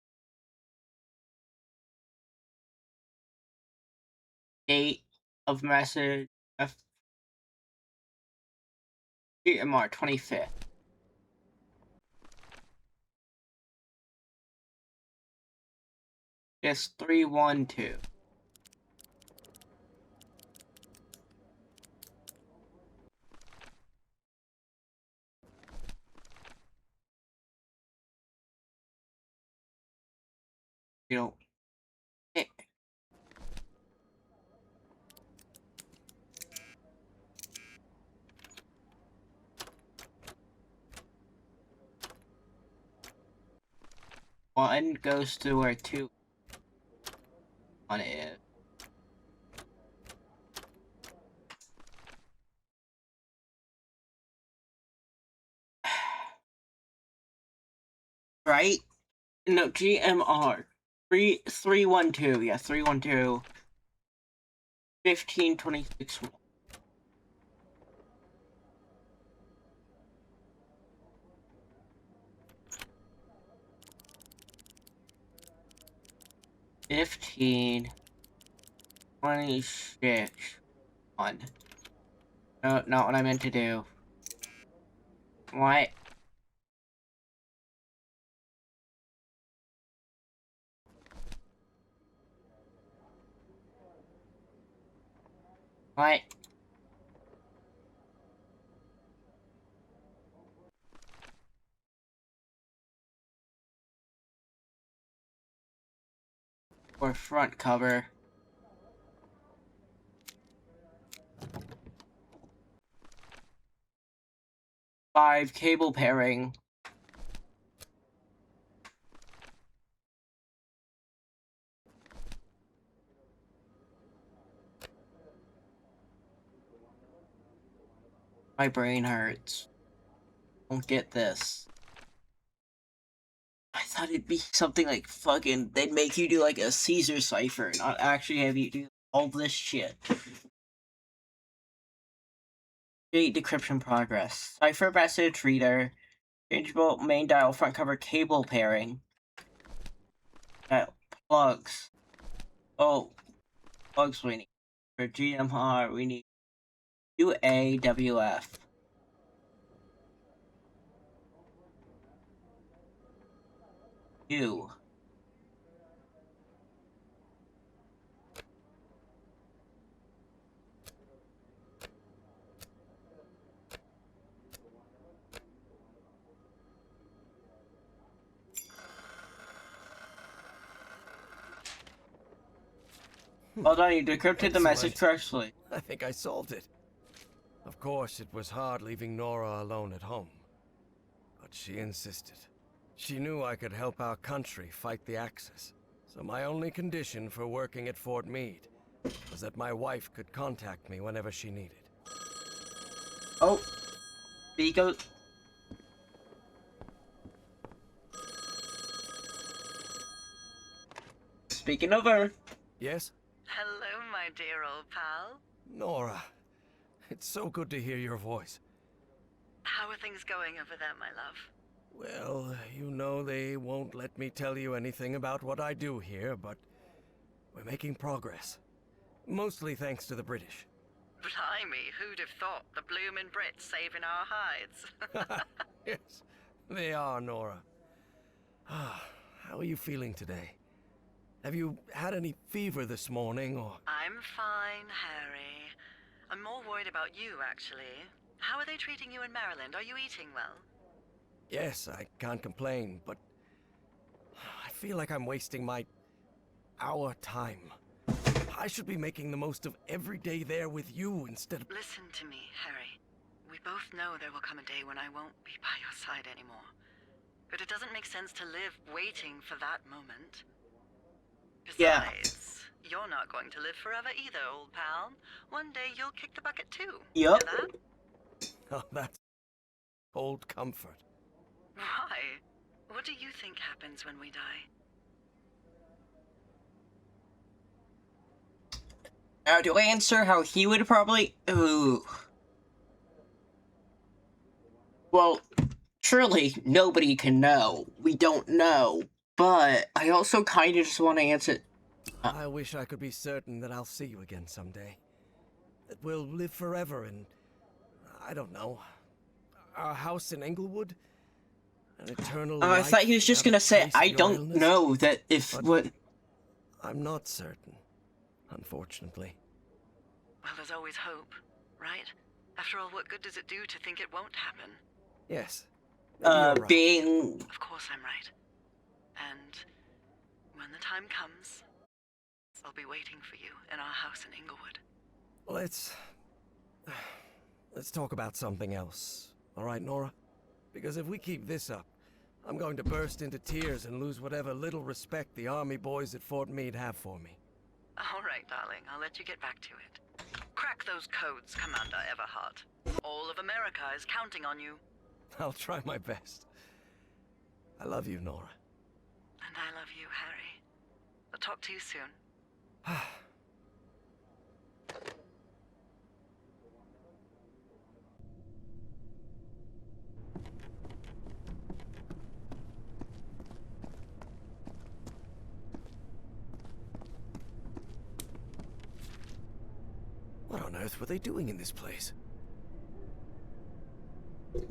[SPEAKER 1] Date of message. GMR 25th. Yes, 312. You know, one goes to where 2 on it. Right? No, GMR. 312, yeah, 312. 1526. $15.26 1. No, not what I meant to do. What? What? Or front cover. 5 cable pairing. My brain hurts. Don't get this. I thought it'd be something like fucking, they'd make you do like a Caesar cipher, not actually have you do all this shit. Create decryption progress. Cipher message reader. Changeable main dial front cover cable pairing. Plugs. Oh, plugs we need. For GMR, we need UAWF. U. Well done, you decrypted the message correctly.
[SPEAKER 2] I think I solved it. Of course, it was hard leaving Nora alone at home. But she insisted. She knew I could help our country fight the Axis. So my only condition for working at Fort Meade was that my wife could contact me whenever she needed.
[SPEAKER 1] Oh. Vigo. Speaking of her.
[SPEAKER 2] Yes?
[SPEAKER 9] Hello, my dear old pal.
[SPEAKER 2] Nora, it's so good to hear your voice.
[SPEAKER 9] How are things going over there, my love?
[SPEAKER 2] Well, you know they won't let me tell you anything about what I do here, but we're making progress. Mostly thanks to the British.
[SPEAKER 9] Blimey, who'd have thought the bloomin' Brits saving our hides?
[SPEAKER 2] Yes, they are, Nora. How are you feeling today? Have you had any fever this morning, or...?
[SPEAKER 9] I'm fine, Harry. I'm more worried about you, actually. How are they treating you in Maryland? Are you eating well?
[SPEAKER 2] Yes, I can't complain, but I feel like I'm wasting our time. I should be making the most of every day there with you instead of...
[SPEAKER 9] Listen to me, Harry. We both know there will come a day when I won't be by your side anymore. But it doesn't make sense to live waiting for that moment. Besides, you're not going to live forever either, old pal. One day you'll kick the bucket too.
[SPEAKER 1] Yup.
[SPEAKER 9] Hear that?
[SPEAKER 2] Oh, that's old comfort.
[SPEAKER 9] Why? What do you think happens when we die?
[SPEAKER 1] Now, to answer how he would probably... Ooh. Well, surely nobody can know. We don't know. But I also kind of just want to answer...
[SPEAKER 2] I wish I could be certain that I'll see you again someday. That we'll live forever in... I don't know. Our house in Englewood? An eternal
[SPEAKER 1] I thought he was just gonna say, I don't know that if... what...
[SPEAKER 2] I'm not certain, unfortunately.
[SPEAKER 9] Well, there's always hope, right? After all, what good does it do to think it won't happen?
[SPEAKER 2] Yes. Maybe you're right.
[SPEAKER 1] Being...
[SPEAKER 9] Of course I'm right. And when the time comes, I'll be waiting for you in our house in Englewood.
[SPEAKER 2] Let's talk about something else. All right, Nora? Because if we keep this up, I'm going to burst into tears and lose whatever little respect the army boys at Fort Meade have for me.
[SPEAKER 9] All right, darling. I'll let you get back to it. Crack those codes, Commander Everhart. All of America is counting on you.
[SPEAKER 2] I'll try my best. I love you, Nora.
[SPEAKER 9] And I love you, Harry. I'll talk to you soon.
[SPEAKER 2] What on earth were they doing in this place?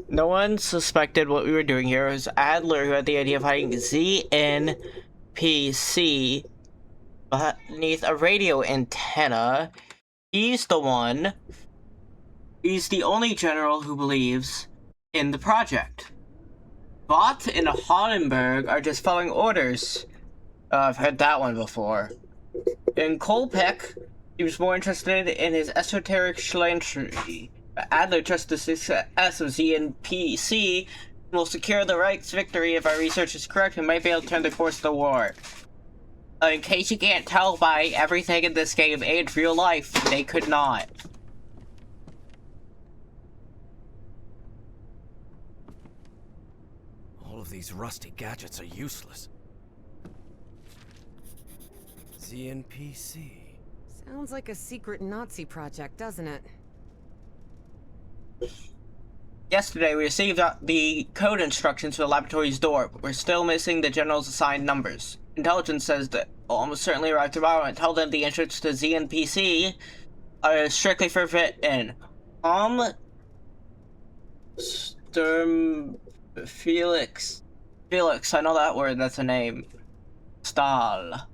[SPEAKER 1] No one suspected what we were doing here. It was Adler who had the idea of hiding ZNPC beneath a radio antenna. He's the one. He's the only general who believes in the project. Vought and Hodenberg are just following orders. I've heard that one before. In Kolpek, he was more interested in his esoteric philanthropy Adler trusts the success of ZNPC and will secure the Reich's victory if our research is correct and might be able to turn the course of the war. In case you can't tell by everything in this game and real life, they could not.
[SPEAKER 2] All of these rusty gadgets are useless. ZNPC.
[SPEAKER 3] Sounds like a secret Nazi project, doesn't it?
[SPEAKER 1] Yesterday, we received the code instructions for the laboratory's door, but we're still missing the general's assigned numbers. Intelligence says that will almost certainly arrive tomorrow and tell them the entrance to ZNPC are strictly forbidden. Felix, I know that word, that's a name. Stahl.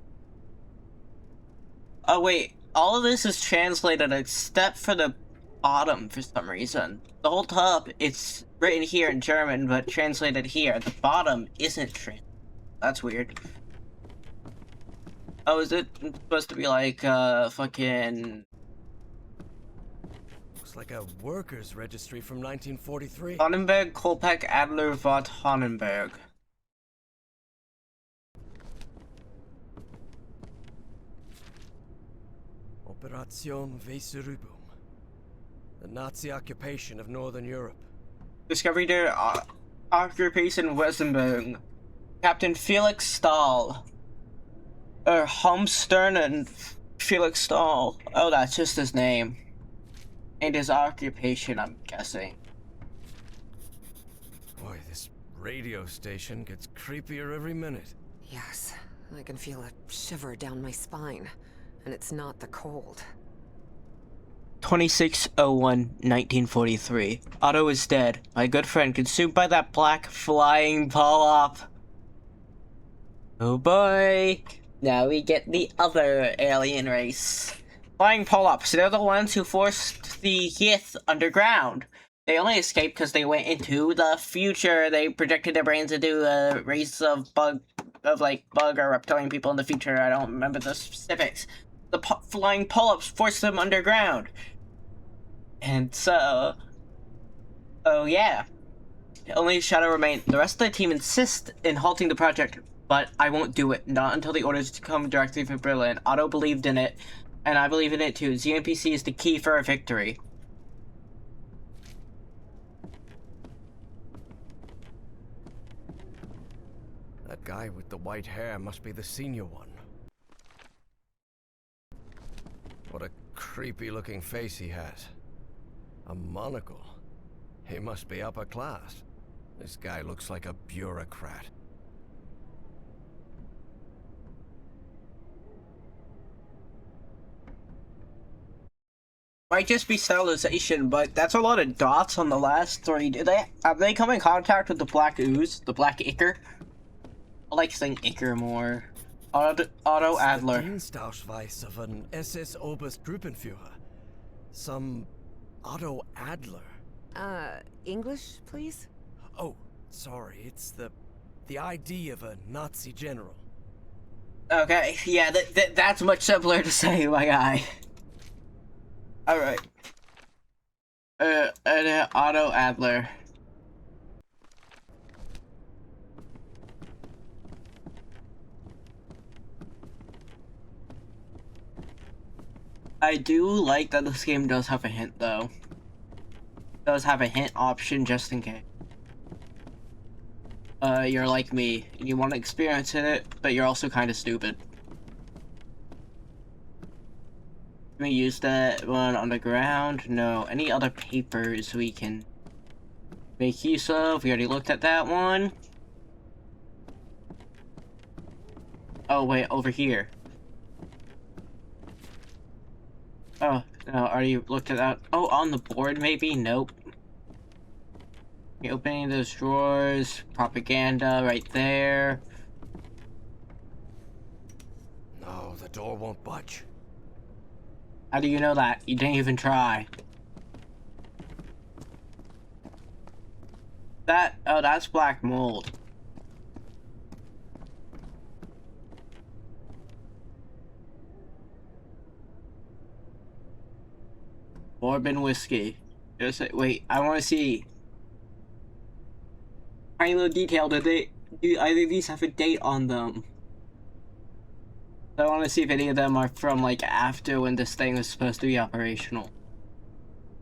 [SPEAKER 1] Oh wait, all of this is translated except for the bottom for some reason. The whole top, it's written here in German, but translated here. The bottom isn't translated. That's weird. Oh, is it supposed to be like, fucking...
[SPEAKER 2] Looks like a workers' registry from 1943.
[SPEAKER 1] Honenberg, Kolpak, Adler, Vought, Honenberg.
[SPEAKER 2] Operation Weserübung. The Nazi occupation of Northern Europe.
[SPEAKER 1] Discovery der Occupation Wesenberg. Captain Felix Stahl. Homstern and Felix Stahl. Oh, that's just his name. And his occupation, I'm guessing.
[SPEAKER 2] Boy, this radio station gets creepier every minute.
[SPEAKER 3] Yes, I can feel a shiver down my spine. And it's not the cold.
[SPEAKER 1] 26/01/1943. Otto is dead. My good friend consumed by that black flying polyp. Oh boy. Now we get the other alien race. Flying polyps. They're the ones who forced the Yith underground. They only escaped because they went into the future. They projected their brains into a race of bug or reptilian people in the future. I don't remember the specifics. The flying polyps forced them underground. And so... oh yeah. Only Shadow remained. The rest of the team insist in halting the project, but I won't do it. Not until the orders come directly from Berlin. Otto believed in it, and I believe in it too. ZNPC is the key for our victory.
[SPEAKER 2] That guy with the white hair must be the senior one. What a creepy looking face he has. A monocle. He must be upper class. This guy looks like a bureaucrat.
[SPEAKER 1] Might just be sterilization, but that's a lot of dots on the last three. Have they come in contact with the black ooze? The black ichor? I like saying ichor more. Otto Adler.
[SPEAKER 2] The Dienstausweis of an SS Oberstgruppenführer. Some Otto Adler.
[SPEAKER 3] English, please?
[SPEAKER 2] Oh, sorry, it's the ID of a Nazi general.
[SPEAKER 1] Okay, yeah, that's much simpler to say, my guy. Alright. Otto Adler. I do like that this game does have a hint, though. It does have a hint option just in case. You're like me, and you want to experience it, but you're also kind of stupid. Can we use that one on the ground? No. Any other papers we can make use of? We already looked at that one. Oh, wait, over here. Oh, no, already looked at that. Oh, on the board, maybe? Nope. Okay, opening those drawers. Propaganda right there.
[SPEAKER 2] No, the door won't budge.
[SPEAKER 1] How do you know that? You didn't even try. Oh, that's black mold. Bourbon whiskey. Just wait, I want to see. Tiny little detail. Do either of these have a date on them? I want to see if any of them are from like after when this thing was supposed to be operational.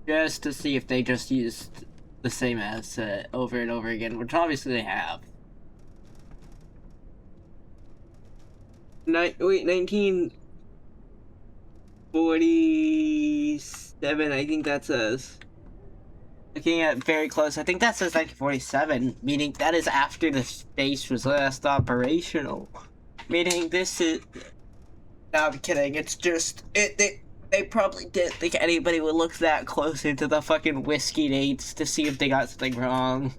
[SPEAKER 1] Just to see if they just used the same asset over and over again, which obviously they have. 1947, I think that says. Looking at very close, I think that says 1947, meaning that is after the space was last operational. Meaning this is... No, I'm kidding, it's just... They probably didn't think anybody would look that close into the fucking whiskey dates to see if they got something wrong.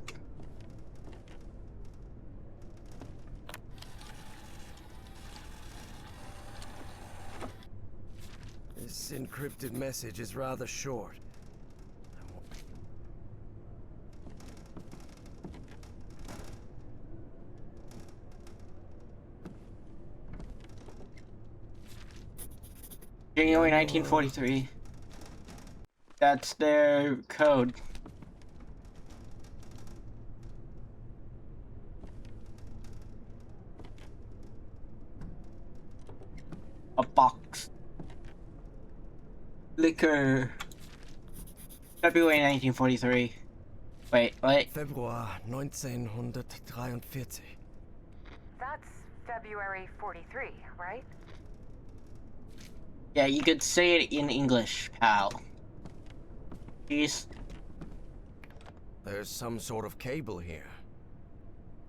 [SPEAKER 2] This encrypted message is rather short.
[SPEAKER 1] January 1943. That's their code. A box. Liquor. February 1943. Wait, what?
[SPEAKER 2] Februar 1943.
[SPEAKER 3] That's February 43, right?
[SPEAKER 1] Yeah, you could say it in English, pal. Please.
[SPEAKER 2] There's some sort of cable here.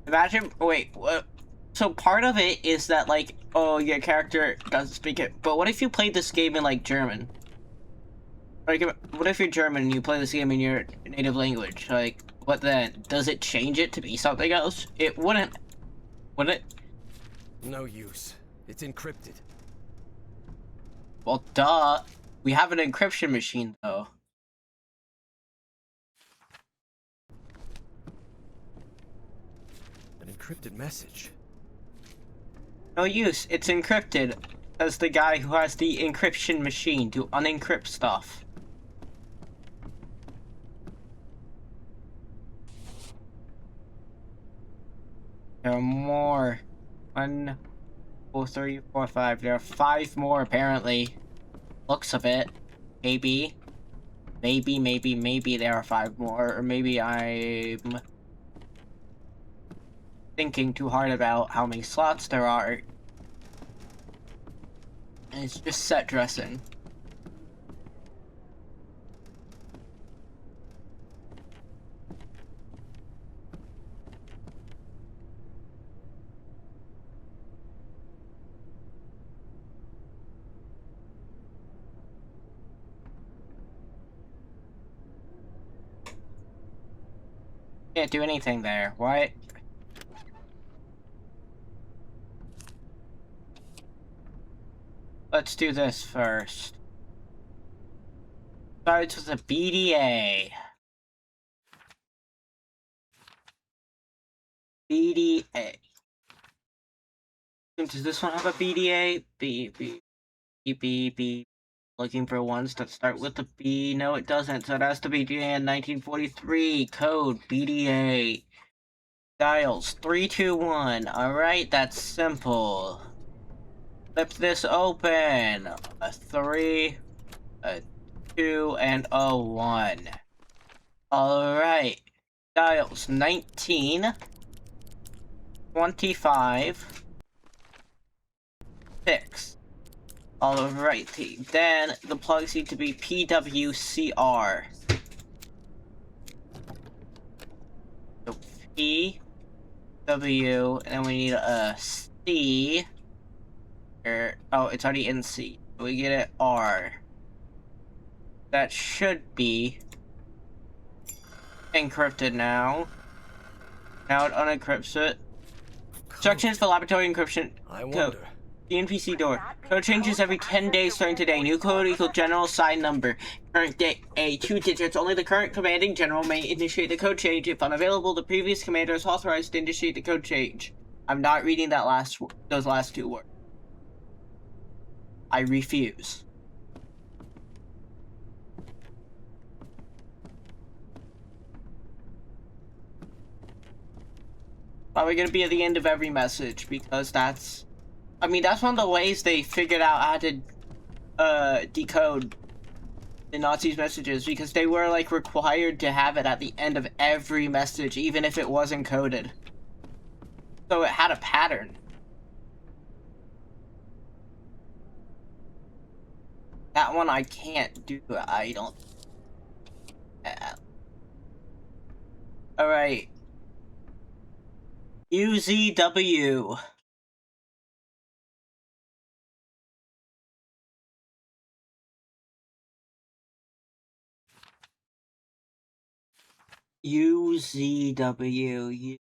[SPEAKER 1] Imagine, wait, what? So part of it is that, like, oh, your character doesn't speak it, but what if you played this game in, like, German? Like, what if you're German and you play this game in your native language? Like, what then? Does it change it to be something else? It wouldn't. Would it?
[SPEAKER 2] No use. It's encrypted.
[SPEAKER 1] Well, duh. We have an encryption machine, though.
[SPEAKER 2] An encrypted message.
[SPEAKER 1] No use. It's encrypted. As the guy who has the encryption machine to unencrypt stuff. There are more. 1, 2, 3, 4, 5. There are 5 more, apparently. Looks of it. Maybe. Maybe there are 5 more. Or maybe I'm thinking too hard about how many slots there are. And it's just set dressing. Can't do anything there. What? Let's do this first. Starts with a BDA. BDA. Does this one have a BDA? B. Looking for ones that start with a B. No, it doesn't. So it has to be BDA in 1943. Code BDA. Dials 321. Alright, that's simple. Flip this open. A 3, a 2, and a 1. Alright. Dials 19, 25, 6. Alrighty. Then the plugs need to be PWCR. So P, W, and then we need a C. Oh, it's already in C. We get it R. That should be encrypted now. Now it unencrypts it. Instructions for laboratory encryption.
[SPEAKER 2] I wonder.
[SPEAKER 1] Code. The NPC door. Code changes every 10 days starting today. New code equals general sign number. Current date A 2 digits. Only the current commanding general may initiate the code change. If unavailable, the previous commander is authorized to initiate the code change. I'm not reading that those last 2 words. I refuse. Probably gonna be at the end of every message, because that's... I mean, that's one of the ways they figured out how to decode the Nazis' messages, because they were, like, required to have it at the end of every message, even if it wasn't coded. So it had a pattern. That one I can't do, I don't... Alright. UZW. UZW.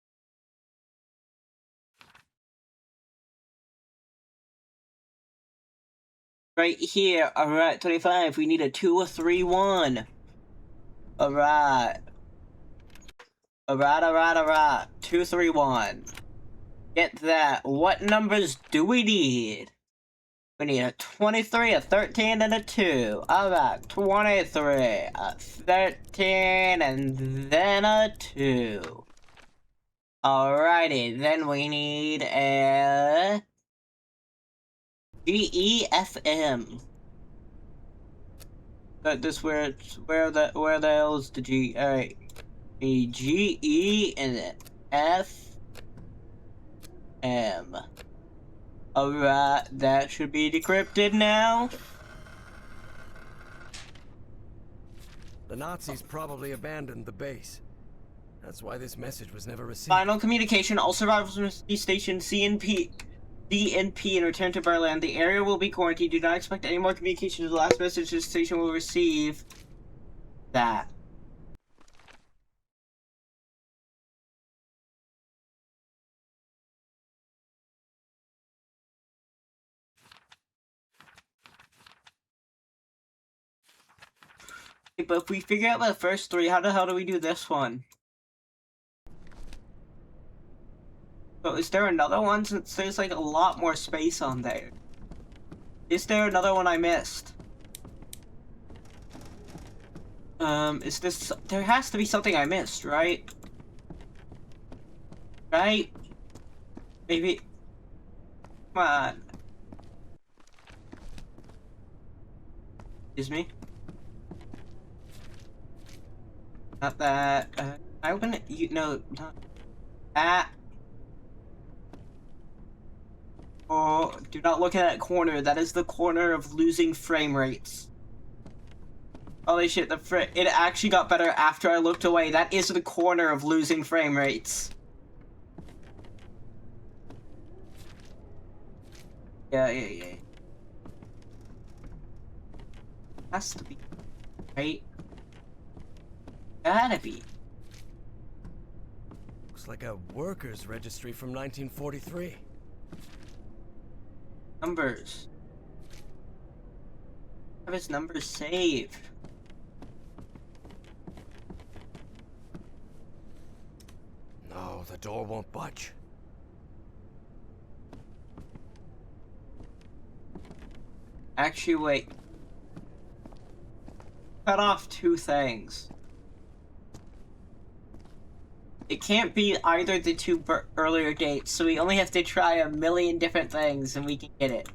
[SPEAKER 1] Right here, alright, 25, we need a 2 or 3 1. Alright. Alright. 2 3 1. Get that. What numbers do we need? We need a 23, a 13, and a 2. Alright, 23, a 13, and then a 2. Alrighty, then we need a GEFM. This where the hell is the G? Alright, a GE and an FM. Alright, that should be decrypted now.
[SPEAKER 2] The Nazis probably abandoned the base. That's why this message was never received.
[SPEAKER 1] Final communication. All survivors must be stationed DNP and return to Berlin. The area will be quarantined. Do not expect any more communication. The last message the station will receive. That. But if we figure out the first 3, how the hell do we do this one? So is there another one, since there's like a lot more space on there? Is there another one I missed? Is this... There has to be something I missed, right? Right? Maybe... Come on. Excuse me? Not that, I open it, no, not that. Oh, do not look at that corner, that is the corner of losing frame rates. Holy shit, it actually got better after I looked away, that is the corner of losing frame rates. Yeah. Has to be, right? Gotta be.
[SPEAKER 2] Looks like a workers' registry from 1943.
[SPEAKER 1] Numbers. Have his numbers saved.
[SPEAKER 2] No, the door won't budge.
[SPEAKER 1] Actually, wait. Cut off 2 things. It can't be either the 2 earlier dates, so we only have to try a million different things and we can get it.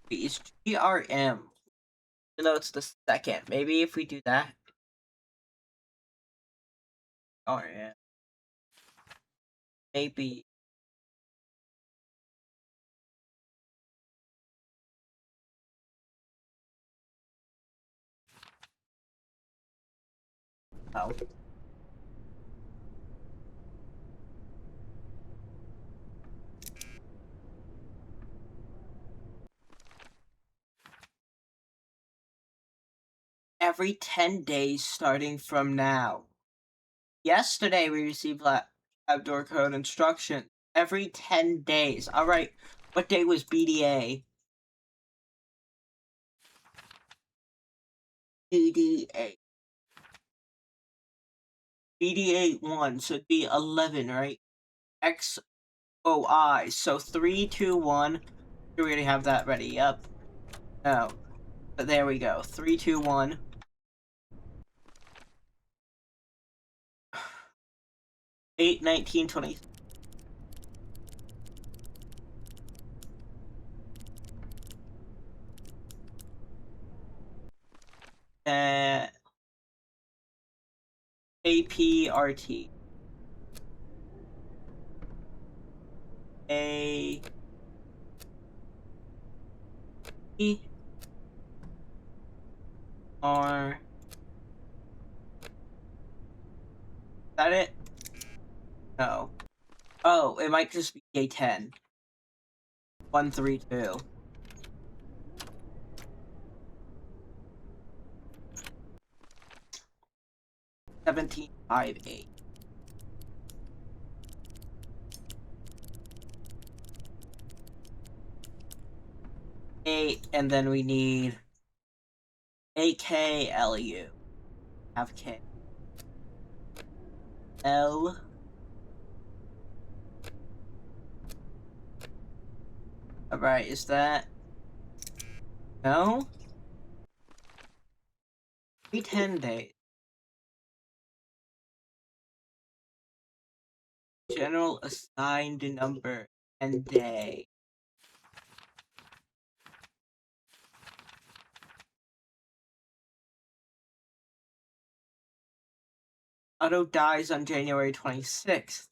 [SPEAKER 1] It's GRM. Even though it's the second. Maybe if we do that. Oh yeah. Maybe. Oh. Every 10 days starting from now. Yesterday we received outdoor code instruction. Every 10 days. Alright, what day was BDA? BDA 1, so it'd be 11, right? XOI, so 3, 2, 1. We already have that ready, yep. Oh, but there we go. 3, 2, 1. 8, 19, 20. APRT. A. E. R. Is that it? No. Oh, it might just be A10. 132. 1758. 8, and then we need AKLU. Have K. L. Alright, is that... No? 310 days. General assigned number and day. Otto dies on January 26th.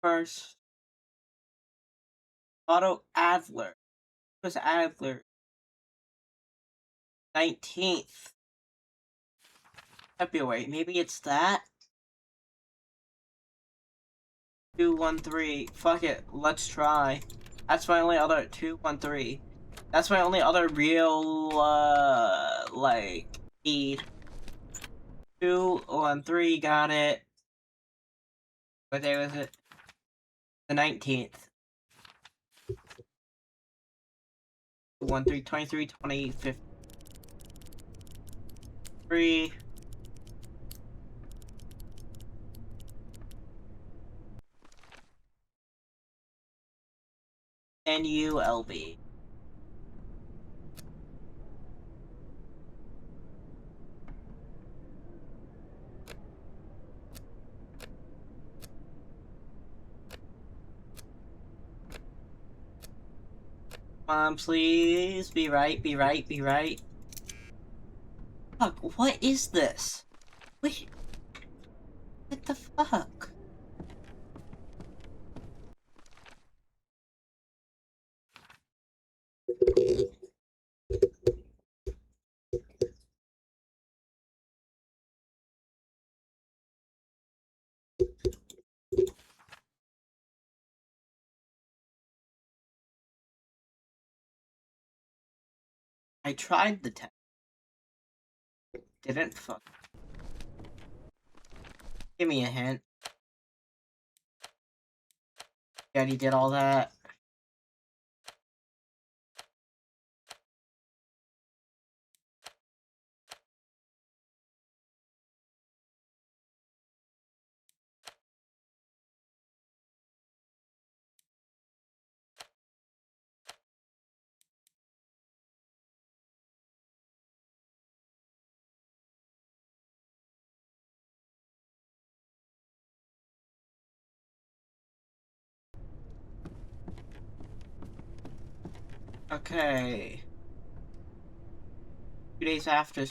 [SPEAKER 1] First, Otto Adler. Who was Adler? 19th February. Maybe it's that? 213. Fuck it. Let's try. That's my only other 213. That's my only other real like need. 213, got it. What day was it? The 19th. 213, 23, 20, 53. NULB. Come on, please. Be right, be right, be right. Fuck, what is this? Wait. What the fuck? I tried the test. Didn't fuck. Give me a hint. Daddy did all that. Okay. 2 days after,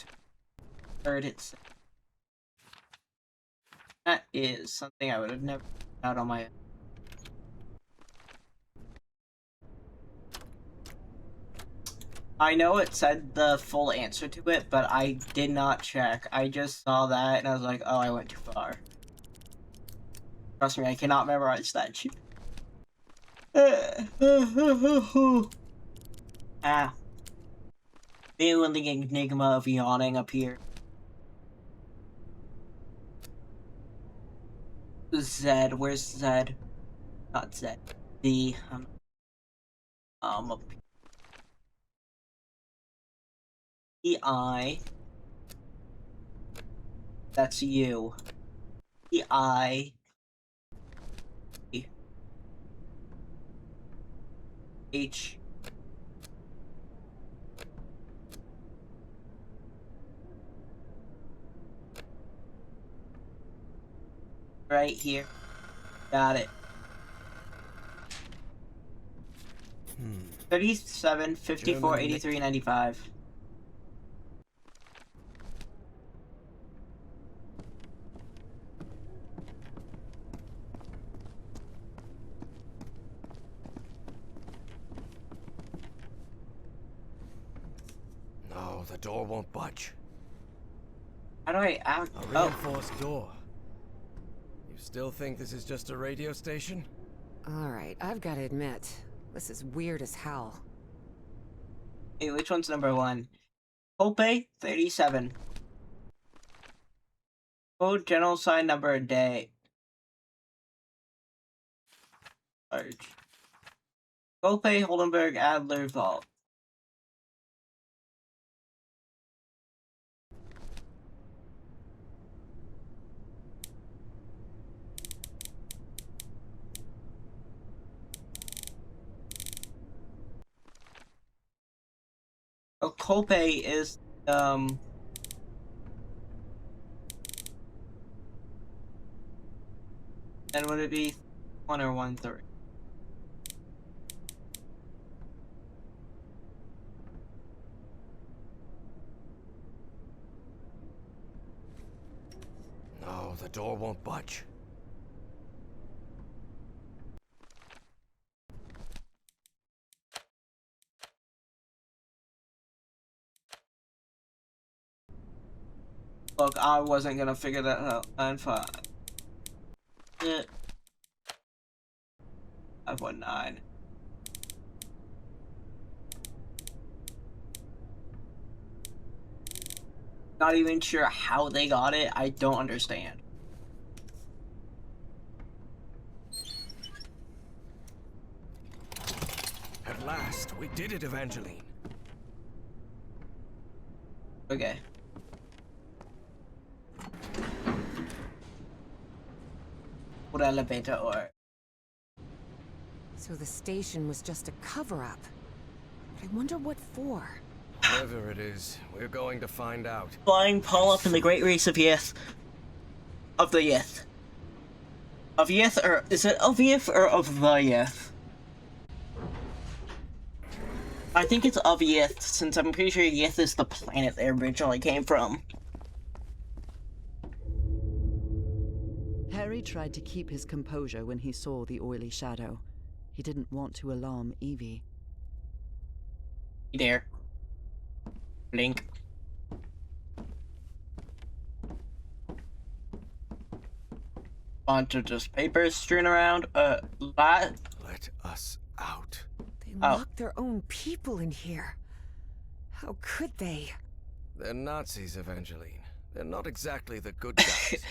[SPEAKER 1] heard it. That is something I would have never out on my own. I know it said the full answer to it, but I did not check. I just saw that and I was like, oh, I went too far. Trust me, I cannot memorize that shit. Ah. Feeling the enigma of yawning up here. Z, where's Z? Not Z. The, up here. E-I. That's you. The I. H. Right here. Got it. 37, 54,
[SPEAKER 2] German
[SPEAKER 1] 83, 95.
[SPEAKER 2] No, the door won't budge.
[SPEAKER 1] How do I out?
[SPEAKER 2] A
[SPEAKER 1] Oh,
[SPEAKER 2] reinforced door. You still think this is just a radio station?
[SPEAKER 3] Alright, I've gotta admit, this is weird as hell.
[SPEAKER 1] hey, which one's number 1? Kope 37. Code general sign number a day. Large. Kope Holdenberg Adler Vault. Oh, Kope is and would it be 1 or 1-3?
[SPEAKER 2] No, the door won't budge.
[SPEAKER 1] Look, I wasn't gonna figure that out. 9-5. Yeah. 519. Not even sure how they got it. I don't understand.
[SPEAKER 2] At last, we did it, Evangeline.
[SPEAKER 1] Okay. What elevator or?
[SPEAKER 3] So the station was just a cover-up. But I wonder what for.
[SPEAKER 2] Whatever it is, we're going to find out.
[SPEAKER 1] Flying Paul up in the Great Race of Yith. Of the Yith. Of Yith, or is it of Yith or of the Yith? I think it's of Yith, since I'm pretty sure Yith is the planet they originally came from.
[SPEAKER 4] Harry tried to keep his composure when he saw the oily shadow. He didn't want to alarm Evie.
[SPEAKER 1] There. Blink. Bunch of just papers strewn around. Lot.
[SPEAKER 2] Let us out.
[SPEAKER 3] They
[SPEAKER 1] Oh.
[SPEAKER 3] locked their own people in here. How could they?
[SPEAKER 2] They're Nazis, Evangeline. They're not exactly the good guys.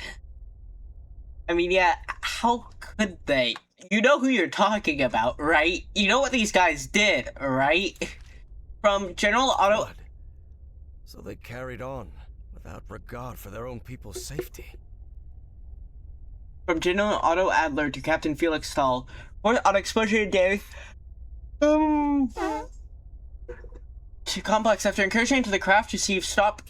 [SPEAKER 1] I mean, yeah, how could they? You know who you're talking about, right? You know what these guys did, right? From General Otto...
[SPEAKER 2] Blood. So they carried on, without regard for their own people's safety.
[SPEAKER 1] From General Otto Adler to Captain Felix Stahl. Report on exposure to Dave. To complex after incursion into the craft, receive stop.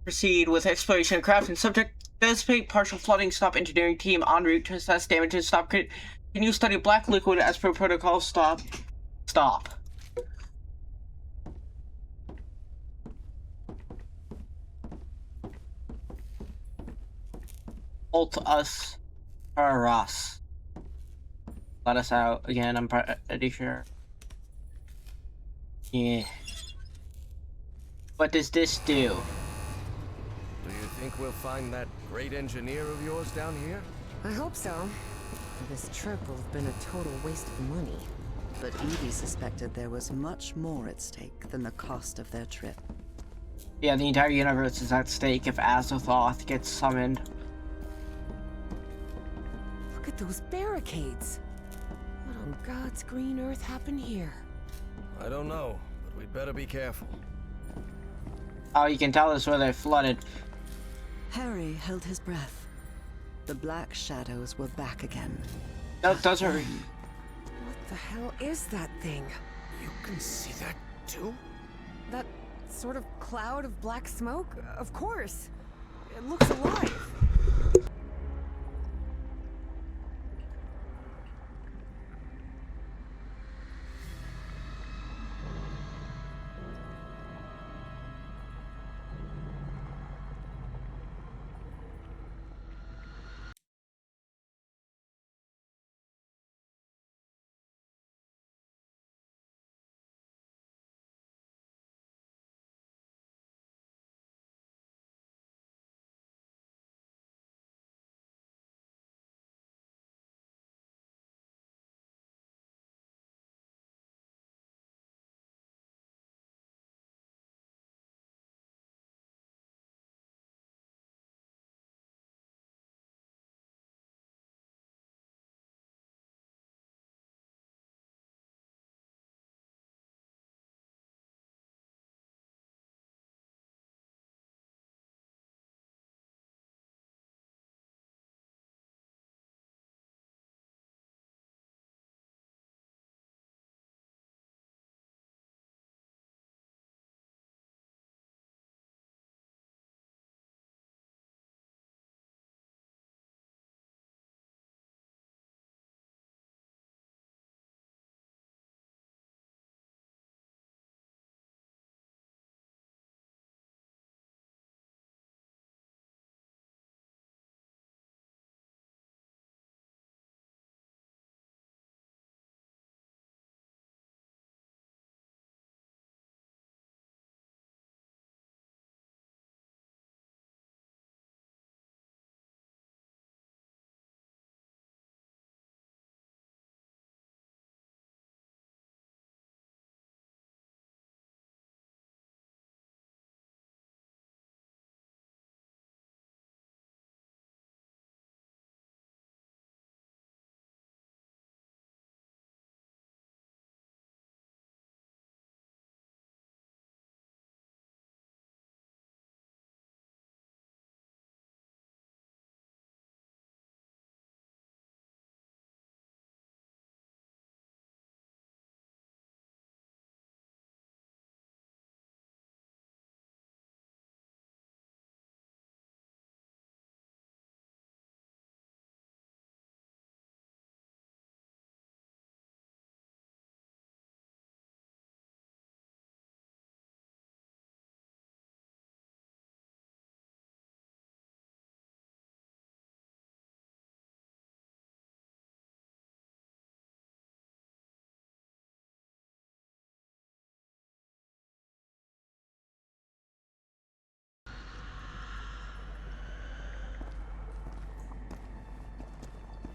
[SPEAKER 1] Proceed with exploration of craft and subject. Dissipate partial flooding. Stop engineering team en route to assess damages. Stop. Continue study black liquid as per protocol. Stop. Stop. Ult us. Or us. Let us out again. I'm pretty sure. Yeah. What does this do?
[SPEAKER 2] Do you think we'll find that great engineer of yours down here?
[SPEAKER 3] I hope so. This trip will have been a total waste of money.
[SPEAKER 4] But Evie suspected there was much more at stake than the cost of their trip.
[SPEAKER 1] Yeah, the entire universe is at stake if Azathoth gets summoned.
[SPEAKER 3] Look at those barricades. What on God's green earth happened here?
[SPEAKER 2] I don't know, but we'd better be careful.
[SPEAKER 1] Oh, you can tell us where they're flooded.
[SPEAKER 4] Harry held his breath. The black shadows were back again.
[SPEAKER 1] Those are...
[SPEAKER 3] What the hell is that thing?
[SPEAKER 2] You can see that too?
[SPEAKER 3] That sort of cloud of black smoke? Of course. It looks alive.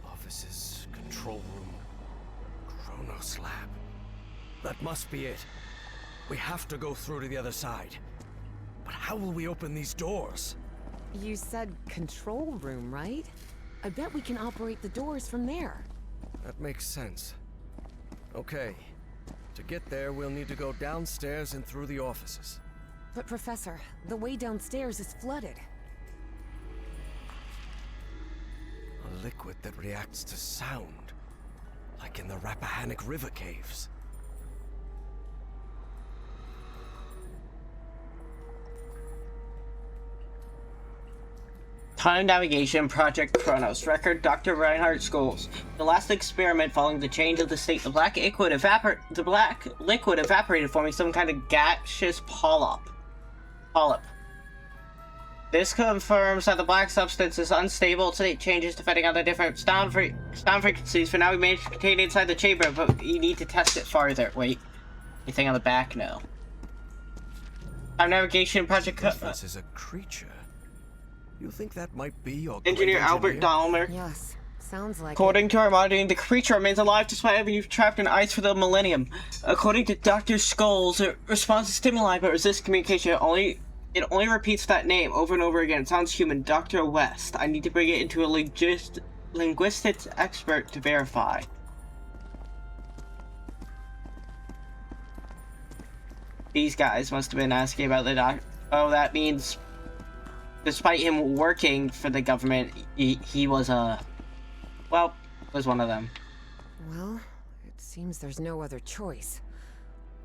[SPEAKER 2] Offices, control room, Kronos lab. That must be it. We have to go through to the other side. But how will we open these doors?
[SPEAKER 3] You said control room, right? I bet we can operate the doors from there.
[SPEAKER 2] That makes sense. Okay. To get there, we'll need to go downstairs and through the offices.
[SPEAKER 3] But Professor, the way downstairs is flooded.
[SPEAKER 2] A liquid that reacts to sound, like in the Rappahannock River caves.
[SPEAKER 1] Time Navigation Project Kronos. Record Dr. Reinhardt Scholes. The last experiment following the change of the state, the black liquid evaporated, forming some kind of gaseous polyp. This confirms that the black substance is unstable. State changes depending on the different sound frequencies. For now, we managed to contain it inside the chamber, but you need to test it farther. Wait, anything on the back? No. Time Navigation Project.
[SPEAKER 2] This is a creature. You think that might be your
[SPEAKER 1] Engineer Albert Dahmer.
[SPEAKER 3] Yes, sounds like
[SPEAKER 1] According to our monitoring, the creature remains alive despite having been trapped in ice for the millennium. According to Dr. Scholes, it responds to stimuli but resists communication. It only repeats that name over and over again. It sounds human. Dr. West. I need to bring it into a linguistics expert to verify. These guys must have been asking about the doc. Oh, that means despite him working for the government, he was was one of them.
[SPEAKER 3] Well, it seems there's no other choice.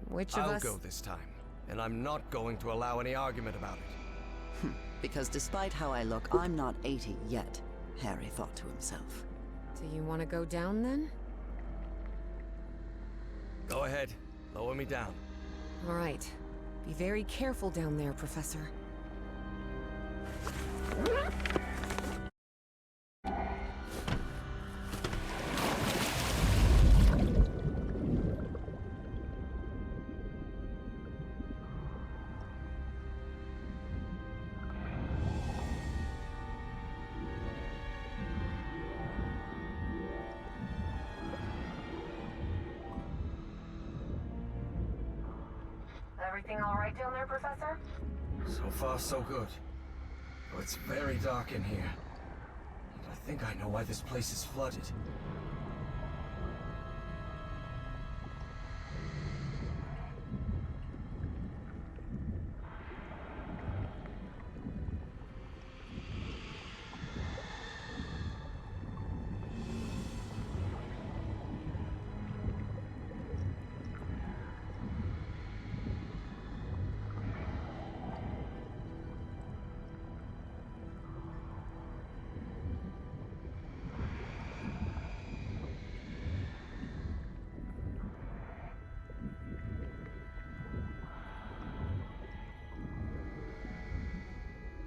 [SPEAKER 3] Which of
[SPEAKER 2] I'll
[SPEAKER 3] us...
[SPEAKER 2] go this time, and I'm not going to allow any argument about it.
[SPEAKER 4] Because despite how I look, I'm not 80 yet, Harry thought to himself.
[SPEAKER 3] Do you want to go down then?
[SPEAKER 2] Go ahead. Lower me down.
[SPEAKER 3] All right. Be very careful down there, Professor. Everything all right down there, Professor?
[SPEAKER 2] So far, so good. Oh, it's very dark in here. And I think I know why this place is flooded.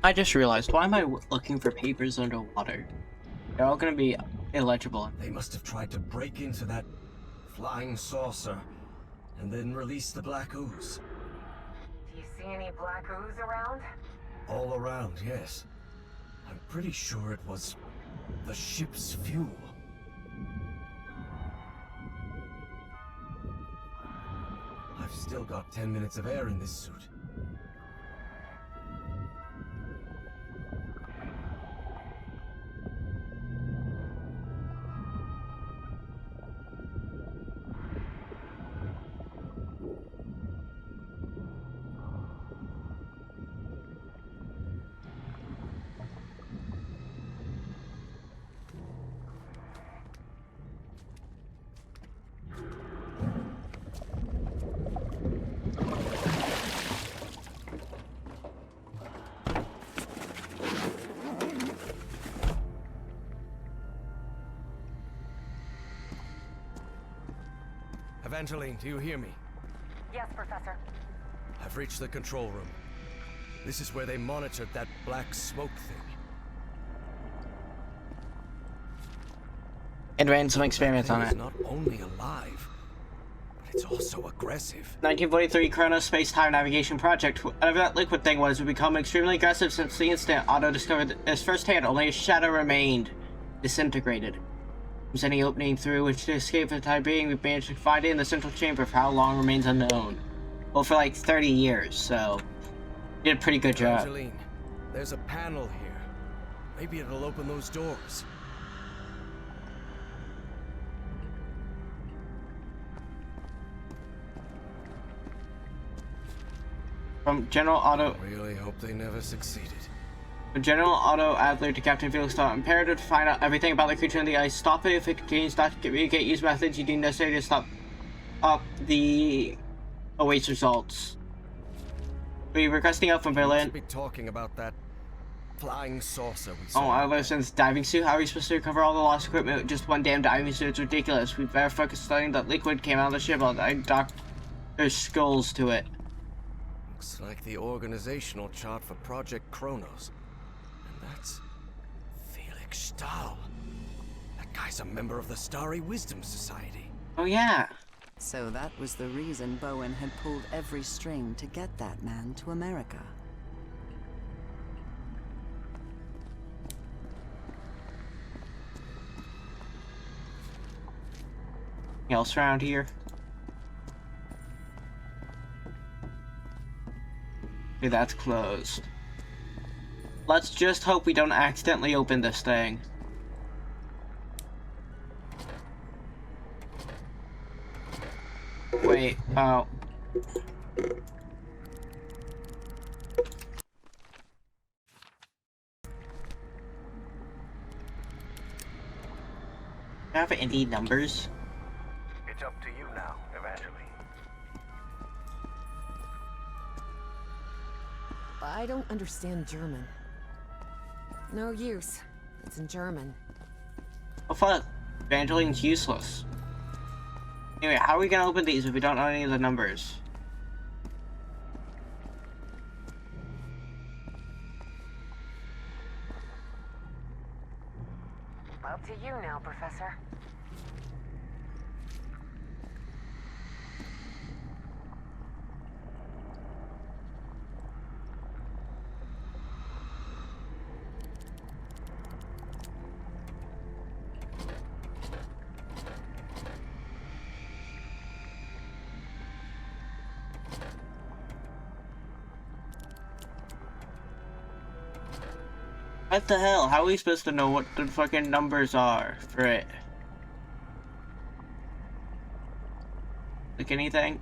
[SPEAKER 1] I just realized, why am I looking for papers underwater? They're all gonna be illegible.
[SPEAKER 2] They must have tried to break into that flying saucer and then release the black ooze.
[SPEAKER 3] Do you see any black ooze around?
[SPEAKER 2] All around, yes. I'm pretty sure it was the ship's fuel. I've still got 10 minutes of air in this suit. Evangeline, do you hear me?
[SPEAKER 3] Yes, Professor.
[SPEAKER 2] I've reached the control room. This is where they monitored that black smoke thing.
[SPEAKER 1] And ran some experiments on
[SPEAKER 2] It's
[SPEAKER 1] it.
[SPEAKER 2] not only alive, but it's also aggressive.
[SPEAKER 1] 1943 Chronos Space-Time Navigation Project. Whatever that liquid thing was, would become extremely aggressive since the instant Otto discovered this firsthand. Only a shadow remained, disintegrated. Was any opening through which to escape for the time being? We managed to find it in the central chamber. For how long remains unknown. Well, for like 30 years, so did a pretty good job.
[SPEAKER 2] Evangeline, there's a panel here. Maybe it'll open those doors.
[SPEAKER 1] From General Otto.
[SPEAKER 2] I really hope they never succeeded.
[SPEAKER 1] From General Otto Adler to Captain Felix Thought, imperative to find out everything about the creature in the ice. Stop it if it continues not to communicate. Use methods you deem necessary to stop up the awaits results. We requesting out from Berlin.
[SPEAKER 2] Be talking about that flying saucer we saw.
[SPEAKER 1] Oh, Adler sends diving suit. How are we supposed to recover all the lost equipment with just one damn diving suit? It's ridiculous. We better focus on studying that liquid came out of the ship. I'll dock their skulls to it.
[SPEAKER 2] Looks like the organizational chart for Project Chronos. And that's Felix Stahl. That guy's a member of the Starry Wisdom Society.
[SPEAKER 1] Oh yeah.
[SPEAKER 4] So that was the reason Bowen had pulled every string to get that man to America.
[SPEAKER 1] Anything else around here? Okay, that's closed. Let's just hope we don't accidentally open this thing. Wait, oh. I have any numbers?
[SPEAKER 5] It's up to you now, Evangeline.
[SPEAKER 3] I don't understand German. No use. It's in German.
[SPEAKER 1] Oh fuck, Evangeline's useless. Anyway, how are we gonna open these if we don't know any of the numbers?
[SPEAKER 3] Up to you now, Professor.
[SPEAKER 1] What the hell? How are we supposed to know what the fucking numbers are for it? Like anything?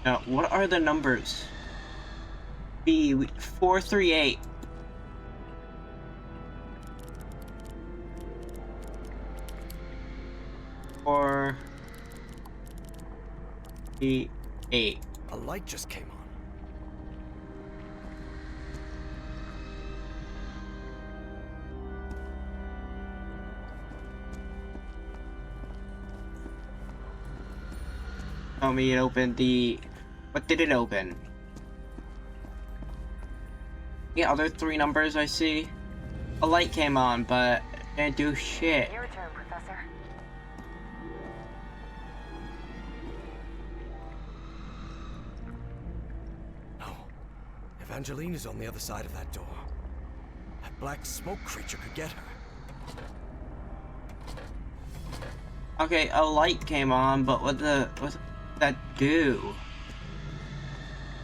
[SPEAKER 1] No, what are the numbers? B 438. Or the 8.
[SPEAKER 2] A light just came on.
[SPEAKER 1] Tell me it opened the... What did it open? The other 3 numbers I see. A light came on, but it didn't do shit.
[SPEAKER 3] Your turn, Professor.
[SPEAKER 2] No. Evangeline is on the other side of that door. That black smoke creature could get her.
[SPEAKER 1] Okay, a light came on, but what did that do?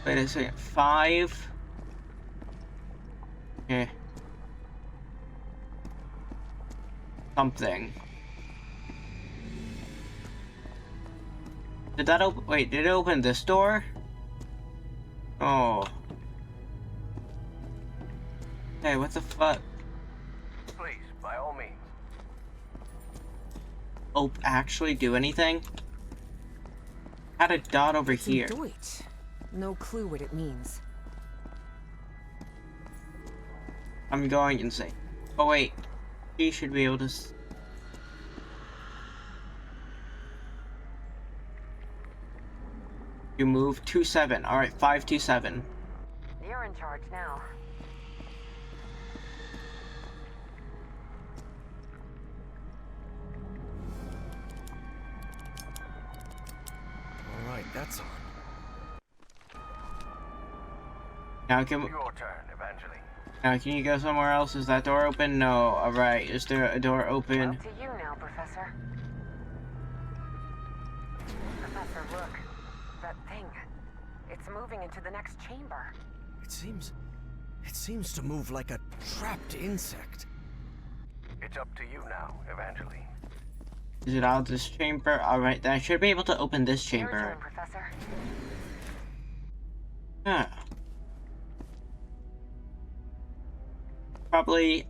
[SPEAKER 1] Wait a second. 5. Okay. Something. Did that open? Wait, did it open this door? Oh. Hey, what the fuck?
[SPEAKER 5] Please, by all means.
[SPEAKER 1] Oh, actually do anything? Had a dot over
[SPEAKER 3] It's
[SPEAKER 1] here.
[SPEAKER 3] in Deutsch. No clue what it means.
[SPEAKER 1] I'm going insane. Oh wait, she should be able to. You move 27. All right, 527.
[SPEAKER 3] You're in charge now.
[SPEAKER 2] All right, that's on.
[SPEAKER 1] Now can
[SPEAKER 5] Your turn, Evangeline.
[SPEAKER 1] can you go somewhere else? Is that door open? No. All right, is there a door open?
[SPEAKER 3] Up to you now, Professor. Professor, look. That thing. It's moving into the next chamber.
[SPEAKER 2] It seems to move like a trapped insect.
[SPEAKER 5] It's up to you now, Evangeline.
[SPEAKER 1] Is it out of this chamber? All right, then I should be able to open this
[SPEAKER 3] Your turn,
[SPEAKER 1] chamber.
[SPEAKER 3] Professor.
[SPEAKER 1] Huh. Probably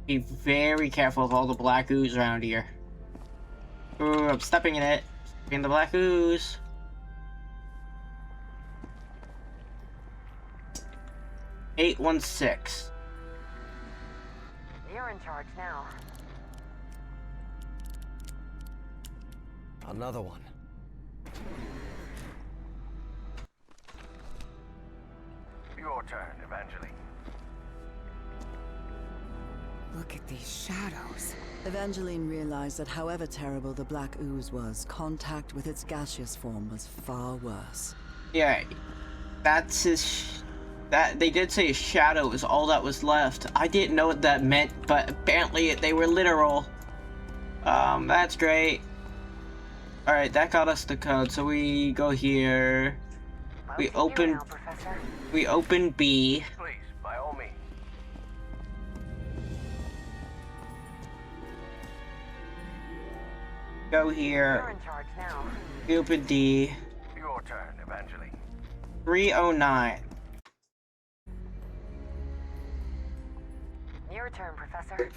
[SPEAKER 1] be very careful of all the black ooze around here. Ooh, I'm stepping in it. Stepping in the black ooze. $816.
[SPEAKER 3] You're in charge now.
[SPEAKER 2] Another one.
[SPEAKER 5] Your turn, Evangeline.
[SPEAKER 3] Look at these shadows.
[SPEAKER 4] Evangeline realized that however terrible the black ooze was, contact with its gaseous form was far worse.
[SPEAKER 1] Yeah, that's his. That they did say his shadow is all that was left. I didn't know what that meant, but apparently they were literal. That's great. All right, that got us the code. So we go here. We open.
[SPEAKER 3] Now, Professor.
[SPEAKER 1] We open B.
[SPEAKER 5] Please, by all means.
[SPEAKER 1] Go
[SPEAKER 3] You're
[SPEAKER 1] here.
[SPEAKER 3] in charge now.
[SPEAKER 1] We open D.
[SPEAKER 5] Your turn, Evangeline.
[SPEAKER 1] 309.
[SPEAKER 3] Your turn, Professor.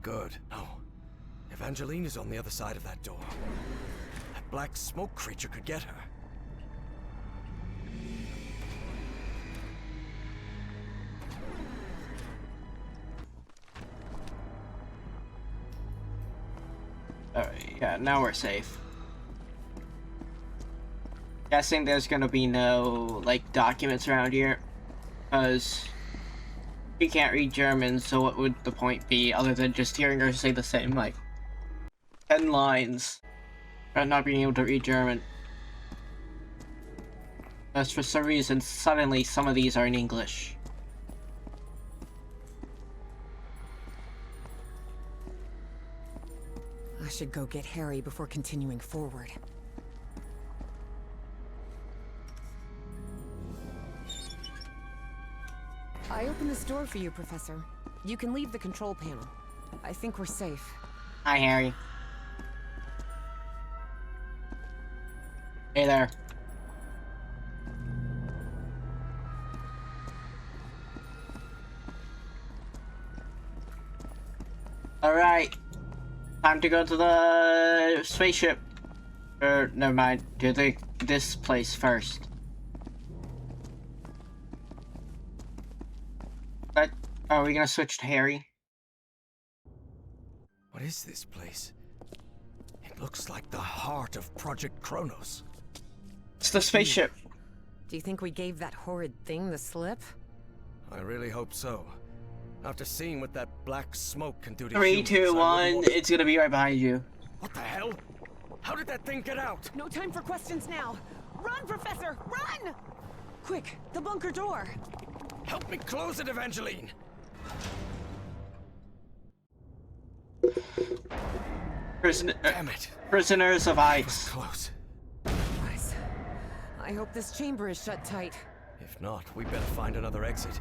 [SPEAKER 2] good. No. Evangeline is on the other side of that door. That black smoke creature could get her.
[SPEAKER 1] Alright, yeah, now we're safe. Guessing there's gonna be no, like, documents around here. Because we can't read German, so what would the point be other than just hearing her say the same, like, 10 lines, but not being able to read German? Because for some reason, suddenly some of these are in English.
[SPEAKER 3] I should go get Harry before continuing forward. I opened this door for you, Professor. You can leave the control panel. I think we're safe.
[SPEAKER 1] Hi, Harry. Hey there. Alright. Time to go to the spaceship. Or, never mind. To this place first. But, are we gonna switch to Harry?
[SPEAKER 2] What is this place? It looks like the heart of Project Kronos.
[SPEAKER 1] It's the spaceship.
[SPEAKER 3] Do you think we gave that horrid thing the slip?
[SPEAKER 2] I really hope so. After seeing what that black smoke can do to
[SPEAKER 1] 3,
[SPEAKER 2] humans,
[SPEAKER 1] 2,
[SPEAKER 2] I wouldn't
[SPEAKER 1] 1.
[SPEAKER 2] want-
[SPEAKER 1] It's gonna be right behind you.
[SPEAKER 2] What the hell? How did that thing get out?
[SPEAKER 3] No time for questions now. Run, Professor, run! Quick, the bunker door.
[SPEAKER 2] Help me close it, Evangeline! Damn it.
[SPEAKER 1] Prisoners of Ice.
[SPEAKER 2] Close.
[SPEAKER 3] Guys, I hope this chamber is shut tight.
[SPEAKER 2] If not, we better find another exit.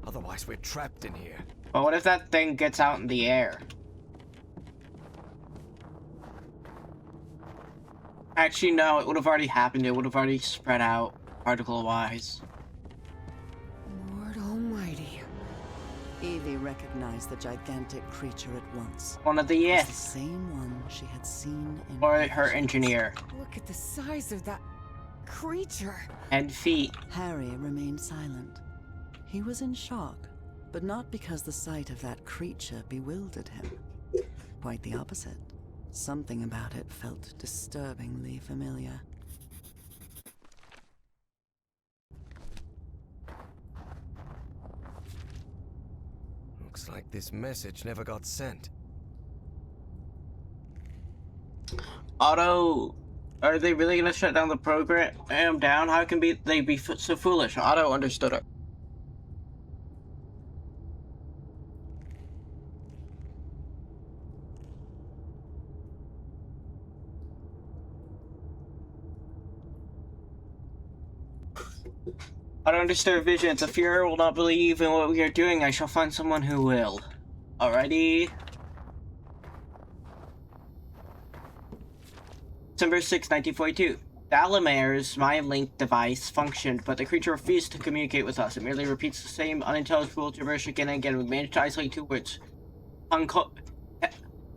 [SPEAKER 2] Otherwise, we're trapped in here.
[SPEAKER 1] But what if that thing gets out in the air? Actually, no, it would have already happened. It would have already spread out, particle-wise.
[SPEAKER 3] Lord Almighty.
[SPEAKER 4] Evie recognized the gigantic creature at once.
[SPEAKER 1] One of the
[SPEAKER 4] It was
[SPEAKER 1] Ith,
[SPEAKER 4] the same one she had seen in
[SPEAKER 1] or
[SPEAKER 4] visions.
[SPEAKER 1] her engineer.
[SPEAKER 3] Look at the size of that creature.
[SPEAKER 1] 10 feet.
[SPEAKER 4] Harry remained silent. He was in shock, but not because the sight of that creature bewildered him. Quite the opposite. Something about it felt disturbingly familiar.
[SPEAKER 2] Looks like this message never got sent.
[SPEAKER 1] Otto, are they really gonna shut down the program down? How can they be so foolish? Otto understood her. I don't understand visions. If Fuhrer will not believe in what we are doing, I shall find someone who will. Alrighty. December 6, 1942. Dalamer's mind-link device functioned, but the creature refused to communicate with us. It merely repeats the same unintelligible gibberish again and again. We managed to isolate 2 words.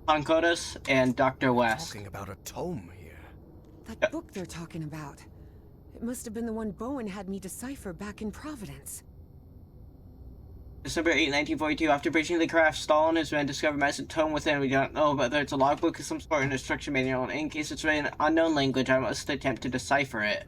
[SPEAKER 1] Pankodas and Dr. West.
[SPEAKER 2] Talking about a tome here.
[SPEAKER 3] That book they're talking about. It must have been the one Bowen had me decipher back in Providence.
[SPEAKER 1] December 8, 1942. After breaching the craft, Stahl and his men discovered a massive tome within. We don't know whether it's a logbook of some sort or an instruction manual. In case it's written in an unknown language, I must attempt to decipher it.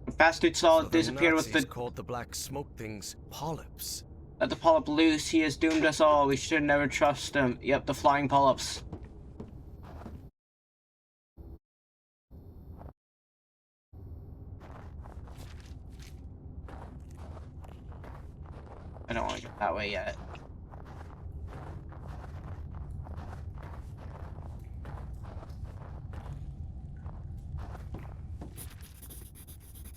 [SPEAKER 1] The bastard saw
[SPEAKER 2] So
[SPEAKER 1] it
[SPEAKER 2] the
[SPEAKER 1] disappear with
[SPEAKER 2] Nazis
[SPEAKER 1] the...
[SPEAKER 2] called the black smoke things polyps.
[SPEAKER 1] Let the polyp loose. He has doomed us all. We should never trust him. Yep, the flying polyps. I don't want to get that way yet.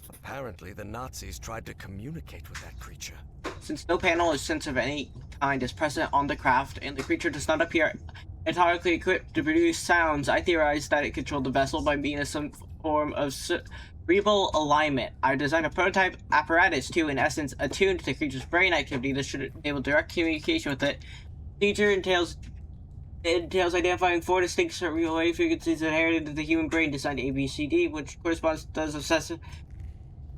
[SPEAKER 2] Apparently, the Nazis tried to communicate with that creature.
[SPEAKER 1] Since no panel or sensor of any kind is present on the craft, and the creature does not appear entirely equipped to produce sounds, I theorize that it controlled the vessel by being some form of cerebral alignment. I designed a prototype apparatus to, in essence, attune to the creature's brain activity that should enable direct communication with it. Procedure entails identifying 4 distinct cerebral wave frequencies inherited in the human brain, designed ABCD, which corresponds to those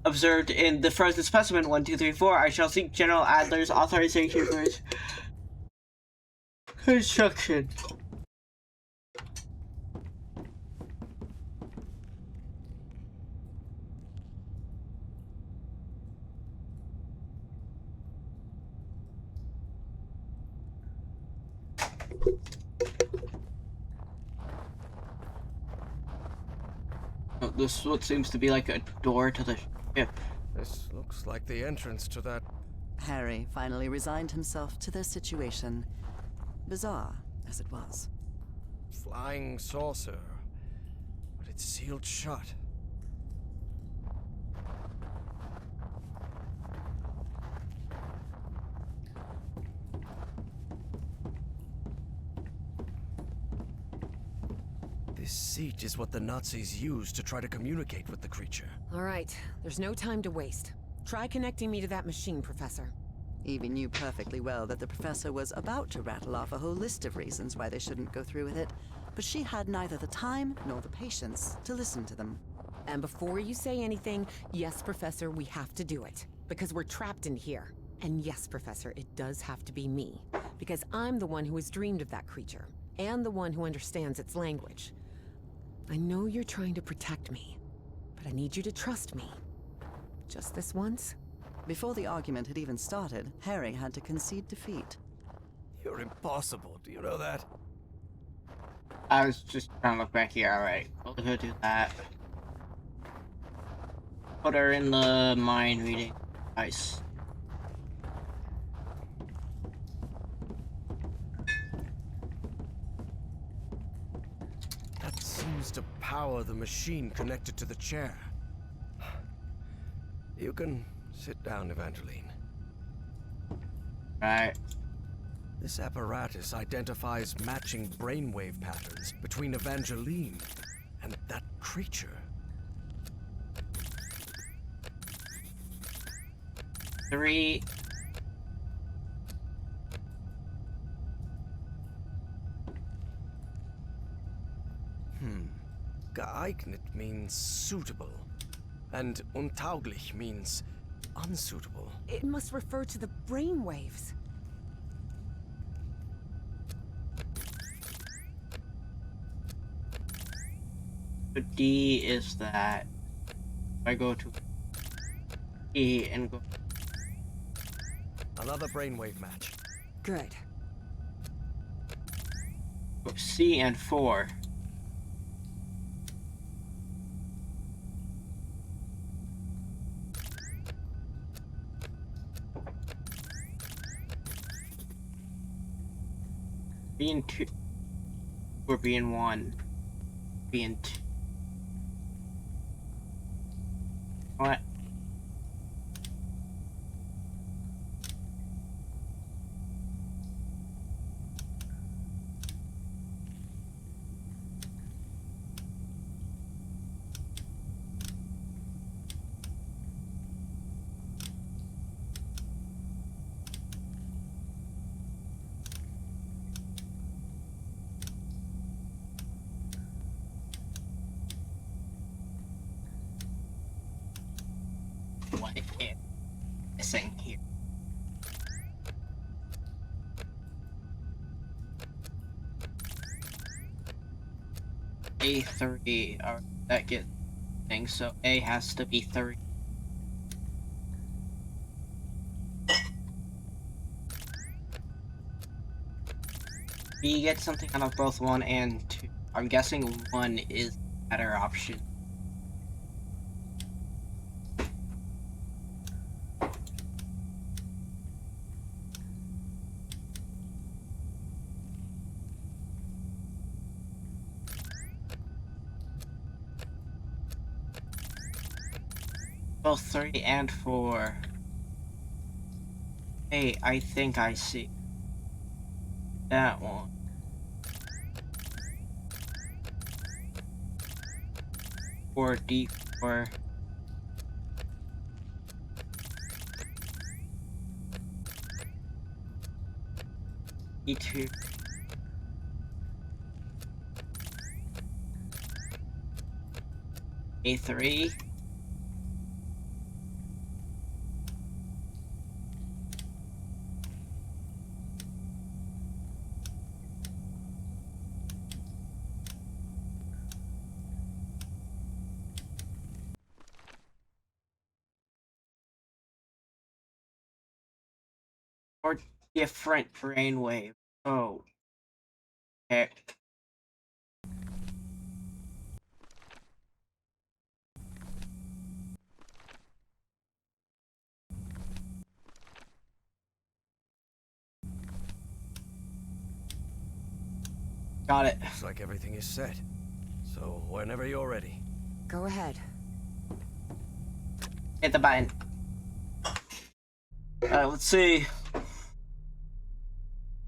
[SPEAKER 1] observed in the frozen specimen 1, 2, 3, 4. I shall seek General Adler's authorization for his construction. This is what seems to be like a door to the ship.
[SPEAKER 2] This looks like the entrance to that.
[SPEAKER 4] Harry finally resigned himself to their situation, bizarre as it was.
[SPEAKER 2] Flying saucer. But it's sealed shut. This seat is what the Nazis used to try to communicate with the creature.
[SPEAKER 3] All right, there's no time to waste. Try connecting me to that machine, Professor.
[SPEAKER 4] Evie knew perfectly well that the professor was about to rattle off a whole list of reasons why they shouldn't go through with it, but she had neither the time nor the patience to listen to them.
[SPEAKER 3] And before you say anything, yes, Professor, we have to do it. Because we're trapped in here. And yes, Professor, it does have to be me. Because I'm the one who has dreamed of that creature. And the one who understands its language. I know you're trying to protect me, but I need you to trust me. Just this once?
[SPEAKER 4] Before the argument had even started, Harry had to concede defeat.
[SPEAKER 2] You're impossible, do you know that?
[SPEAKER 1] I was just trying to look back here. Alright, we'll go do that. Put her in the mind reading. Nice.
[SPEAKER 2] That seems to power the machine connected to the chair. You can sit down, Evangeline.
[SPEAKER 1] Right.
[SPEAKER 2] This apparatus identifies matching brainwave patterns between Evangeline and that creature.
[SPEAKER 1] Three.
[SPEAKER 2] Geeignet means suitable, and untauglich means unsuitable.
[SPEAKER 3] It must refer to the brainwaves.
[SPEAKER 1] But D is that. If I go to E and go.
[SPEAKER 2] Another brainwave match.
[SPEAKER 3] Good.
[SPEAKER 1] C and 4. B and 2. Or B and 1. B and 2. What? What is missing here? A3. Alright, that gets things. So A has to be 3. B gets something out of both 1 and 2. I'm guessing 1 is the better option. Both 3 and 4. Hey, I think I see that one. Or D4. E2. A3. Or different brainwave. Oh. Okay. Got it.
[SPEAKER 2] Looks like everything is set. So, whenever you're ready.
[SPEAKER 3] Go ahead.
[SPEAKER 1] Hit the button. Let's see.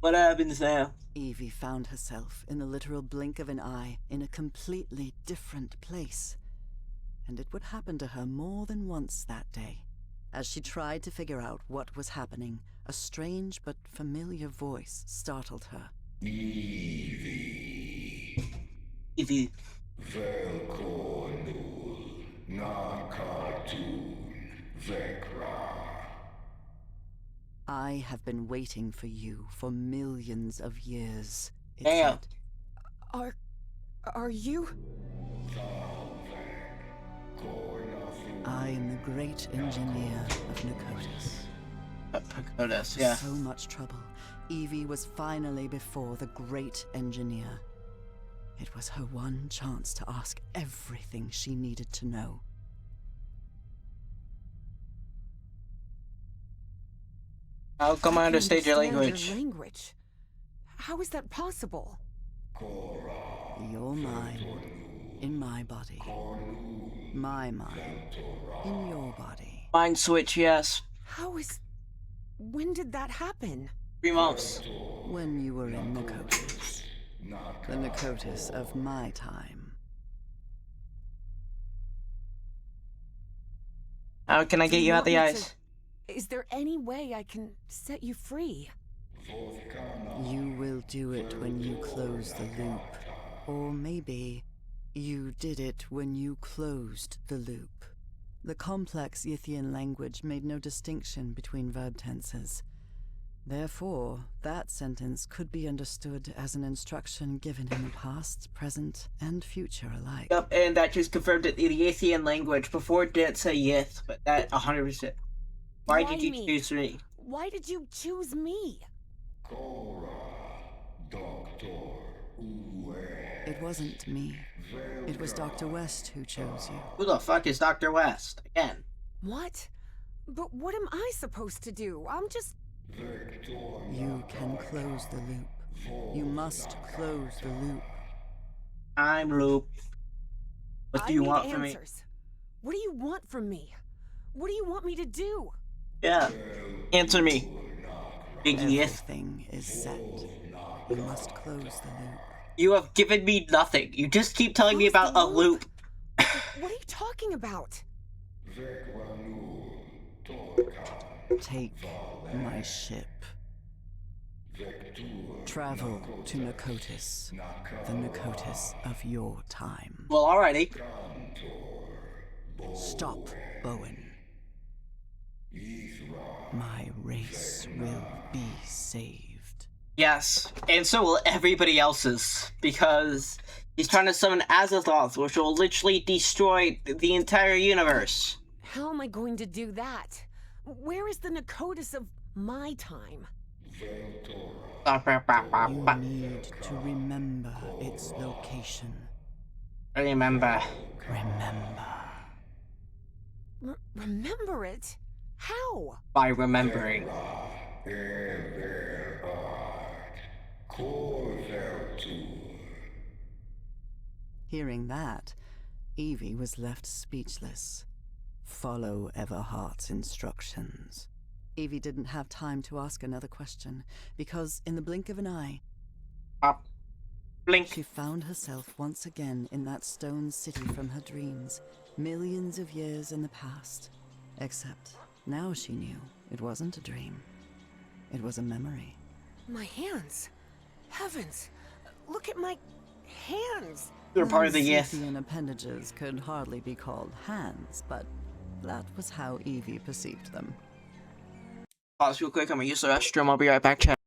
[SPEAKER 1] What happens now?
[SPEAKER 4] Evie found herself in the literal blink of an eye in a completely different place. And it would happen to her more than once that day. As she tried to figure out what was happening, a strange but familiar voice startled her.
[SPEAKER 1] Evie.
[SPEAKER 7] Velkonul, na cartoon, Vekra.
[SPEAKER 4] I have been waiting for you for millions of years, it
[SPEAKER 1] Damn.
[SPEAKER 4] said.
[SPEAKER 3] Are you?
[SPEAKER 4] I am the great engineer of Nikotis.
[SPEAKER 1] Pagodas, yeah.
[SPEAKER 4] So much trouble. Evie was finally before the great engineer. It was her one chance to ask everything she needed to know.
[SPEAKER 1] How come I understand your language?
[SPEAKER 3] Your language? How is that possible?
[SPEAKER 4] Your mind in my body. My mind in your body.
[SPEAKER 1] Mind switch, yes.
[SPEAKER 3] When did that happen?
[SPEAKER 1] 3 months.
[SPEAKER 4] When you were in Nikotis. The Nikotis of my time.
[SPEAKER 1] How can I get you out the ice?
[SPEAKER 3] Is there any way I can set you free?
[SPEAKER 4] You will do it when you close the loop. Or maybe you did it when you closed the loop. The complex Yithian language made no distinction between verb tenses. Therefore, that sentence could be understood as an instruction given in the past, present, and future alike.
[SPEAKER 1] Yep, and that just confirmed it. The Yithian language. Before it didn't say Yith, but that 100%. Why did you
[SPEAKER 3] me?
[SPEAKER 1] choose me?
[SPEAKER 3] Why did you choose me?
[SPEAKER 4] It wasn't me. It was Dr. West who chose you.
[SPEAKER 1] Who the fuck is Dr. West? Again.
[SPEAKER 3] What? But what am I supposed to do? I'm just...
[SPEAKER 4] You can close the loop. You must close the loop.
[SPEAKER 1] I'm Loop. What do you want from me?
[SPEAKER 3] Answers. What do you want from me? What do you want me to do?
[SPEAKER 1] Yeah. Answer me. Big Yith.
[SPEAKER 4] Everything is set. You must close the loop.
[SPEAKER 1] You have given me nothing. You just keep telling me
[SPEAKER 3] Close
[SPEAKER 1] about
[SPEAKER 3] the
[SPEAKER 1] a loop.
[SPEAKER 3] What are you talking about?
[SPEAKER 4] Take my ship. Travel to Nikotis, the Nikotis of your time.
[SPEAKER 1] Well, alrighty.
[SPEAKER 4] Stop, Bowen. My race will be saved.
[SPEAKER 1] Yes, and so will everybody else's, because he's trying to summon Azathoth, which will literally destroy the entire universe.
[SPEAKER 3] How am I going to do that? Where is the Nikotis of my time?
[SPEAKER 4] You need to remember its location.
[SPEAKER 1] Remember.
[SPEAKER 3] Remember it? How?
[SPEAKER 1] By remembering.
[SPEAKER 4] Hearing that, Evie was left speechless. Follow Everhart's instructions. Evie didn't have time to ask another question, because in the blink of an eye,
[SPEAKER 1] Blink.
[SPEAKER 4] she found herself once again in that stone city from her dreams, millions of years in the past. Except now she knew it wasn't a dream. It was a memory.
[SPEAKER 3] My hands. Heavens. Look at my hands.
[SPEAKER 1] They're part of the
[SPEAKER 4] Those
[SPEAKER 1] Yith.
[SPEAKER 4] Yithian appendages could hardly be called hands, but that was how Evie perceived them.
[SPEAKER 1] Pause real quick. I'm gonna use the restroom. I'll be right back, chat.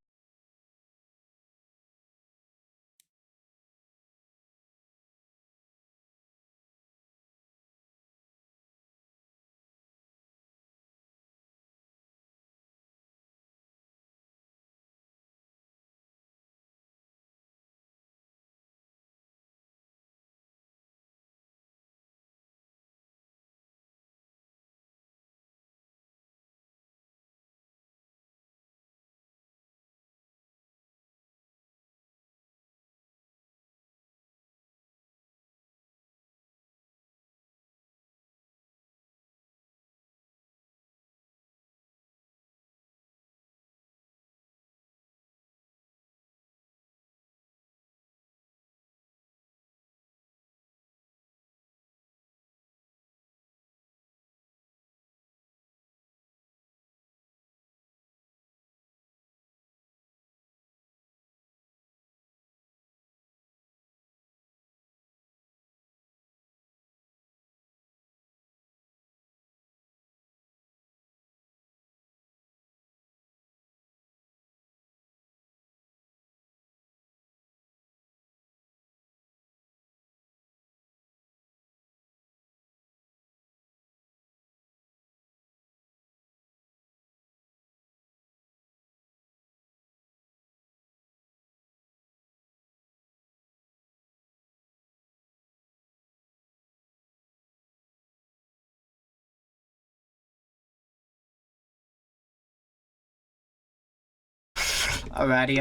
[SPEAKER 1] Alrighty.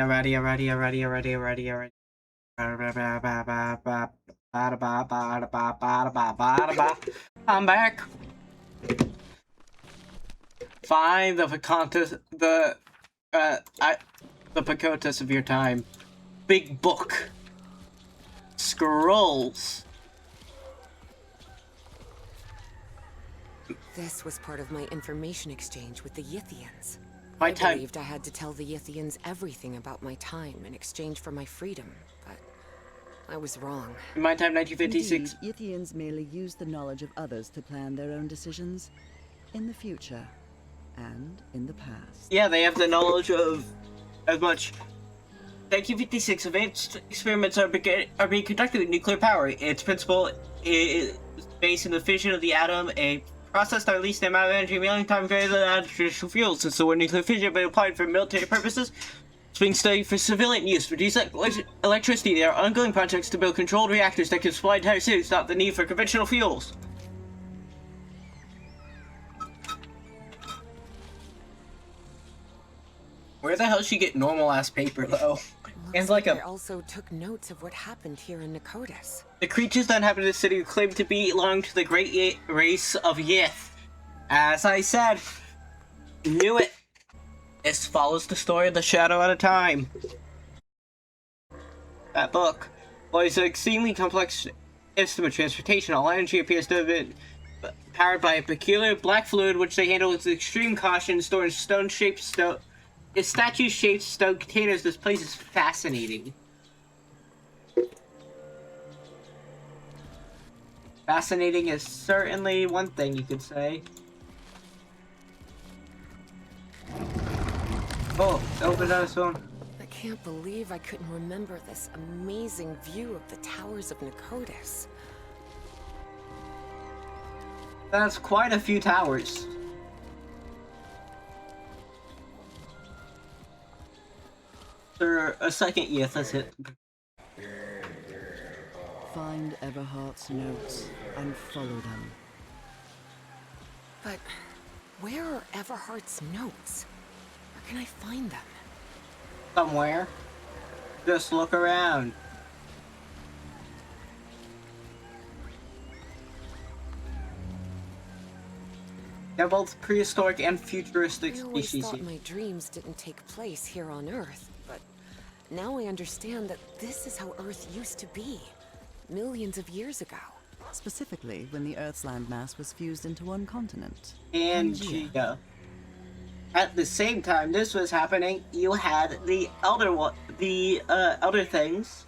[SPEAKER 1] I'm back. Find the Pocahontas, the Pocahontas of your time. Big book. Scrolls.
[SPEAKER 3] This was part of my information exchange with the Yithians.
[SPEAKER 1] My
[SPEAKER 3] I
[SPEAKER 1] time.
[SPEAKER 3] believed I had to tell the Yithians everything about my time in exchange for my freedom, but I was wrong.
[SPEAKER 1] In my time, 1956.
[SPEAKER 4] Indeed, Yithians merely use the knowledge of others to plan their own decisions in the future and in the past.
[SPEAKER 1] Yeah, they have the knowledge of as much. 1956 advanced experiments are being conducted with nuclear power. Its principle is based in the fission of the atom, a process that releases the amount of energy a million times greater than traditional fuels. Since the word nuclear fission has been applied for military purposes, it's being studied for civilian use. To reduce electricity, there are ongoing projects to build controlled reactors that can supply entire cities without the need for conventional fuels. Where the hell did she get normal ass paper though? And like
[SPEAKER 3] I also took notes of what happened here in Nicotis.
[SPEAKER 1] The creatures that inhabit the city claim to belong to the great race of Yith. As I said, knew it. This follows the story of the Shadow at a Time. That book. While it's an extremely complex system of transportation, all energy appears to have been powered by a peculiar black fluid which they handle with extreme caution, stored in statue-shaped stone containers. This place is fascinating. Fascinating is certainly one thing you could say. Oh, open up this one.
[SPEAKER 3] I can't believe I couldn't remember this amazing view of the towers of Nicotis.
[SPEAKER 1] That's quite a few towers. For a second, yes, that's it.
[SPEAKER 4] Find Everhart's notes and follow them.
[SPEAKER 3] But where are Everhart's notes? Where can I find them?
[SPEAKER 1] Somewhere. Just look around. They're both prehistoric and futuristic
[SPEAKER 3] I always
[SPEAKER 1] species.
[SPEAKER 3] thought my dreams didn't take place here on Earth, but now I understand that this is how Earth used to be, millions of years ago.
[SPEAKER 4] Specifically, when the Earth's landmass was fused into one continent.
[SPEAKER 1] Pangea. at the same time this was happening, you had the Elder Things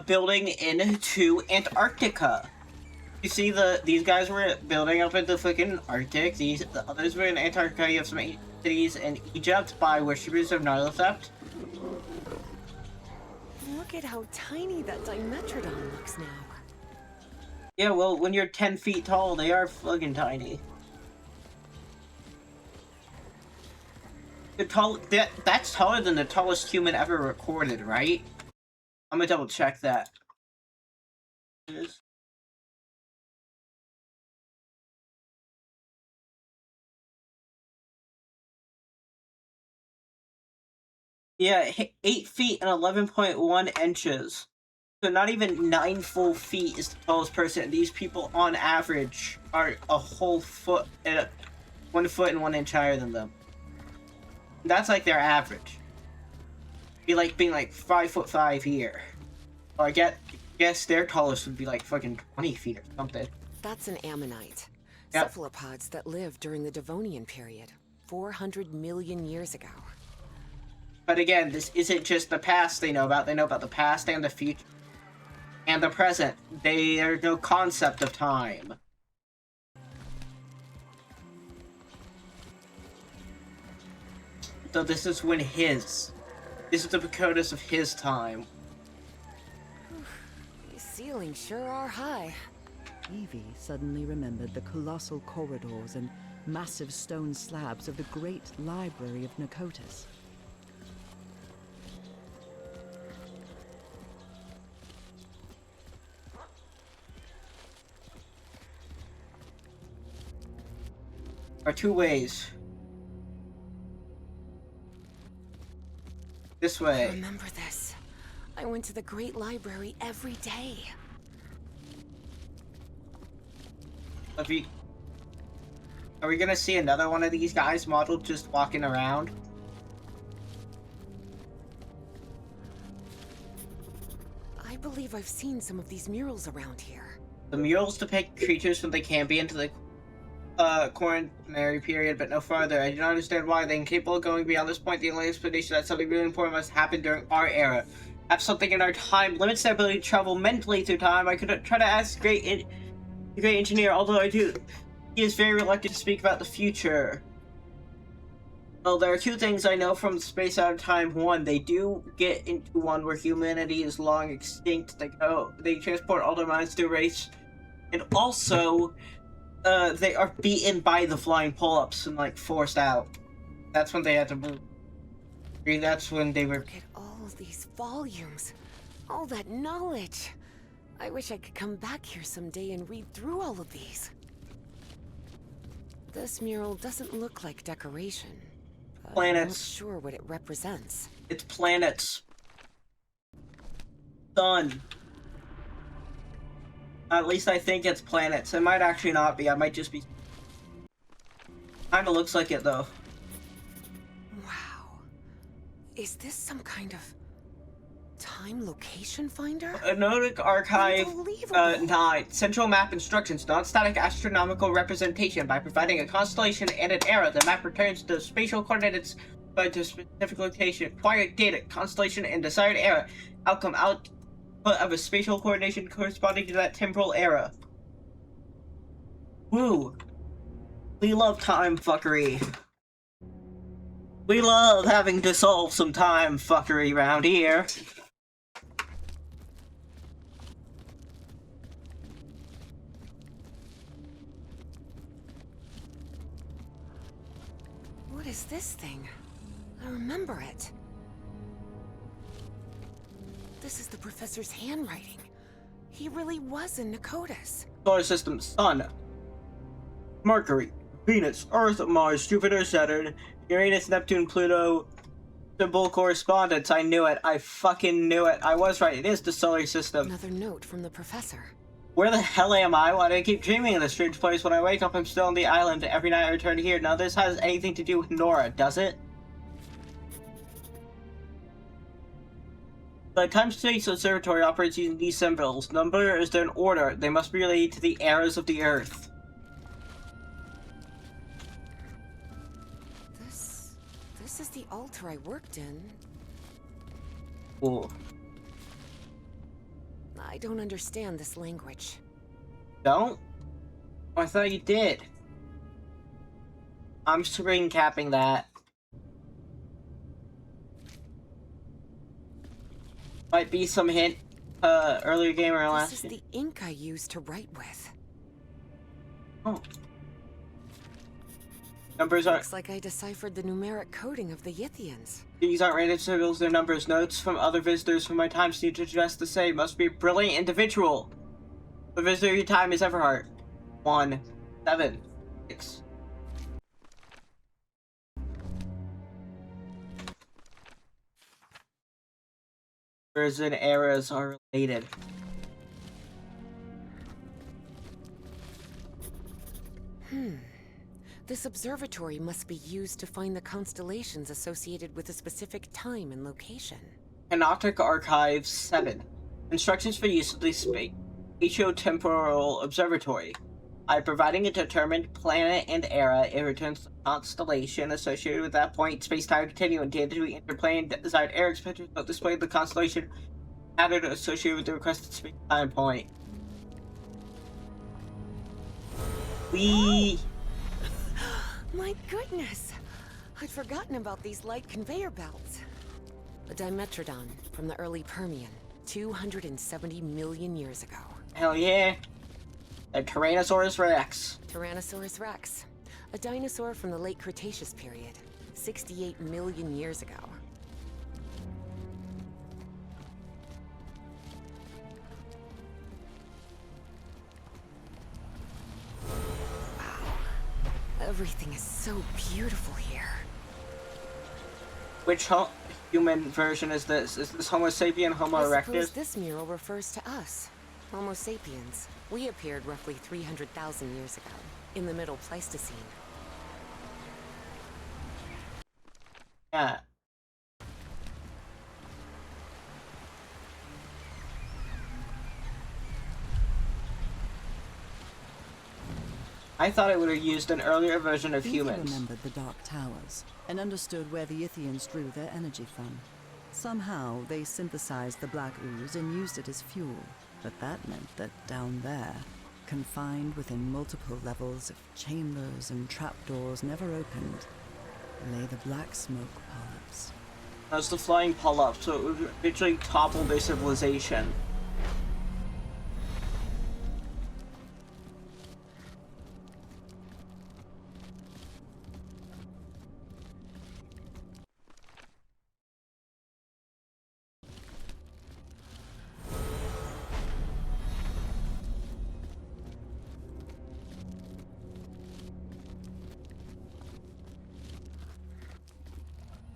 [SPEAKER 1] building into Antarctica. You see these guys were building up into fucking Arctic, the others were in Antarctica. You have some cities in Egypt by worshippers of Nyarlathotep.
[SPEAKER 3] Look at how tiny that Dimetrodon looks now.
[SPEAKER 1] Yeah, well, when you're 10 feet tall, they are fucking tiny. That's taller than the tallest human ever recorded, right? I'm gonna double check that. Yeah, 8 feet and 11.1 inches. So not even 9 full feet is the tallest person. These people, on average, are a whole foot, 1 foot and 1 inch higher than them. That's like their average. Be like being like 5'5" here. Or I guess their tallest would be like fucking 20 feet or something.
[SPEAKER 3] That's an ammonite.
[SPEAKER 1] Yep.
[SPEAKER 3] Cephalopods that lived during the Devonian period, 400 million years ago.
[SPEAKER 1] But again, this isn't just the past they know about the past and the future. And the present. There's no concept of time. So this is when this is the Pacotus of his time.
[SPEAKER 3] These ceilings sure are high.
[SPEAKER 4] Evie suddenly remembered the colossal corridors and massive stone slabs of the great library of Nikotis.
[SPEAKER 1] There are 2 ways. This way.
[SPEAKER 3] I remember this. I went to the Great Library every day.
[SPEAKER 1] Are we gonna see another one of these guys modeled just walking around?
[SPEAKER 3] I believe I've seen some of these murals around here.
[SPEAKER 1] The murals depict creatures from the Cambion to the Quaternary period, but no farther. I do not understand why they're incapable of going beyond this point. The only explanation that something really important must happen during our era. Have something in our time limits their ability to travel mentally through time. I could try to ask the great engineer, although he is very reluctant to speak about the future. Well, there are 2 things I know from Space Out of Time. 1, they do get into one where humanity is long extinct. They transport all their minds to erase, and also they are beaten by the flying pull-ups and like forced out. That's when they had to move. That's when they were.
[SPEAKER 3] Look at all of these volumes, all that knowledge. I wish I could come back here someday and read through all of these. This mural doesn't look like decoration.
[SPEAKER 1] Planets.
[SPEAKER 3] I'm not sure what it represents.
[SPEAKER 1] It's planets. Sun. At least I think it's planets. It might actually not be. I might just be. Kinda looks like it though.
[SPEAKER 3] Wow. Is this some kind of time location finder?
[SPEAKER 1] Nordic Archive
[SPEAKER 3] Unbelievable.
[SPEAKER 1] 9. Central map instructions. Non-static astronomical representation. By providing a constellation and an era, the map returns the spatial coordinates to a specific location. Quiet data, constellation, and desired era. Outcome output of a spatial coordination corresponding to that temporal era. Woo. We love time fuckery. We love having to solve some time fuckery around here.
[SPEAKER 3] What is this thing? I remember it. This is the professor's handwriting. He really was in Nikotis.
[SPEAKER 1] Solar system: Sun, Mercury, Venus, Earth, Mars, Jupiter, Saturn, Uranus, Neptune, Pluto. Symbol correspondence. I knew it. I fucking knew it. I was right. It is the solar system.
[SPEAKER 3] Another note from the professor.
[SPEAKER 1] Where the hell am I? Why do I keep dreaming of this strange place? When I wake up, I'm still on the island. Every night I return here. Now this has anything to do with Nora, does it? The Time Space Observatory operates using these symbols. Number is their order. They must be related to the eras of the Earth.
[SPEAKER 3] shelter I worked in.
[SPEAKER 1] Cool.
[SPEAKER 3] I don't understand this language.
[SPEAKER 1] Don't? Oh, I thought you did. I'm screen capping that. Might be some hint, earlier game or last
[SPEAKER 3] This is the ink I used to write with.
[SPEAKER 1] Oh. Numbers aren't.
[SPEAKER 3] Looks like I deciphered the numeric coding of the Yithians.
[SPEAKER 1] These aren't random symbols, they're numbers. Notes from other visitors from my time seem to suggest the same. Must be a brilliant individual. The visitor of your time is Everhart. 1, 7, 6. Numbers and eras are related.
[SPEAKER 3] This observatory must be used to find the constellations associated with a specific time and location.
[SPEAKER 1] Canonic Archive 7. Instructions for use of the spatio-temporal observatory. By providing a determined planet and era, it returns the constellation associated with that point, space-time continuum. Data to be interplaying desired era expectors will display the constellation pattern associated with the requested space-time point.
[SPEAKER 3] My goodness! I'd forgotten about these light conveyor belts. A Dimetrodon from the early Permian, 270 million years ago.
[SPEAKER 1] Hell yeah. A Tyrannosaurus Rex.
[SPEAKER 3] Tyrannosaurus rex, a dinosaur from the late Cretaceous period, 68 million years ago. Everything is so beautiful here.
[SPEAKER 1] Which human version is this? Is this Homo sapien, Homo
[SPEAKER 3] I
[SPEAKER 1] erectus?
[SPEAKER 3] suppose this mural refers to us, Homo sapiens. We appeared roughly 300,000 years ago, in the Middle Pleistocene.
[SPEAKER 1] Yeah. I thought it would have used an earlier version of
[SPEAKER 4] Ether
[SPEAKER 1] humans.
[SPEAKER 4] remembered the Dark Towers and understood where the Yithians drew their energy from. Somehow, they synthesized the black ooze and used it as fuel. But that meant that down there, confined within multiple levels of chambers and trapdoors never opened, lay the black smoke polyps.
[SPEAKER 1] That's the flying polyp, so it would eventually topple their civilization.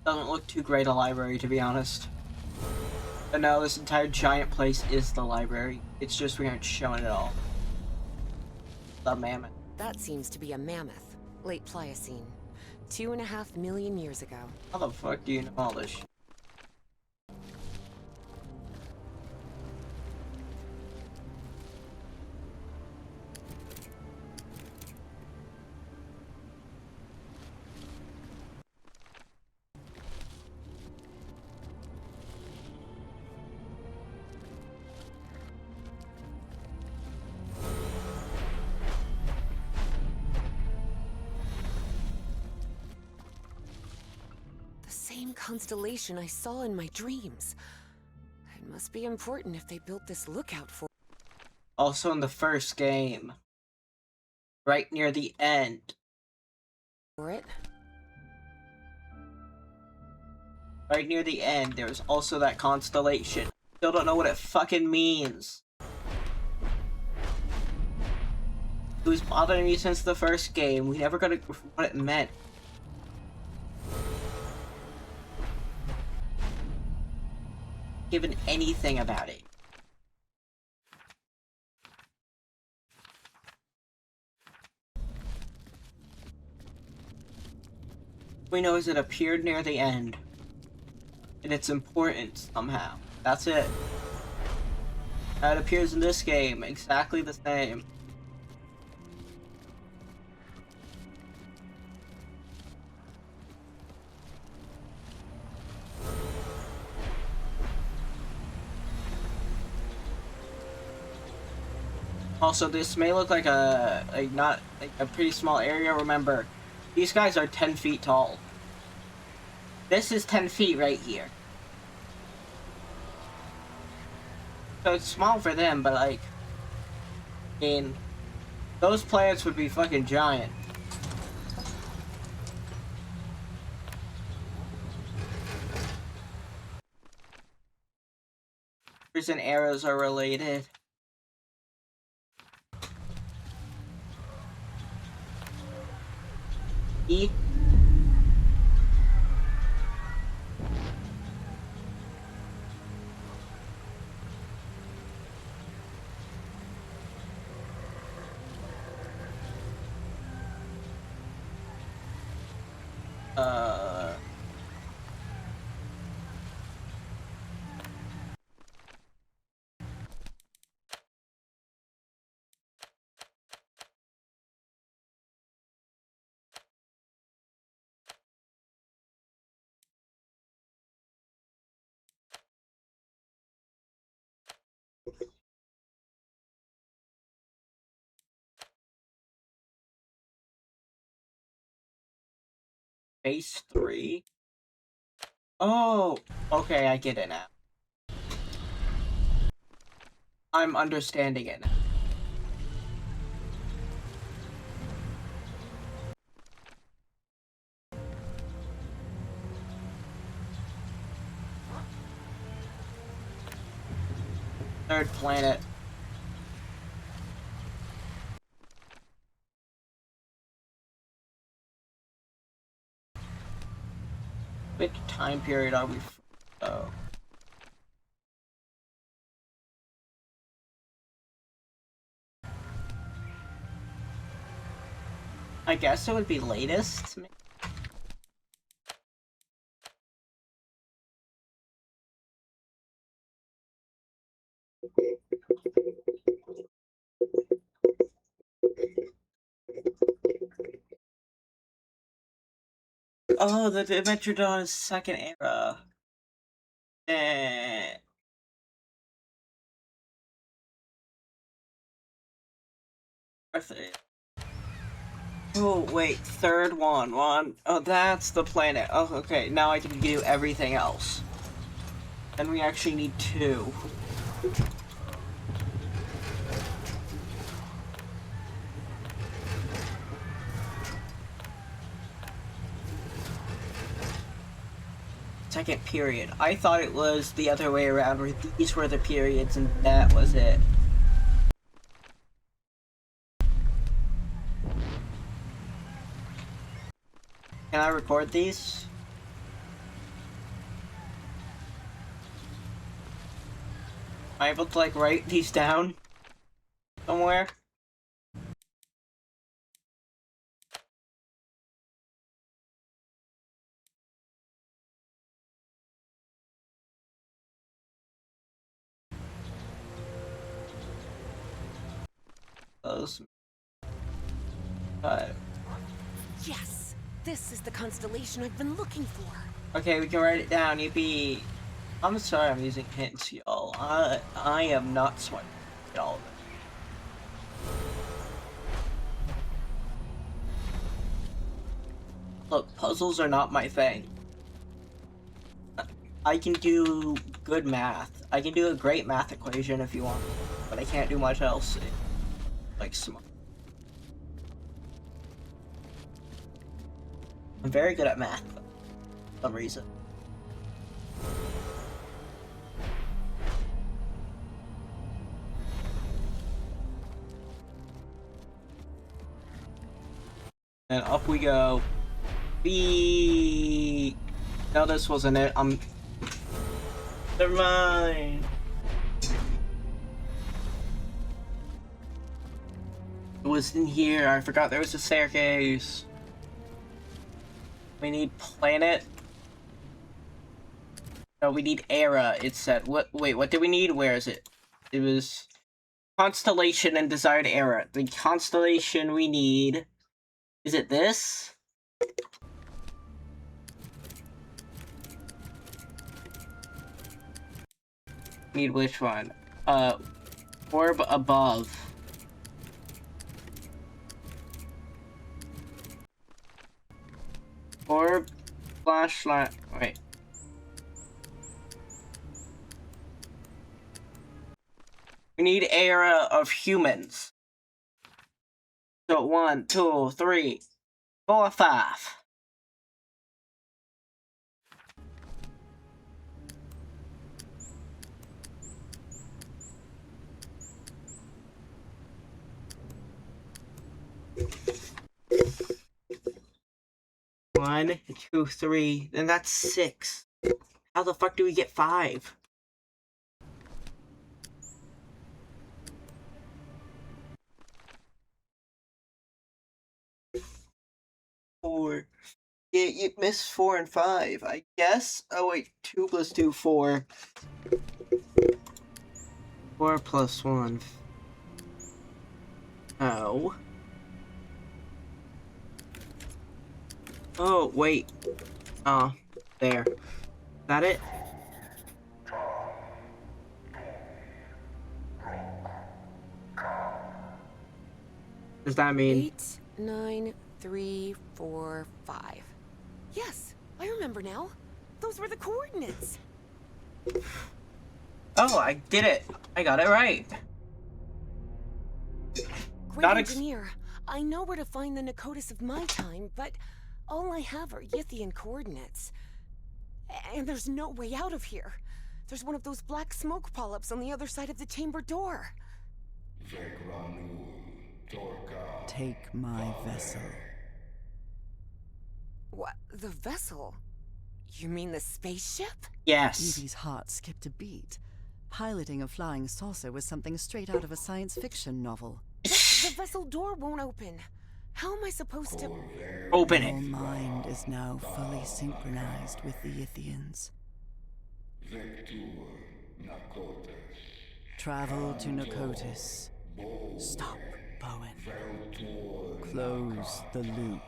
[SPEAKER 1] Doesn't look too great a library, to be honest. But no, this entire giant place is the library. It's just we aren't showing it all. The mammoth.
[SPEAKER 3] That seems to be a mammoth, late Pliocene, 2.5 million years ago.
[SPEAKER 1] How the fuck do you know all this shit?
[SPEAKER 3] Same constellation I saw in my dreams. It must be important if they built this lookout for.
[SPEAKER 1] Also in the first game. Right near the end.
[SPEAKER 3] It.
[SPEAKER 1] Right near the end, there was also that constellation. Still don't know what it fucking means. It was bothering me since the first game. We never got what it meant. Given anything about it. We know is it appeared near the end. And it's important somehow. That's it. That appears in this game, exactly the same. Also, this may look like a pretty small area. Remember, these guys are 10 feet tall. This is 10 feet right here. So it's small for them, but like, I mean, those planets would be fucking giant. And arrows are related. E. Phase 3? Oh, okay, I get it now. I'm understanding it now. Third planet. Which time period are we? Oh. I guess it would be latest. Oh, the Adventure Dawn's second era. Oh, wait, third one. Oh, that's the planet. Oh, okay, now I can do everything else. Then we actually need 2. Second period. I thought it was the other way around, where these were the periods and that was it. Can I record these? Am I able to, like, write these down somewhere? Those.
[SPEAKER 3] Yes! This is the constellation I've been looking for.
[SPEAKER 1] Okay, we can write it down. I'm sorry I'm using hints, y'all. I am not smart at all of it. Look, puzzles are not my thing. I can do good math. I can do a great math equation if you want, but I can't do much else. Like, smart. I'm very good at math, for some reason. And up we go. No, this wasn't it. Never mind. It was in here. I forgot there was a staircase. We need planet. No, we need era. It said. Wait, what did we need? Where is it? It was constellation and desired era. The constellation we need. Is it this? Need which one? Orb above. Wait. We need era of humans. So 1, 2, 3, 4, 5. One, 2, 3, then that's 6. How the fuck do we get 5? Four. Yeah, you missed 4 and 5, I guess. Oh wait, 2 plus 2, 4. 4 plus 1. Oh. Oh, wait. Oh, there. Is that it? Does that mean?
[SPEAKER 3] 8, 9, 3, 4, 5. Yes, I remember now. Those were the coordinates.
[SPEAKER 1] Oh, I did it. I got it right.
[SPEAKER 3] Great
[SPEAKER 1] Not
[SPEAKER 3] engineer. I know where to find the Nakotis of my time, but all I have are Yithian coordinates. And there's no way out of here. There's one of those black smoke polyps on the other side of the chamber door.
[SPEAKER 4] Take my vessel.
[SPEAKER 3] What? The vessel? You mean the spaceship?
[SPEAKER 1] Yes.
[SPEAKER 4] Evie's heart skipped a beat. Piloting a flying saucer was something straight out of a science fiction novel.
[SPEAKER 3] The vessel door won't open. How am I supposed to...
[SPEAKER 1] Open
[SPEAKER 4] Your
[SPEAKER 1] it.
[SPEAKER 4] mind is now fully synchronized with the Yithians. Travel to Nakotis. Stop, Bowen. Close the loop.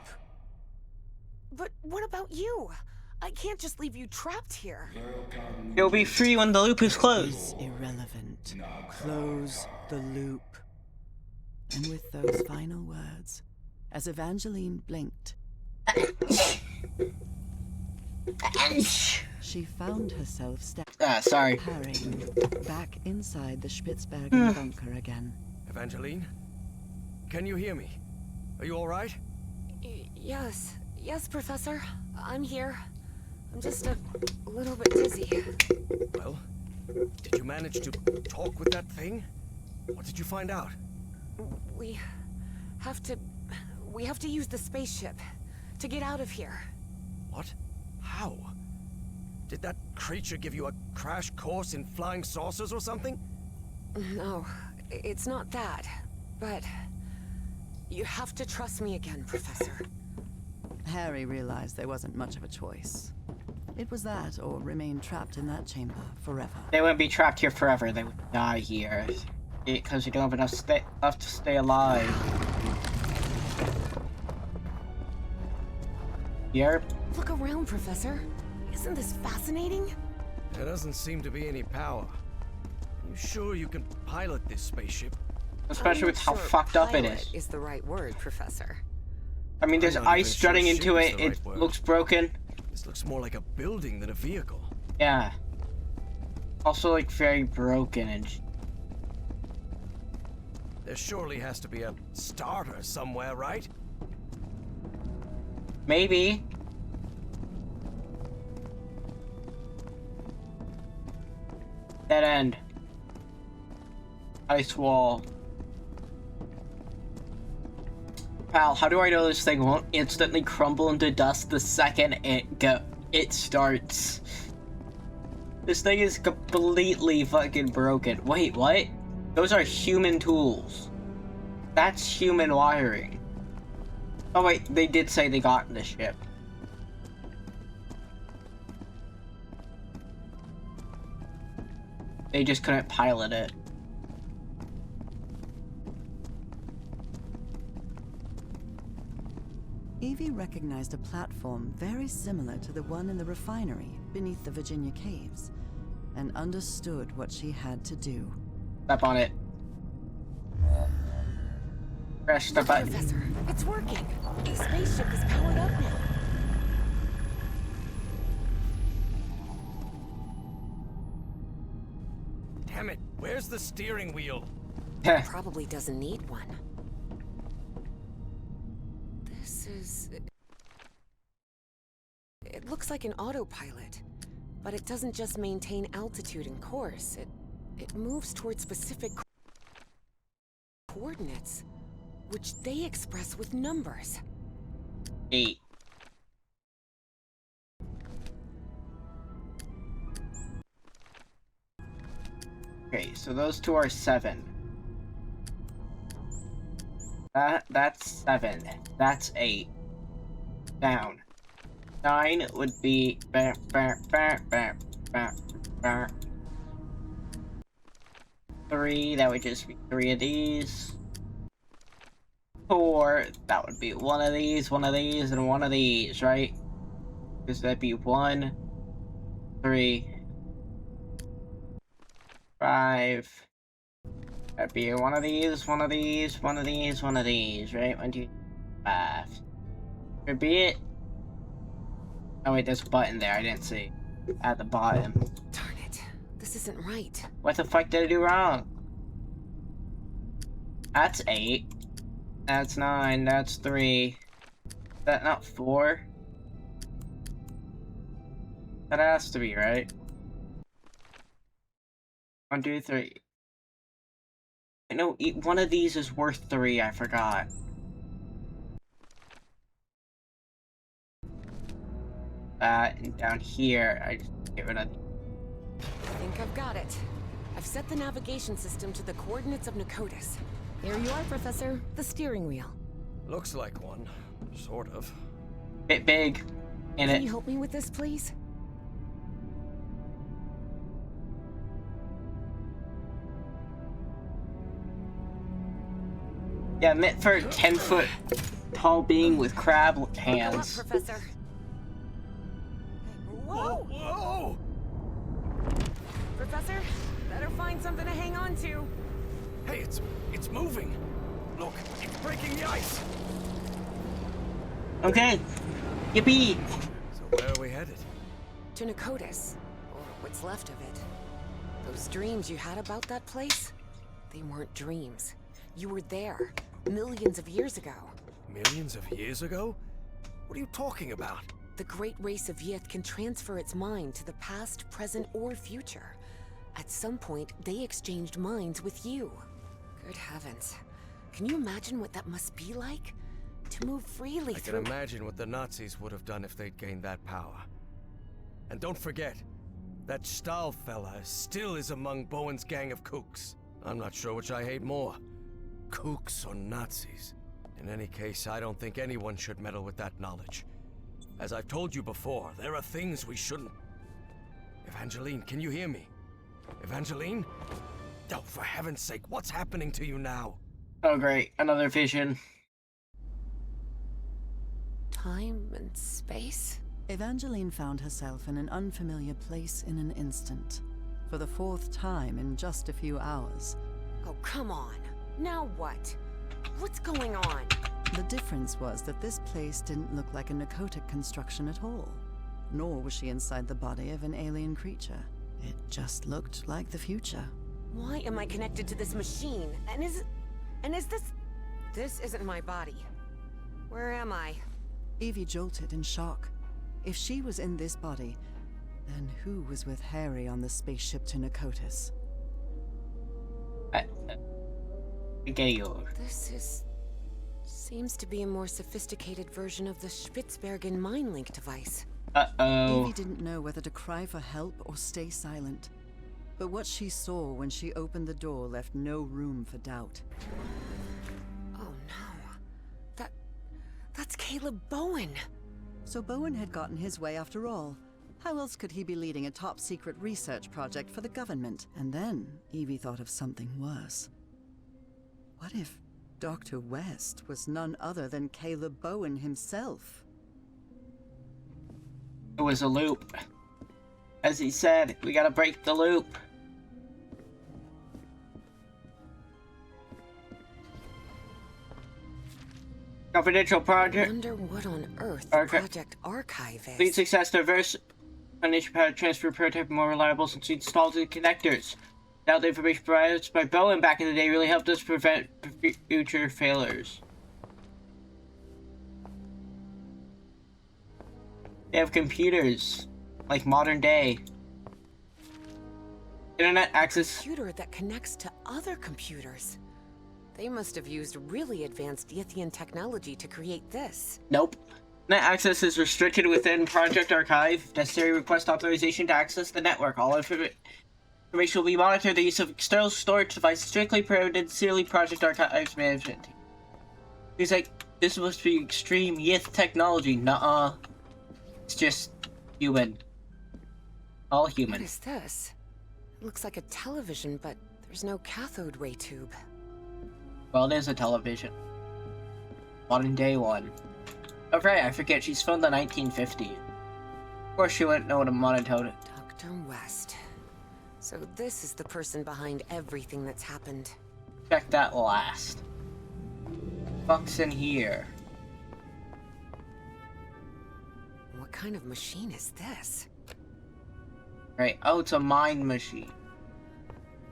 [SPEAKER 3] But what about you? I can't just leave you trapped here.
[SPEAKER 1] You'll be free when the loop is closed.
[SPEAKER 4] It's irrelevant. Close the loop. And with those final words, as Evangeline blinked, she found herself
[SPEAKER 1] sorry.
[SPEAKER 4] staring back inside the Spitzbergen bunker again.
[SPEAKER 2] Evangeline? Can you hear me? Are you alright?
[SPEAKER 3] Yes, Professor. I'm here. I'm just a little bit dizzy.
[SPEAKER 2] Well, did you manage to talk with that thing? What did you find out?
[SPEAKER 3] We have to use the spaceship to get out of here.
[SPEAKER 2] What? How? Did that creature give you a crash course in flying saucers or something?
[SPEAKER 3] No, it's not that. But you have to trust me again, Professor.
[SPEAKER 4] Harry realized there wasn't much of a choice. It was that, or remain trapped in that chamber forever.
[SPEAKER 1] They wouldn't be trapped here forever. They would die here. Because you don't have enough to stay alive. Yep.
[SPEAKER 3] Look around, Professor. Isn't this fascinating?
[SPEAKER 2] There doesn't seem to be any power. You sure you can pilot this spaceship?
[SPEAKER 1] Especially with how fucked up it is.
[SPEAKER 3] Is the right word, Professor.
[SPEAKER 1] I mean, there's
[SPEAKER 2] I'm not
[SPEAKER 1] ice
[SPEAKER 2] even
[SPEAKER 1] jutting
[SPEAKER 2] sure
[SPEAKER 1] into
[SPEAKER 2] ship is
[SPEAKER 1] it.
[SPEAKER 2] the
[SPEAKER 1] It
[SPEAKER 2] right word.
[SPEAKER 1] looks broken.
[SPEAKER 2] This looks more like a building than a vehicle.
[SPEAKER 1] Yeah. Also, like, very broken and...
[SPEAKER 2] There surely has to be a starter somewhere, right?
[SPEAKER 1] Maybe. Dead end. Ice wall. Pal, how do I know this thing won't instantly crumble into dust the second it starts? This thing is completely fucking broken. Wait, what? Those are human tools. That's human wiring. Oh wait, they did say they got in the ship. They just couldn't pilot it.
[SPEAKER 4] Evie recognized a platform very similar to the one in the refinery beneath the Virginia caves, and understood what she had to do.
[SPEAKER 1] Step on it. Press the
[SPEAKER 3] Look,
[SPEAKER 1] button.
[SPEAKER 3] Professor, it's working. The spaceship is powered up now.
[SPEAKER 2] Damn it, where's the steering wheel?
[SPEAKER 3] Probably doesn't need one. This is... It looks like an autopilot, but it doesn't just maintain altitude and course. It moves towards specific coordinates, which they express with numbers.
[SPEAKER 1] 8. Okay, so those two are 7. That's 7. That's 8. Down. 9 would be 3, that would just be 3 of these. 4, that would be one of these, and one of these, right? Because that'd be 1, 3, 5. That'd be one of these, one of these, one of these, one of these, right? 1, 2, 5. Could be it. Oh wait, there's a button there, I didn't see. At the bottom.
[SPEAKER 3] Darn it. This isn't right.
[SPEAKER 1] What the fuck did I do wrong? That's 8. That's 9. That's 3. Is that not 4? That has to be, right? 1, 2, 3. No, one of these is worth 3, I forgot. That, and down here, I just get rid of...
[SPEAKER 3] I think I've got it. I've set the navigation system to the coordinates of Nicotis. There you are, Professor. The steering wheel.
[SPEAKER 2] Looks like one. Sort of.
[SPEAKER 1] Bit big. In
[SPEAKER 3] Can
[SPEAKER 1] it.
[SPEAKER 3] you help me with this, please?
[SPEAKER 1] Yeah, meant for a 10-foot tall being with crab hands.
[SPEAKER 3] Buckle up, Professor. Whoa!
[SPEAKER 2] Whoa!
[SPEAKER 3] Professor, better find something to hang on to.
[SPEAKER 2] Hey, it's moving. Look, it's breaking the ice.
[SPEAKER 1] Okay. Yippee!
[SPEAKER 2] So where are we headed?
[SPEAKER 3] To Nicotis, or what's left of it. Those dreams you had about that place? They weren't dreams. You were there, millions of years ago.
[SPEAKER 2] Millions of years ago? What are you talking about?
[SPEAKER 3] The great race of Yith can transfer its mind to the past, present, or future. At some point, they exchanged minds with you. Good heavens. Can you imagine what that must be like? To move freely
[SPEAKER 2] I
[SPEAKER 3] through...
[SPEAKER 2] can imagine what the Nazis would have done if they'd gained that power. And don't forget, that Stahl fella still is among Bowen's gang of kooks. I'm not sure which I hate more. Kooks or Nazis. In any case, I don't think anyone should meddle with that knowledge. As I've told you before, there are things we shouldn't... Evangeline, can you hear me? Evangeline? Oh, for heaven's sake, what's happening to you now?
[SPEAKER 1] Oh great, another vision.
[SPEAKER 3] Time and space?
[SPEAKER 4] Evangeline found herself in an unfamiliar place in an instant. For the 4th time in just a few hours.
[SPEAKER 3] Oh, come on. Now what? What's going on?
[SPEAKER 4] The difference was that this place didn't look like a Nicotic construction at all. Nor was she inside the body of an alien creature. It just looked like the future.
[SPEAKER 3] Why am I connected to this machine? And is this... This isn't my body. Where am I?
[SPEAKER 4] Evie jolted in shock. If she was in this body, then who was with Harry on the spaceship to Nicotis?
[SPEAKER 3] This seems to be a more sophisticated version of the Spitsbergen mind link device.
[SPEAKER 1] Uh-oh.
[SPEAKER 4] Evie didn't know whether to cry for help or stay silent. But what she saw when she opened the door left no room for doubt.
[SPEAKER 3] Oh no. That's Caleb Bowen.
[SPEAKER 4] So Bowen had gotten his way after all. How else could he be leading a top-secret research project for the government? And then Evie thought of something worse. What if Dr. West was none other than Caleb Bowen himself?
[SPEAKER 1] It was a loop. As he said, we gotta break the loop. Confidential
[SPEAKER 3] I
[SPEAKER 1] project.
[SPEAKER 3] wonder what on earth the Project Archive is.
[SPEAKER 1] Lead success, diverse foundation power transfer prototype more reliable since we installed the connectors. Now the information provided by Bowen back in the day really helped us prevent future failures. They have computers, like modern day. Internet access.
[SPEAKER 3] Computer that connects to other computers. They must have used really advanced Yithian technology to create this.
[SPEAKER 1] Nope. Net access is restricted within Project Archive. If necessary, request authorization to access the network. All information will be monitored. The use of external storage devices strictly prohibited. Sincerely, Project Archive's management. He's like, this must be extreme Yith technology. Nuh-uh. It's just human. All human.
[SPEAKER 3] What is this? It looks like a television, but there's no cathode ray tube.
[SPEAKER 1] Well, there's a television. Modern day one. Oh right, I forget, she's from the 1950s. Of course she wouldn't know what a monotone is.
[SPEAKER 3] Dr. West. So this is the person behind everything that's happened.
[SPEAKER 1] Check that last. Fuck's in here.
[SPEAKER 3] What kind of machine is this?
[SPEAKER 1] Right, oh, it's a mind machine.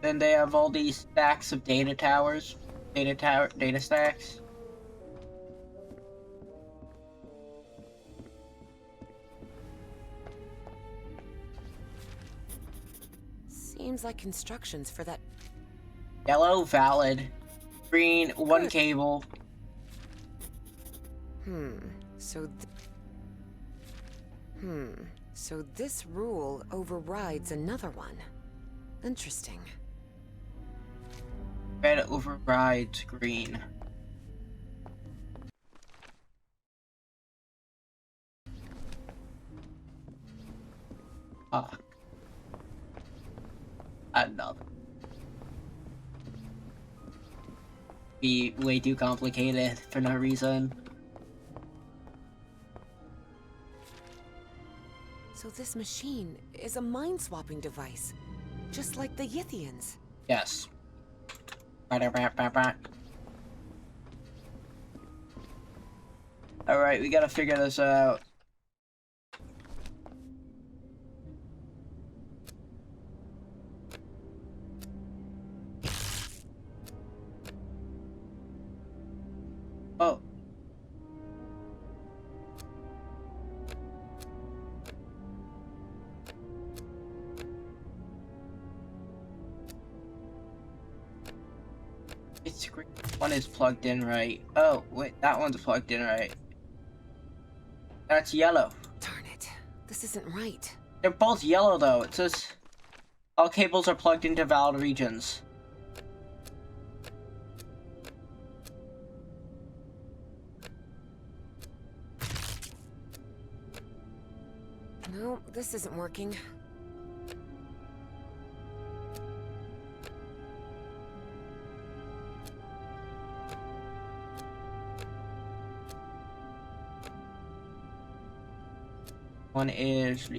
[SPEAKER 1] Then they have all these stacks of data towers. Data stacks.
[SPEAKER 3] Seems like instructions for that.
[SPEAKER 1] Yellow, valid. Green, one cable.
[SPEAKER 3] So this rule overrides another one. Interesting.
[SPEAKER 1] Red overrides green. Fuck. Another. Be way too complicated for no reason.
[SPEAKER 3] So this machine is a mind-swapping device, just like the Yithians.
[SPEAKER 1] Yes. Alright, we gotta figure this out. Oh. It's green. One is plugged in right. Oh, wait, that one's plugged in right. That's yellow.
[SPEAKER 3] Darn it. This isn't right.
[SPEAKER 1] They're both yellow though. It says all cables are plugged into valid regions.
[SPEAKER 3] No, this isn't working.
[SPEAKER 1] One is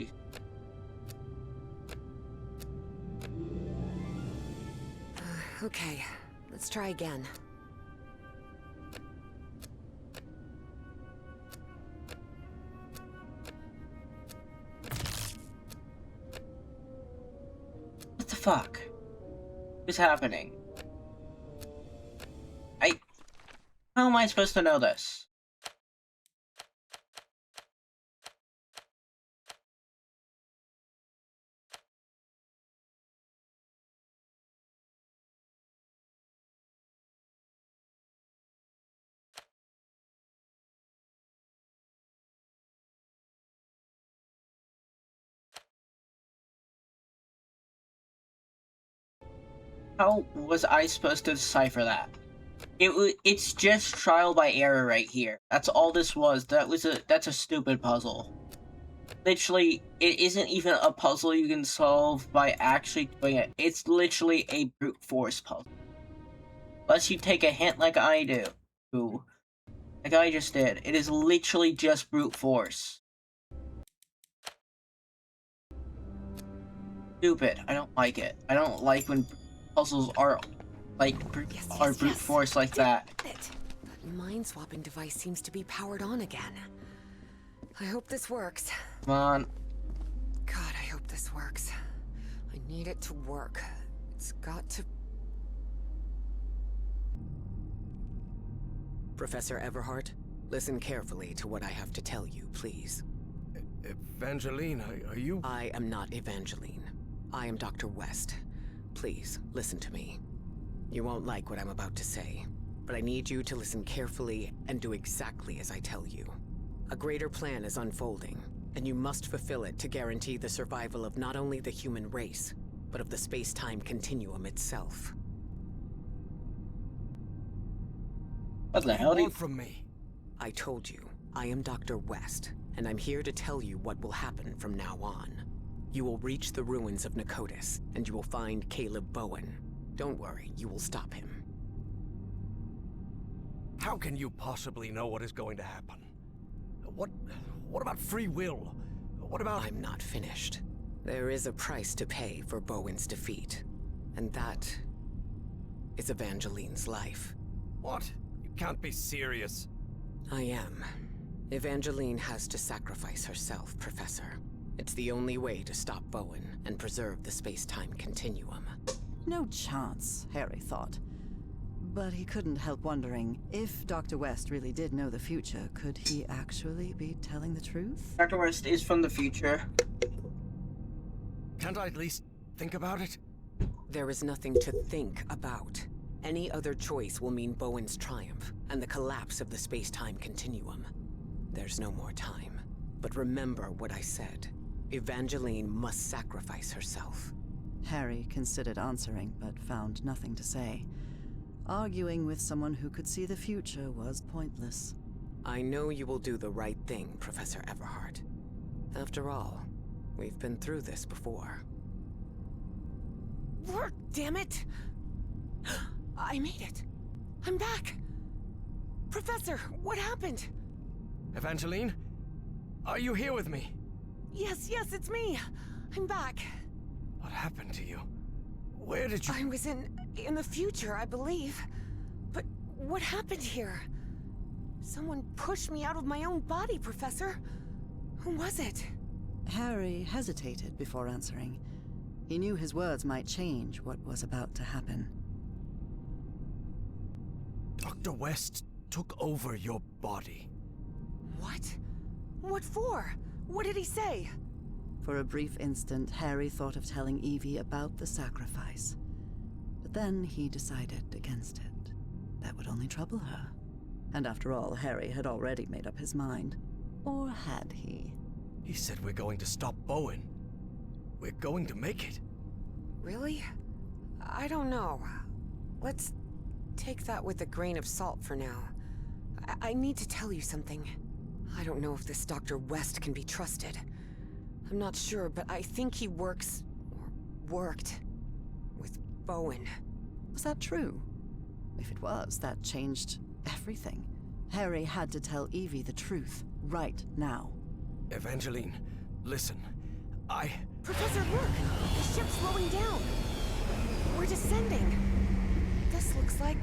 [SPEAKER 3] Okay, let's try again.
[SPEAKER 1] what the fuck? What's happening? How am I supposed to know this? How was I supposed to decipher that? It's just trial by error right here. That's all this was. That's a stupid puzzle. Literally, it isn't even a puzzle you can solve by actually doing it. It's literally a brute force puzzle. Unless you take a hint like I do. Like I just did. It is literally just brute force. Stupid. I don't like it. I don't like when puzzles are like brute force like that.
[SPEAKER 3] That mind-swapping device seems to be powered on again. I hope this works.
[SPEAKER 1] Come on.
[SPEAKER 3] God, I hope this works. I need it to work. It It's got to...
[SPEAKER 10] Professor Everhart, listen carefully to what I have to tell you, please.
[SPEAKER 2] Evangeline, are you...
[SPEAKER 10] I am not Evangeline. I am Dr. West. Please, listen to me. You won't like what I'm about to say, but I need you to listen carefully and do exactly as I tell you. A greater plan is unfolding, and you must fulfill it to guarantee the survival of not only the human race, but of the space-time continuum itself.
[SPEAKER 1] What the hell do you...
[SPEAKER 2] from me?
[SPEAKER 10] I told you, I am Dr. West, and I'm here to tell you what will happen from now on. You will reach the ruins of Nakotis, and you will find Caleb Bowen. Don't worry, you will stop him.
[SPEAKER 2] How can you possibly know what is going to happen? What about free will? What about...
[SPEAKER 10] I'm not finished. There is a price to pay for Bowen's defeat, and that is Evangeline's life.
[SPEAKER 2] What? You can't be serious.
[SPEAKER 10] I am. Evangeline has to sacrifice herself, Professor. It's the only way to stop Bowen and preserve the space-time continuum.
[SPEAKER 4] No chance, Harry thought. But he couldn't help wondering, if Dr. West really did know the future, could he actually be telling the truth?
[SPEAKER 1] Dr. West is from the future.
[SPEAKER 2] Can't I at least think about it?
[SPEAKER 10] There is nothing to think about. Any other choice will mean Bowen's triumph and the collapse of the space-time continuum. There's no more time. But remember what I said. Evangeline must sacrifice herself.
[SPEAKER 4] Harry considered answering, but found nothing to say. Arguing with someone who could see the future was pointless.
[SPEAKER 10] I know you will do the right thing, Professor Everhart. After all, we've been through this before.
[SPEAKER 3] Work, damn it! I made it. I'm back. Professor, what happened?
[SPEAKER 2] Evangeline? Are you here with me?
[SPEAKER 3] Yes, it's me. I'm back.
[SPEAKER 2] What happened to you? Where did you...
[SPEAKER 3] I was in the future, I believe. But what happened here? Someone pushed me out of my own body, Professor. Who was it?
[SPEAKER 4] Harry hesitated before answering. He knew his words might change what was about to happen.
[SPEAKER 2] Dr. West took over your body.
[SPEAKER 3] What? What for? What did he say?
[SPEAKER 4] For a brief instant, Harry thought of telling Evie about the sacrifice. But then he decided against it. That would only trouble her. And after all, Harry had already made up his mind. Or had he?
[SPEAKER 2] He said we're going to stop Bowen. We're going to make it.
[SPEAKER 3] Really? I don't know. Let's take that with a grain of salt for now. I need to tell you something. I don't know if this Dr. West can be trusted. I'm not sure, but I think he works... or worked... with Bowen.
[SPEAKER 4] Was that true? If it was, that changed everything. Harry had to tell Evie the truth, right now.
[SPEAKER 2] Evangeline, listen.
[SPEAKER 3] Professor, look! The ship's slowing down! We're descending! This looks like...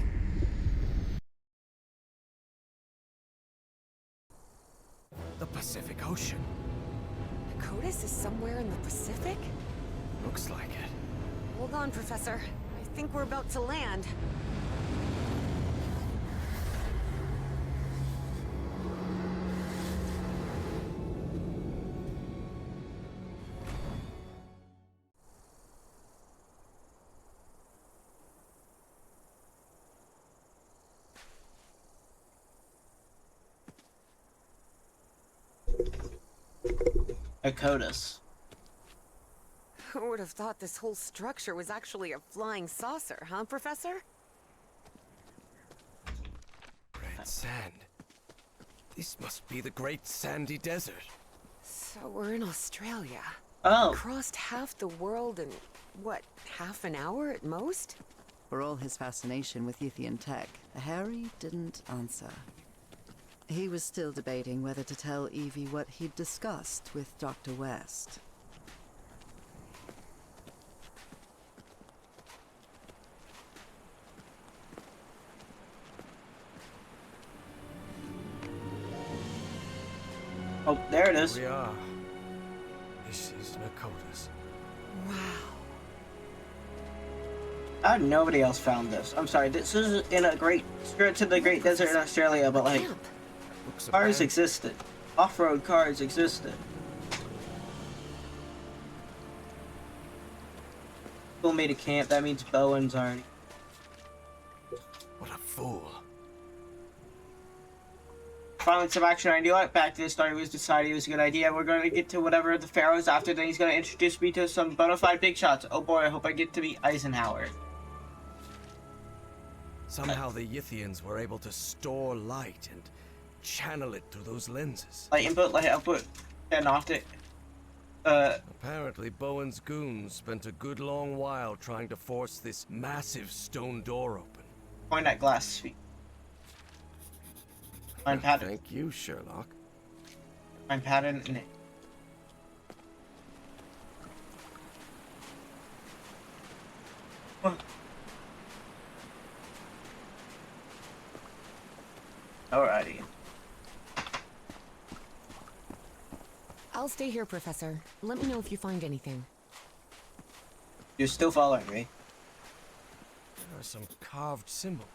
[SPEAKER 2] The Pacific Ocean.
[SPEAKER 3] Nakotis is somewhere in the Pacific?
[SPEAKER 2] Looks like it.
[SPEAKER 3] Hold on, Professor. I think we're about to land.
[SPEAKER 1] Nakotis.
[SPEAKER 3] Who would have thought this whole structure was actually a flying saucer, huh, Professor?
[SPEAKER 2] Red sand. This must be the Great Sandy Desert.
[SPEAKER 3] So we're in Australia.
[SPEAKER 1] Oh.
[SPEAKER 3] Crossed half the world in, what, half an hour at most?
[SPEAKER 4] For all his fascination with Ythian tech, Harry didn't answer. He was still debating whether to tell Evie what he'd discussed with Dr. West.
[SPEAKER 1] Oh, there it is.
[SPEAKER 2] We are. This is Nakotis.
[SPEAKER 3] Wow.
[SPEAKER 1] Nobody else found this. I'm sorry, this is in a great stretch of the Great Desert in Australia, but like, cars existed. Off-road cars existed. People made a camp, that means Bowen's already.
[SPEAKER 2] What a fool.
[SPEAKER 1] Finally, some action. I knew it. Back to the start, it was decided it was a good idea. We're going to get to whatever the Pharaoh's after. Then he's going to introduce me to some bona fide big shots. Oh boy, I hope I get to meet Eisenhower.
[SPEAKER 2] Somehow the Yithians were able to store light and channel it through those lenses.
[SPEAKER 1] Light input, light output, and optic.
[SPEAKER 2] Apparently, Bowen's goons spent a good long while trying to force this massive stone door open.
[SPEAKER 1] Point at glass feet. Find pattern.
[SPEAKER 2] Thank you, Sherlock.
[SPEAKER 1] Find pattern in it. What? Alrighty.
[SPEAKER 3] I'll stay here, Professor. Let me know if you find anything.
[SPEAKER 1] You're still following me.
[SPEAKER 2] There are some carved symbols.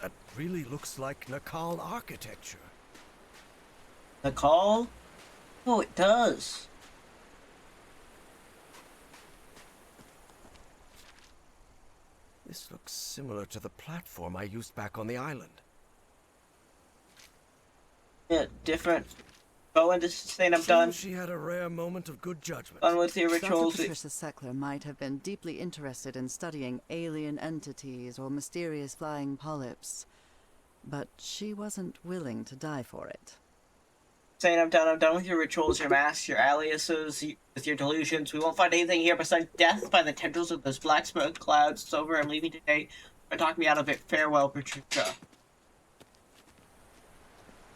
[SPEAKER 2] That really looks like Nakal architecture.
[SPEAKER 1] Nakal? Oh, it does.
[SPEAKER 2] This looks similar to the platform I used back on the island.
[SPEAKER 1] Yeah, different. Bowen, this is saying I'm done.
[SPEAKER 2] She had a rare moment of good judgment.
[SPEAKER 1] Done with the rituals.
[SPEAKER 4] Dr. Patricia Seckler might have been deeply interested in studying alien entities or mysterious flying polyps, but she wasn't willing to die for it.
[SPEAKER 1] Saying I'm done with your rituals, your masks, your aliases, with your delusions. We won't find anything here besides death by the tendrils of those black smoke clouds. It's over, I'm leaving today. Talk me out of it. Farewell, Patricia.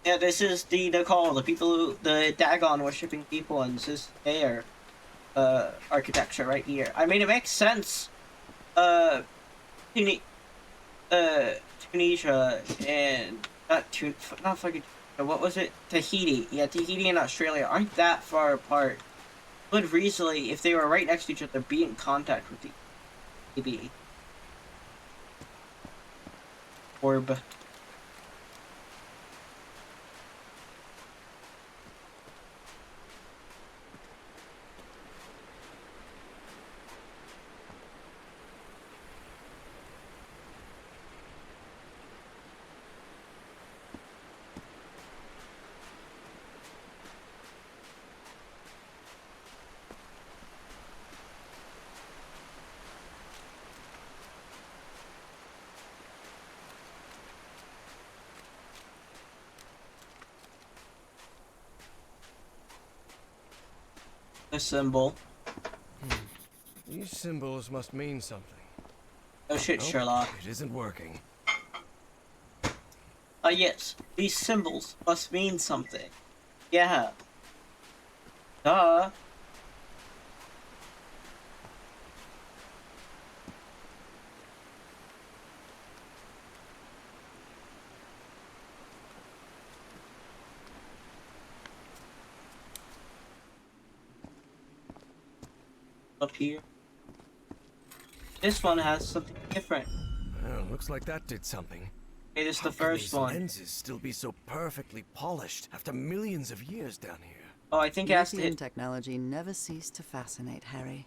[SPEAKER 1] Yeah, this is the Nakal, the people who, the Dagon worshipping people, and this is their architecture right here. I mean, it makes sense. Tunisia and not fucking. What was it? Tahiti. Yeah, Tahiti and Australia aren't that far apart. Would reasonably, if they were right next to each other, be in contact with the maybe orb. A symbol.
[SPEAKER 2] These symbols must mean something.
[SPEAKER 1] Oh shit,
[SPEAKER 2] Nope,
[SPEAKER 1] Sherlock.
[SPEAKER 2] It isn't working.
[SPEAKER 1] Yes. These symbols must mean something. Yeah. Duh. Up here. This one has something different.
[SPEAKER 2] Well, looks like that did something.
[SPEAKER 1] Okay, this is
[SPEAKER 2] How
[SPEAKER 1] the
[SPEAKER 2] can
[SPEAKER 1] first
[SPEAKER 2] these
[SPEAKER 1] one.
[SPEAKER 2] lenses still be so perfectly polished after millions of years down here?
[SPEAKER 1] Oh, I think it has to
[SPEAKER 4] Yithian
[SPEAKER 1] hit.
[SPEAKER 4] technology never ceased to fascinate Harry.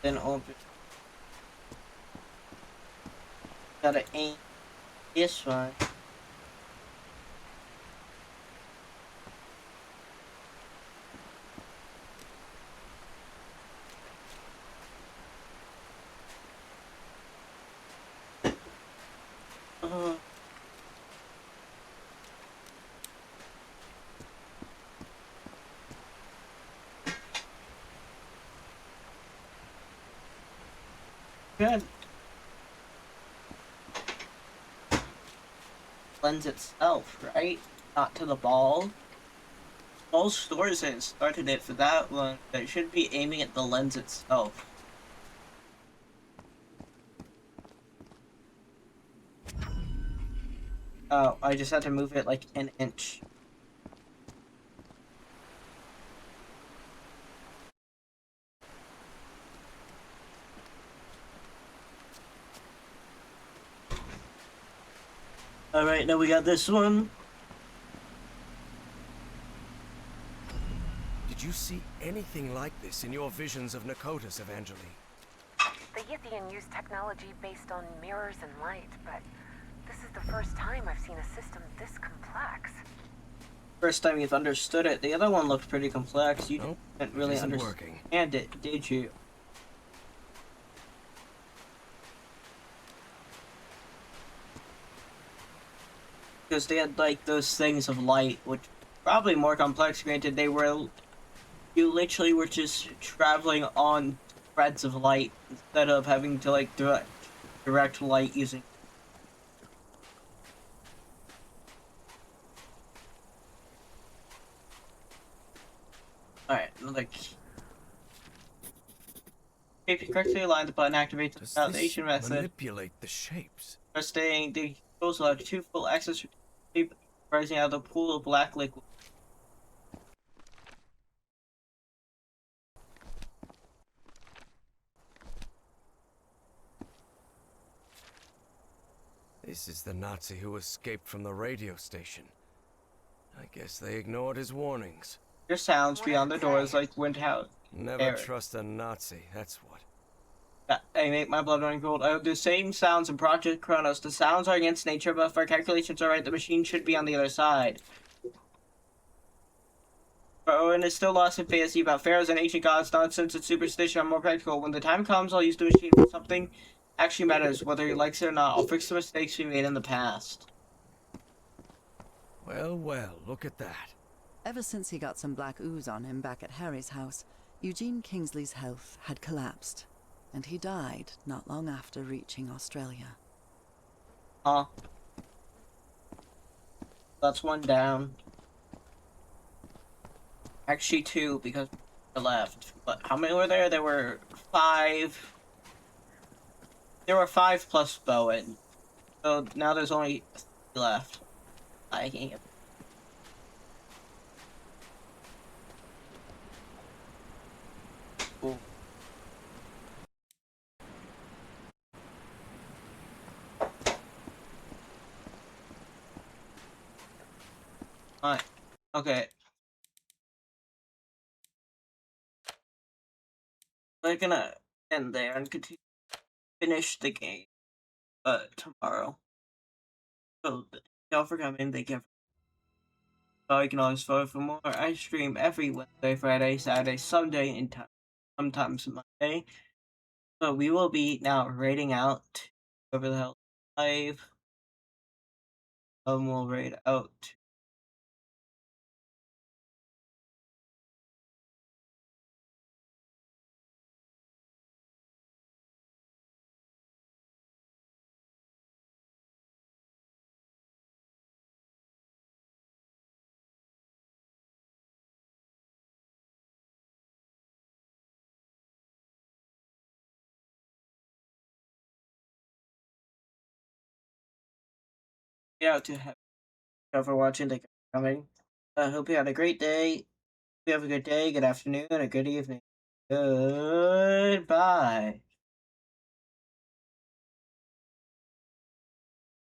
[SPEAKER 1] Then open. Gotta aim this one. Good. Lends itself, right? Not to the ball. All stores had started it for that one, but it should be aiming at the lens itself. Oh, I just had to move it like an inch. Alright, now we got this one.
[SPEAKER 2] Did you see anything like this in your visions of Nakotas, Evangeline?
[SPEAKER 3] The Yithian use technology based on mirrors and light, but this is the first time I've seen a system this complex.
[SPEAKER 1] First time you've understood it. The other one looked pretty complex. You
[SPEAKER 2] Nope,
[SPEAKER 1] didn't really
[SPEAKER 2] isn't
[SPEAKER 1] understand
[SPEAKER 2] working.
[SPEAKER 1] it, did you? Because they had like those things of light, which probably more complex. Granted, you literally were just traveling on threads of light instead of having to like direct light using. Alright, like if you correctly align the button, activates the
[SPEAKER 2] Does
[SPEAKER 1] validation
[SPEAKER 2] this
[SPEAKER 1] method.
[SPEAKER 2] manipulate the shapes?
[SPEAKER 1] Pressing the controls allow two full access tape rising out of the pool of black liquid.
[SPEAKER 2] This is the Nazi who escaped from the radio station. I guess they ignored his warnings.
[SPEAKER 1] Your sounds beyond the doors like Windhouse.
[SPEAKER 2] Never
[SPEAKER 1] Eric.
[SPEAKER 2] trust a Nazi, that's what.
[SPEAKER 1] I make my blood run cold. I will do the same sounds in Project Kronos. The sounds are against nature, but if our calculations are right, the machine should be on the other side. But Owen is still lost in fantasy about pharaohs and ancient gods, nonsense and superstition are more practical. When the time comes, I'll use the machine for something actually matters, whether he likes it or not. I'll fix the mistakes we made in the past.
[SPEAKER 2] Well, well, look at that.
[SPEAKER 4] Ever since he got some black ooze on him back at Harry's house, Eugene Kingsley's health had collapsed, and he died not long after reaching Australia.
[SPEAKER 1] Huh. That's one down. Actually two, because I left. But how many were there? There were 5. There were 5 plus Bowen. So now there's only 3 left. I can't. Cool. Alright. Okay. We're gonna end there and continue finish the game tomorrow. So thank y'all for coming. Thank you. You can always vote for more. I stream every Wednesday, Friday, Saturday, Sunday, and sometimes Monday. So we will be now raiding out over the hell live. We'll raid out. Out to have for watching. Thank you for coming. I hope you had a great day. Hope you have a good day, good afternoon, and a good evening. Goodbye.